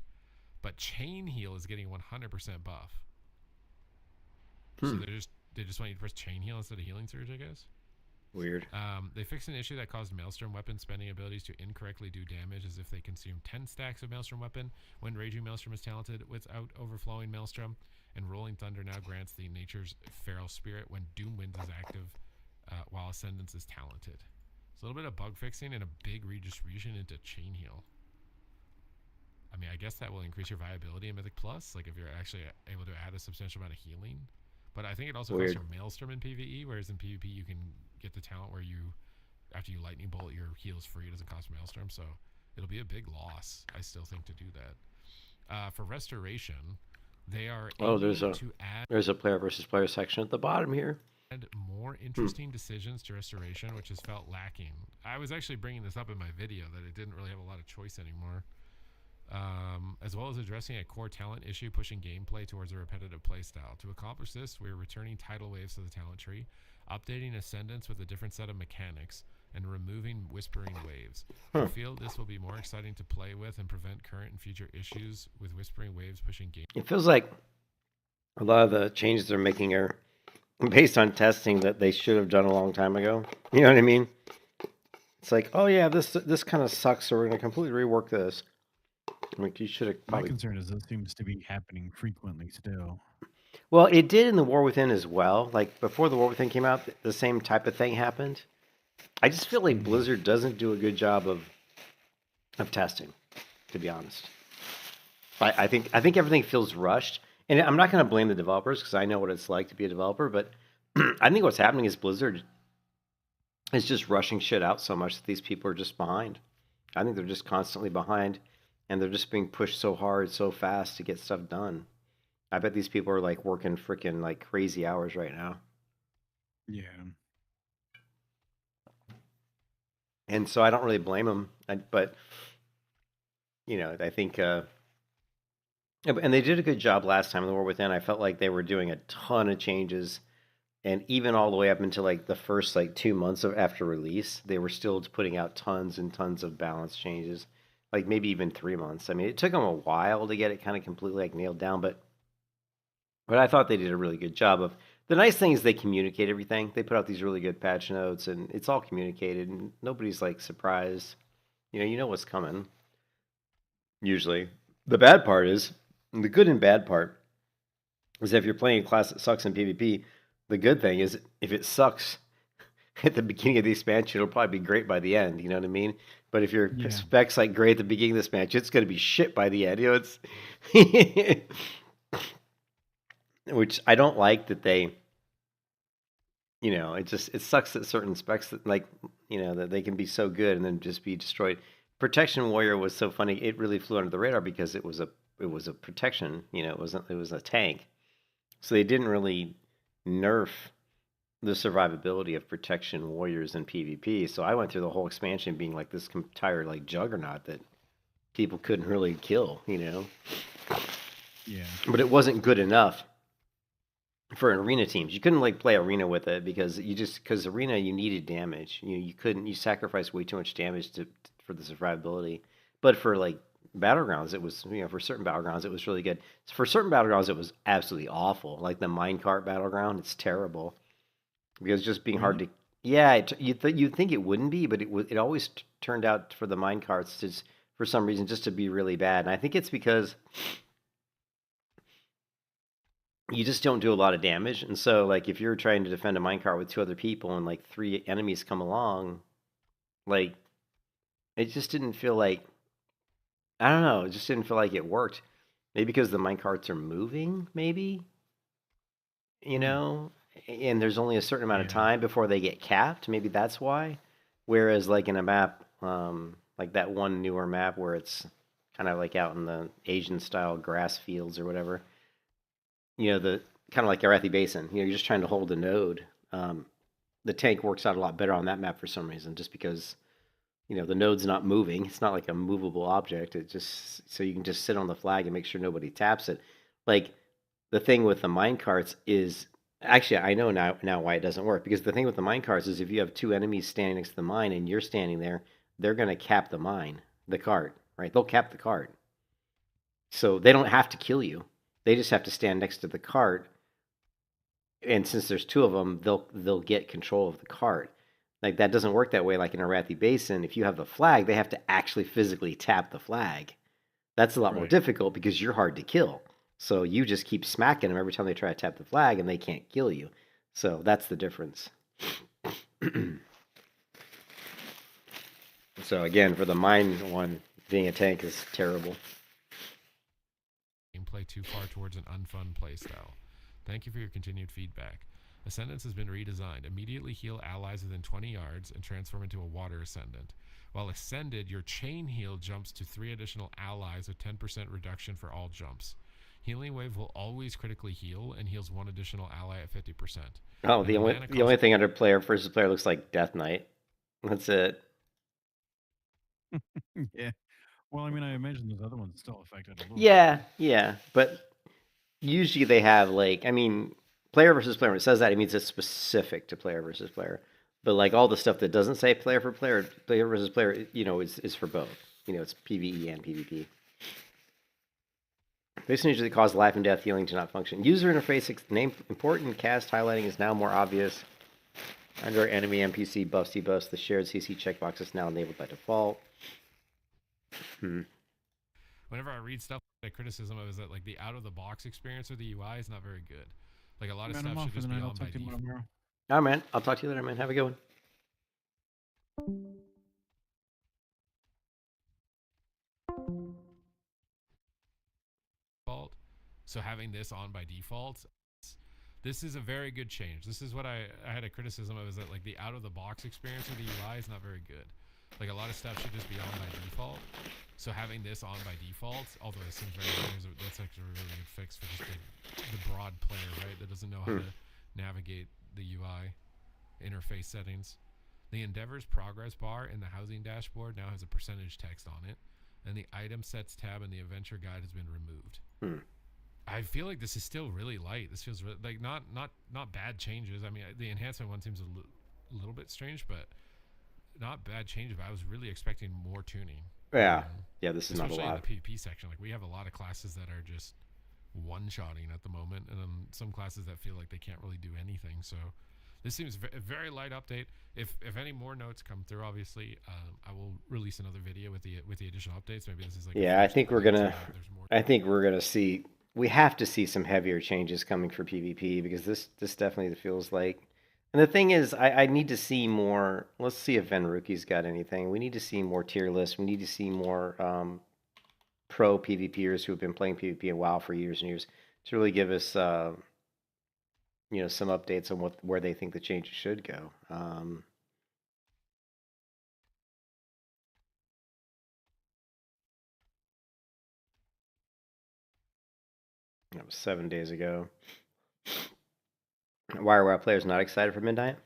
But Chain Heal is getting 100% buff. So they just want you to press Chain Heal instead of Healing Surge, I guess. Weird. They fixed an issue that caused Maelstrom weapon spending abilities to incorrectly do damage as if they consume 10 stacks of Maelstrom weapon when Raging Maelstrom is talented without overflowing Maelstrom. And Rolling Thunder now grants the Nature's Feral Spirit when Doom Wind is active while Ascendance is talented. It's a little bit of bug fixing and a big redistribution into Chain Heal. I mean, I guess that will increase your viability in Mythic Plus, like if you're actually able to add a substantial amount of healing. But I think it also costs your Maelstrom in PvE, whereas in PvP you can get the talent where after you Lightning Bolt, your heal is free. It doesn't cost Maelstrom, so it'll be a big loss, I still think, to do that. For Restoration, they are there's a player versus player section at the bottom here. Add more interesting decisions to Restoration, which has felt lacking. I was actually bringing this up in my video that it didn't really have a lot of choice anymore. As well as addressing a core talent issue, pushing gameplay towards a repetitive playstyle. To accomplish this, we're returning tidal waves to the talent tree, updating Ascendance with a different set of mechanics, and removing Whispering Waves. I feel this will be more exciting to play with and prevent current and future issues with Whispering Waves pushing game. It feels like a lot of the changes they're making are based on testing that they should have done a long time ago. You know what I mean? It's like, oh yeah, this kind of sucks, so we're going to completely rework this. Like you should have. My concern is this seems to be happening frequently still. Well, it did in the War Within as well. Like before the War Within came out, the same type of thing happened. I just feel like Blizzard doesn't do a good job of testing, to be honest. I think everything feels rushed, and I'm not going to blame the developers because I know what it's like to be a developer. But I think what's happening is Blizzard is just rushing shit out so much that these people are just behind. I think they're just constantly behind, and they're just being pushed so hard, so fast to get stuff done. I bet these people are like working freaking like crazy hours right now. Yeah. And so I don't really blame them. But I think, and they did a good job last time in the War Within. I felt like they were doing a ton of changes, and even all the way up until like the first like 2 months after release, they were still putting out tons and tons of balance changes, like maybe even 3 months. I mean, it took them a while to get it kind of completely like nailed down, but I thought they did a really good job of. The nice thing is they communicate everything. They put out these really good patch notes, and it's all communicated, and nobody's like surprised. You know what's coming. Usually, the bad part is the good and bad part is if you're playing a class that sucks in PvP. The good thing is if it sucks at the beginning of the expansion, it'll probably be great by the end. You know what I mean? But if your specs like great at the beginning of the expansion, it's going to be shit by the end. It's which I don't like that they. It sucks that certain specs that that they can be so good and then just be destroyed. Protection Warrior was so funny; it really flew under the radar because it was a protection. It was a tank, so they didn't really nerf the survivability of Protection Warriors in PvP. So I went through the whole expansion being like this entire like juggernaut that people couldn't really kill. Yeah. But it wasn't good enough for arena teams. You couldn't like play arena with it because arena you needed damage. You sacrificed way too much damage for the survivability. But for like battlegrounds, it was for certain battlegrounds it was really good. For certain battlegrounds it was absolutely awful. Like the minecart battleground, it's terrible because just being hard to. Yeah, you'd think it wouldn't be, but it always turned out for the minecarts just for some reason just to be really bad. And I think it's because you just don't do a lot of damage. And so, like, if you're trying to defend a minecart with 2 other people and, like, 3 enemies come along, like, it just didn't feel like... I don't know. It just didn't feel like it worked. Maybe because the minecarts are moving, maybe? And there's only a certain amount of time before they get capped. Maybe that's why. Whereas, like, in a map, like that one newer map where it's kind of, like, out in the Asian-style grass fields or whatever... the kind of like Arathi Basin, you're just trying to hold a node. The tank works out a lot better on that map for some reason, just because, the node's not moving. It's not like a movable object. It just, so you can just sit on the flag and make sure nobody taps it. Like, the thing with the minecarts is, actually, I know now why it doesn't work, because the thing with the minecarts is if you have 2 enemies standing next to the mine and you're standing there, they're going to cap the cart, right? They'll cap the cart. So they don't have to kill you. They just have to stand next to the cart, and since there's 2 of them, they'll get control of the cart. Like, that doesn't work that way. Like in Arathi Basin, if you have the flag, they have to actually physically tap the flag. That's a lot more difficult because you're hard to kill. So you just keep smacking them every time they try to tap the flag, and they can't kill you. So that's the difference. So again, for the mine one, being a tank is terrible. Gameplay too far towards an unfun playstyle. Thank you for your continued feedback. Ascendance has been redesigned. Immediately heal allies within 20 yards and transform into a water ascendant. While ascended, your chain heal jumps to 3 additional allies with 10% reduction for all jumps. Healing wave will always critically heal and heals 1 additional ally at 50%. Oh, the only thing under player versus player looks like Death Knight. That's it. Yeah. Well, I mean, I imagine those other ones still affected a little bit. Yeah. But usually they have, like, I mean, player versus player, when it says that, it means it's specific to player versus player. But, like, all the stuff that doesn't say player for player, player versus player, is for both. It's PvE and PvP. This usually causes life and death healing to not function. User interface name important cast highlighting is now more obvious. Under enemy NPC buffs debuffs, the shared CC checkbox is now enabled by default. Whenever I read stuff like criticism of is that like the out of the box experience of the UI is not very good. Like a lot of stuff should just be on by default. All right, man. I'll talk to you later, man. Have a good one. default. So having this on by default, this is a very good change. This is what I had a criticism of, is that like the out of the box experience of the UI is not very good. Like a lot of stuff should just be on by default. So having this on by default, although it seems very that's actually a really good fix for just the broad player, right? That doesn't know how to navigate the UI interface settings. The Endeavor's progress bar in the housing dashboard now has a percentage text on it, and the item sets tab in the adventure guide has been removed. I feel like this is still really light. This feels like not bad changes. I mean, the enhancement one seems a little bit strange, but not bad changes. But I was really expecting more tuning. Yeah, this is not a especially lot. in the PvP section. Like we have a lot of classes that are just one-shotting at the moment, and then some classes that feel like they can't really do anything. So this seems a very light update. If any more notes come through, obviously, I will release another video with the additional updates. Maybe this is like I think we're gonna see. We have to see some heavier changes coming for PvP, because this definitely feels like. And the thing is, I need to see more. Let's see if Venruki's got anything. We need to see more tier lists. We need to see more pro PvPers who have been playing PvP and WoW for years and years to really give us some updates on where they think the changes should go. That was 7 days ago. Why are WoW players not excited for midnight?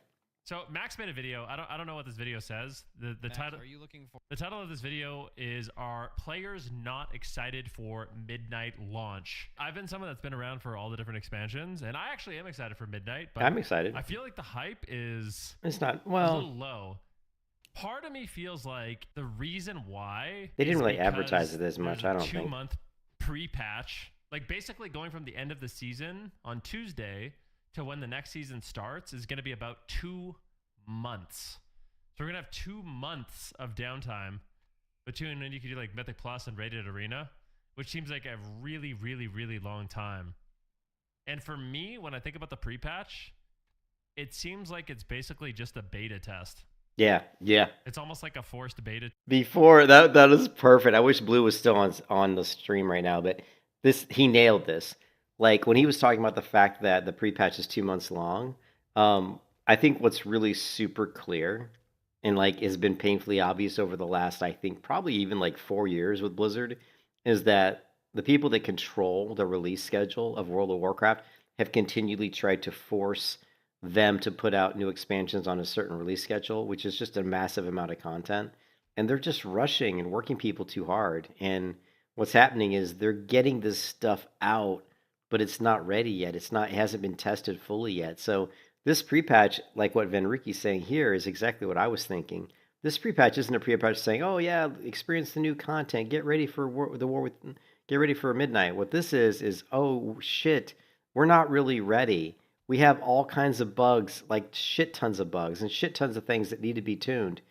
So Max made a video. I don't know what this video says. The Max, title. are you looking for? The title of this video is "Are Players Not Excited for Midnight Launch?" I've been someone that's been around for all the different expansions, and I actually am excited for Midnight. But I'm excited. I feel like the hype is. It's not a little low. Part of me feels like the reason why they didn't really advertise it as much. I don't think. 2-month pre-patch, like basically going from the end of the season on Tuesday to when the next season starts, is going to be about 2 months. So we're going to have 2 months of downtime between when you can do like Mythic Plus and Rated Arena, which seems like a really, really, really long time. And for me, when I think about the pre-patch, it seems like it's basically just a beta test. Yeah. It's almost like a forced beta. Before that is perfect. I wish Blue was still on the stream right now, but he nailed this. Like when he was talking about the fact that the pre-patch is 2 months long, I think what's really super clear and like has been painfully obvious over the last, I think probably even like 4 years with Blizzard, is that the people that control the release schedule of World of Warcraft have continually tried to force them to put out new expansions on a certain release schedule, which is just a massive amount of content. And they're just rushing and working people too hard. And what's happening is they're getting this stuff out, but it's not ready yet. It hasn't been tested fully yet. So this pre-patch, like what Venriki's saying here, is exactly what I was thinking. This pre-patch isn't a pre-patch saying, "Oh yeah, experience the new content, get ready for get ready for midnight." What this is, "Oh shit, we're not really ready. We have all kinds of bugs, like shit tons of bugs and shit tons of things that need to be tuned.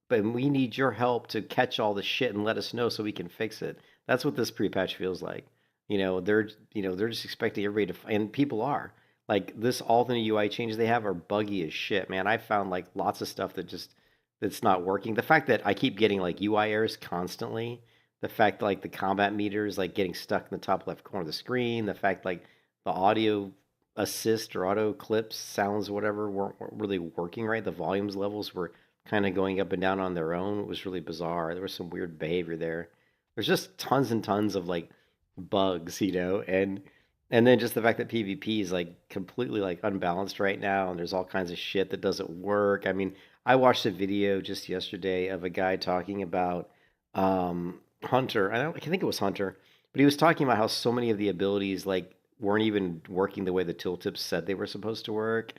But we need your help to catch all the shit and let us know so we can fix it." That's what this pre-patch feels like. They're just expecting everybody to, and people are. Like all the new UI changes they have are buggy as shit, man. I found like lots of stuff that's not working. The fact that I keep getting like UI errors constantly, the fact like the combat meters like getting stuck in the top left corner of the screen, the fact like the audio assist or auto clips, sounds, whatever, weren't really working right. The volumes levels were kind of going up and down on their own. It was really bizarre. There was some weird behavior there. There's just tons and tons of like bugs, and then just the fact that PvP is like completely like unbalanced right now, and there's all kinds of shit that doesn't work. I mean, I watched a video just yesterday of a guy talking about Hunter. I think it was Hunter, but he was talking about how so many of the abilities like weren't even working the way the tooltips said they were supposed to work.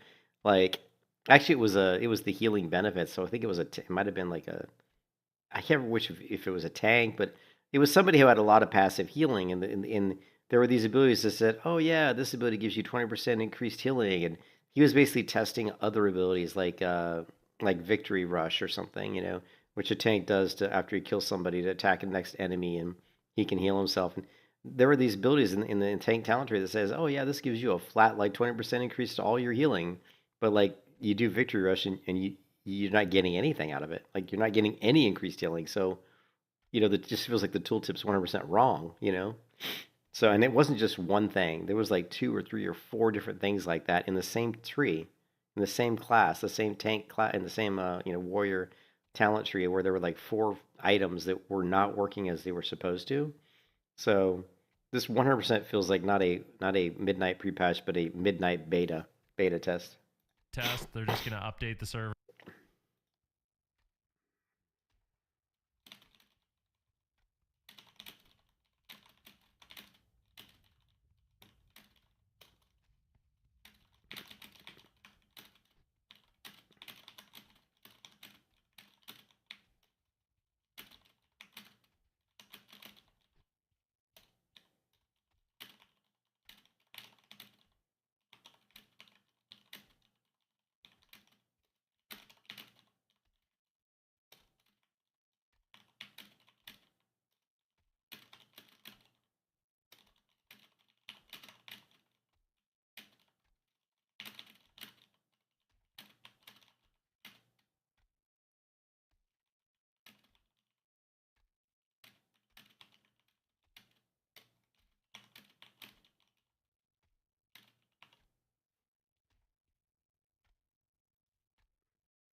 Like, actually, it was the healing benefits. So I think it might have been like I can't remember if it was a tank, but it was somebody who had a lot of passive healing, and there were these abilities that said, "Oh yeah, this ability gives you 20% increased healing," and he was basically testing other abilities like Victory Rush or something, which a tank does to after he kills somebody to attack the next enemy, and he can heal himself. And there were these abilities in the tank talent tree that says, "Oh yeah, this gives you a flat like 20% increase to all your healing," but like you do Victory Rush and you're not getting anything out of it. Like, you're not getting any increased healing. So, that just feels like the tooltip's 100% wrong, So, and it wasn't just one thing. There was like 2 or 3 or 4 different things like that in the same tree, in the same class, the same tank class, in the same, warrior talent tree, where there were like 4 items that were not working as they were supposed to. So this 100% feels like not a midnight pre-patch, but a midnight beta test. They're just gonna update the server.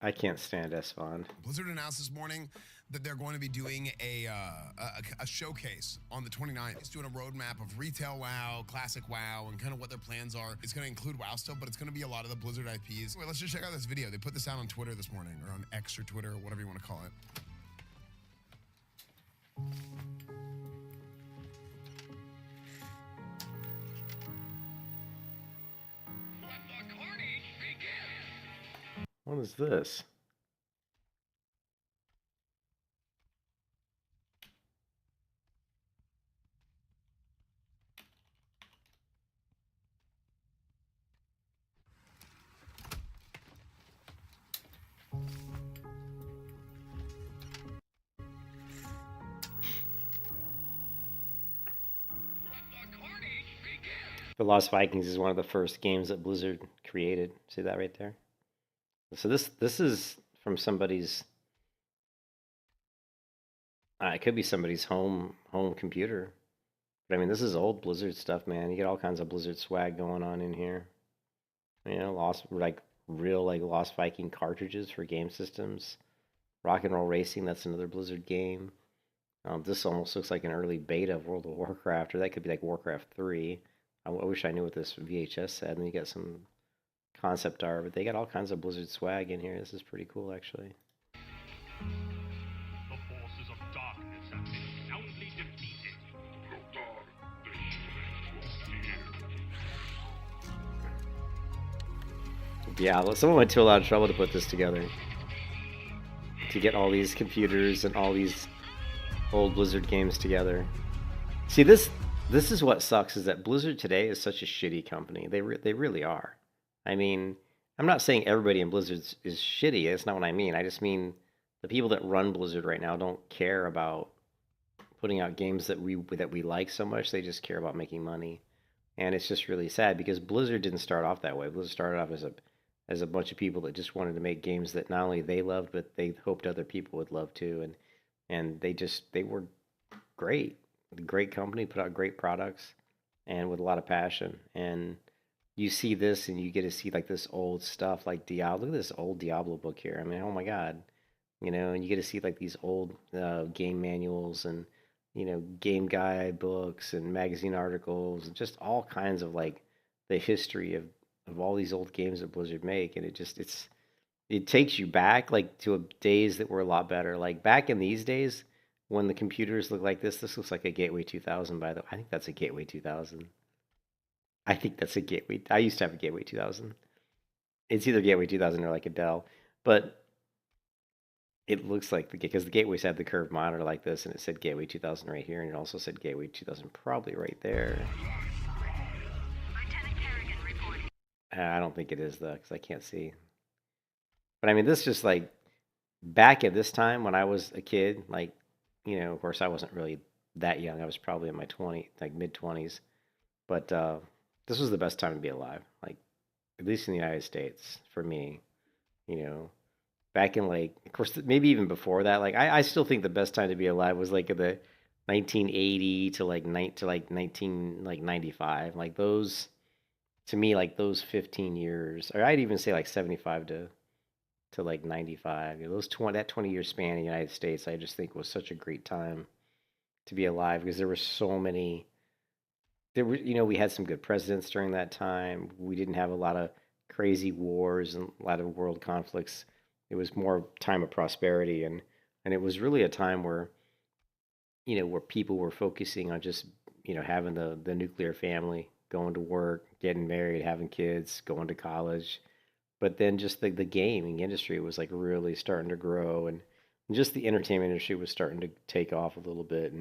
I can't stand S-Bond. Blizzard announced this morning that they're going to be doing a showcase on the 29th. It's doing a roadmap of retail WoW, classic WoW, and kind of what their plans are. It's going to include WoW still, but it's going to be a lot of the Blizzard IPs. Wait, let's just check out this video. They put this out on Twitter this morning, or on X or Twitter, or whatever you want to call it. What is this? The Lost Vikings is one of the first games that Blizzard created. See that right there? So this is from somebody's. It could be somebody's home computer, but I mean, this is old Blizzard stuff, man. You get all kinds of Blizzard swag going on in here. Real Lost Viking cartridges for game systems. Rock and Roll Racing, that's another Blizzard game. This almost looks like an early beta of World of Warcraft, or that could be like Warcraft 3. I wish I knew what this VHS said. And you got some concept art, but they got all kinds of Blizzard swag in here. This is pretty cool, actually. The forces of darkness have been soundly defeated. Yeah, well, someone went to a lot of trouble to put this together. To get all these computers and all these old Blizzard games together. See, this is what sucks, is that Blizzard today is such a shitty company. They really are. I mean, I'm not saying everybody in Blizzard is shitty. That's not what I mean. I just mean the people that run Blizzard right now don't care about putting out games that we like so much. They just care about making money. And it's just really sad, because Blizzard didn't start off that way. Blizzard started off as a bunch of people that just wanted to make games that not only they loved, but they hoped other people would love too. And they were great. A great company, put out great products, and with a lot of passion. And you see this, and you get to see like this old stuff, like Diablo. Look at this old Diablo book here. I mean, oh my God, and you get to see like these old game manuals and game guide books and magazine articles and just all kinds of like the history of all these old games that Blizzard make. And it takes you back like to days that were a lot better. Like back in these days when the computers look like this looks like a Gateway 2000, by the way. I think that's a Gateway 2000. I think that's a Gateway. I used to have a Gateway 2000. It's either Gateway 2000 or like a Dell, but it looks like because the Gateways had the curved monitor like this, and it said Gateway 2000 right here, and it also said Gateway 2000 probably right there. I don't think it is though, because I can't see. But I mean, this just like back at this time when I was a kid, like, of course I wasn't really that young. I was probably in my mid 20s. But this was the best time to be alive, like at least in the United States for me. Back back in like, of course, maybe even before that. Like, I still think the best time to be alive was like in the 1980 to like 1995. Like those, to me, like those 15 years, or I'd even say like 75 to like 95. You know, that 20-year span in the United States, I just think was such a great time to be alive because there were so many. There were, we had some good presidents during that time. We didn't have a lot of crazy wars and a lot of world conflicts. It was more time of prosperity, and it was really a time where where people were focusing on just having the nuclear family, going to work, getting married, having kids, going to college. But then just the gaming industry was like really starting to grow, and just the entertainment industry was starting to take off a little bit,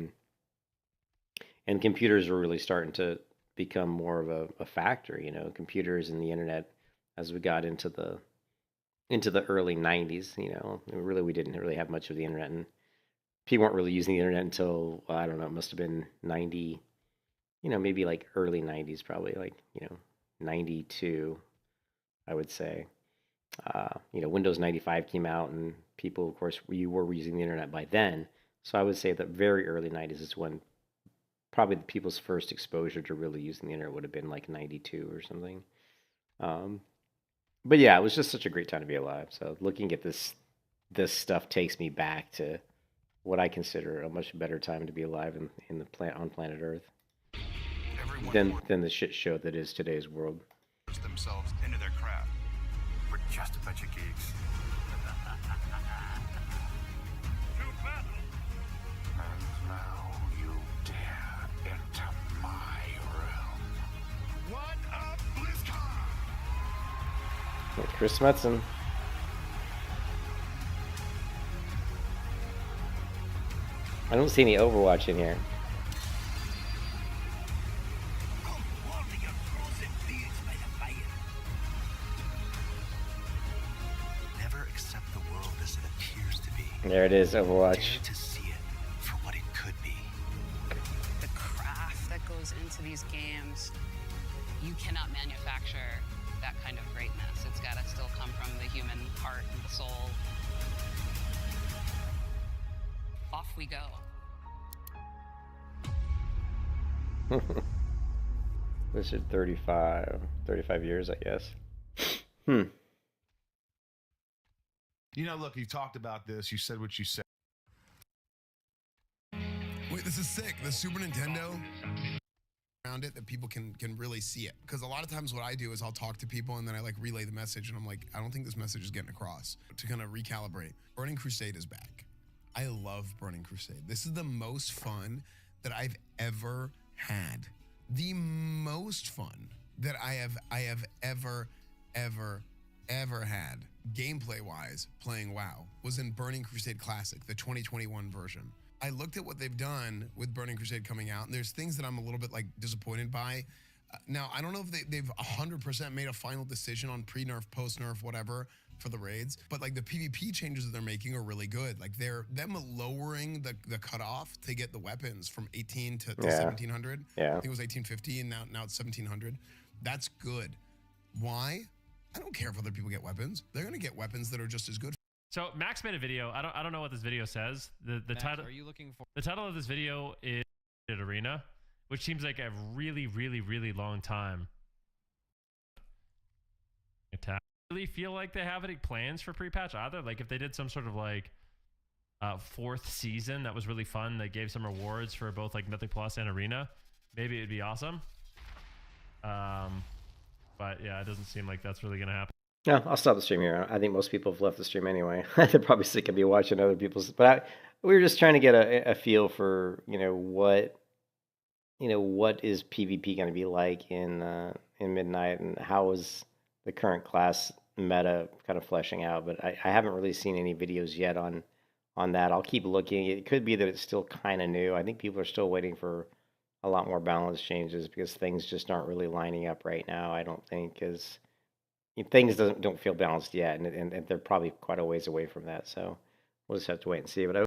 and computers were really starting to become more of a factor. Computers and the internet as we got into the early 90s. Really we didn't really have much of the internet, and people weren't really using the internet until, I don't know, it must have been 90, maybe like early 90s, probably like 92, I would say. Windows 95 came out, and people, of course, you were using the internet by then. So I would say that very early 90s is when probably people's first exposure to really using the internet would have been like 92 or something. But yeah, it was just such a great time to be alive. So looking at this stuff takes me back to what I consider a much better time to be alive on planet Earth than the shit show that is today's world. Themselves into their craft. We're just a bunch of geeks. And now you dare enter my realm. What up, BlizzCon? Chris Metzen. I don't see any Overwatch in here. Never accept the world as it appears to be. There it is, Overwatch. Dare to see it for what it could be. The craft that goes into these games, you cannot manufacture that kind of greatness. It's got to still come from the human heart and the soul. Off we go. Listed 35 years, I guess. Look, you talked about this. You said what you said. Wait, this is sick. The Super Nintendo around it that people can really see it. Because a lot of times what I do is I'll talk to people and then I like relay the message and I'm like, I don't think this message is getting across. To kind of recalibrate. Burning Crusade is back. I love Burning Crusade. This is the most fun that I've ever had. The most fun that I have ever had, gameplay wise, playing WoW, was in Burning Crusade Classic, the 2021 version. I looked at what they've done with Burning Crusade coming out, and there's things that I'm a little bit like disappointed by. Now, I don't know if they've 100% made a final decision on pre-nerf, post-nerf, whatever, for the raids, but like the PvP changes that they're making are really good. Like them lowering the cutoff to get the weapons from 18 to 1700. Yeah. I think it was 1850 and now it's 1700. That's good. Why? I don't care if other people get weapons. They're gonna get weapons that are just as good. So Max made a video. I don't know what this video says. The Max, title. are you looking for? The title of this video is Arena, which seems like a really, really, really long time. Really feel like they have any plans for pre-patch either. Like if they did some sort of like fourth season that was really fun, they gave some rewards for both like Mythic Plus and Arena, maybe it'd be awesome. But yeah, it doesn't seem like that's really gonna happen. Yeah, I'll stop the stream here. I think most people have left the stream anyway. They're probably sick of me watching other people's. But we were just trying to get a feel for what is PvP going to be like in Midnight, and how is the current class meta kind of fleshing out. But I haven't really seen any videos yet on that. I'll keep looking. It could be that it's still kind of new. I think people are still waiting for a lot more balance changes because things just aren't really lining up right now. I don't think, because things don't feel balanced yet, and they're probably quite a ways away from that. So we'll just have to wait and see. But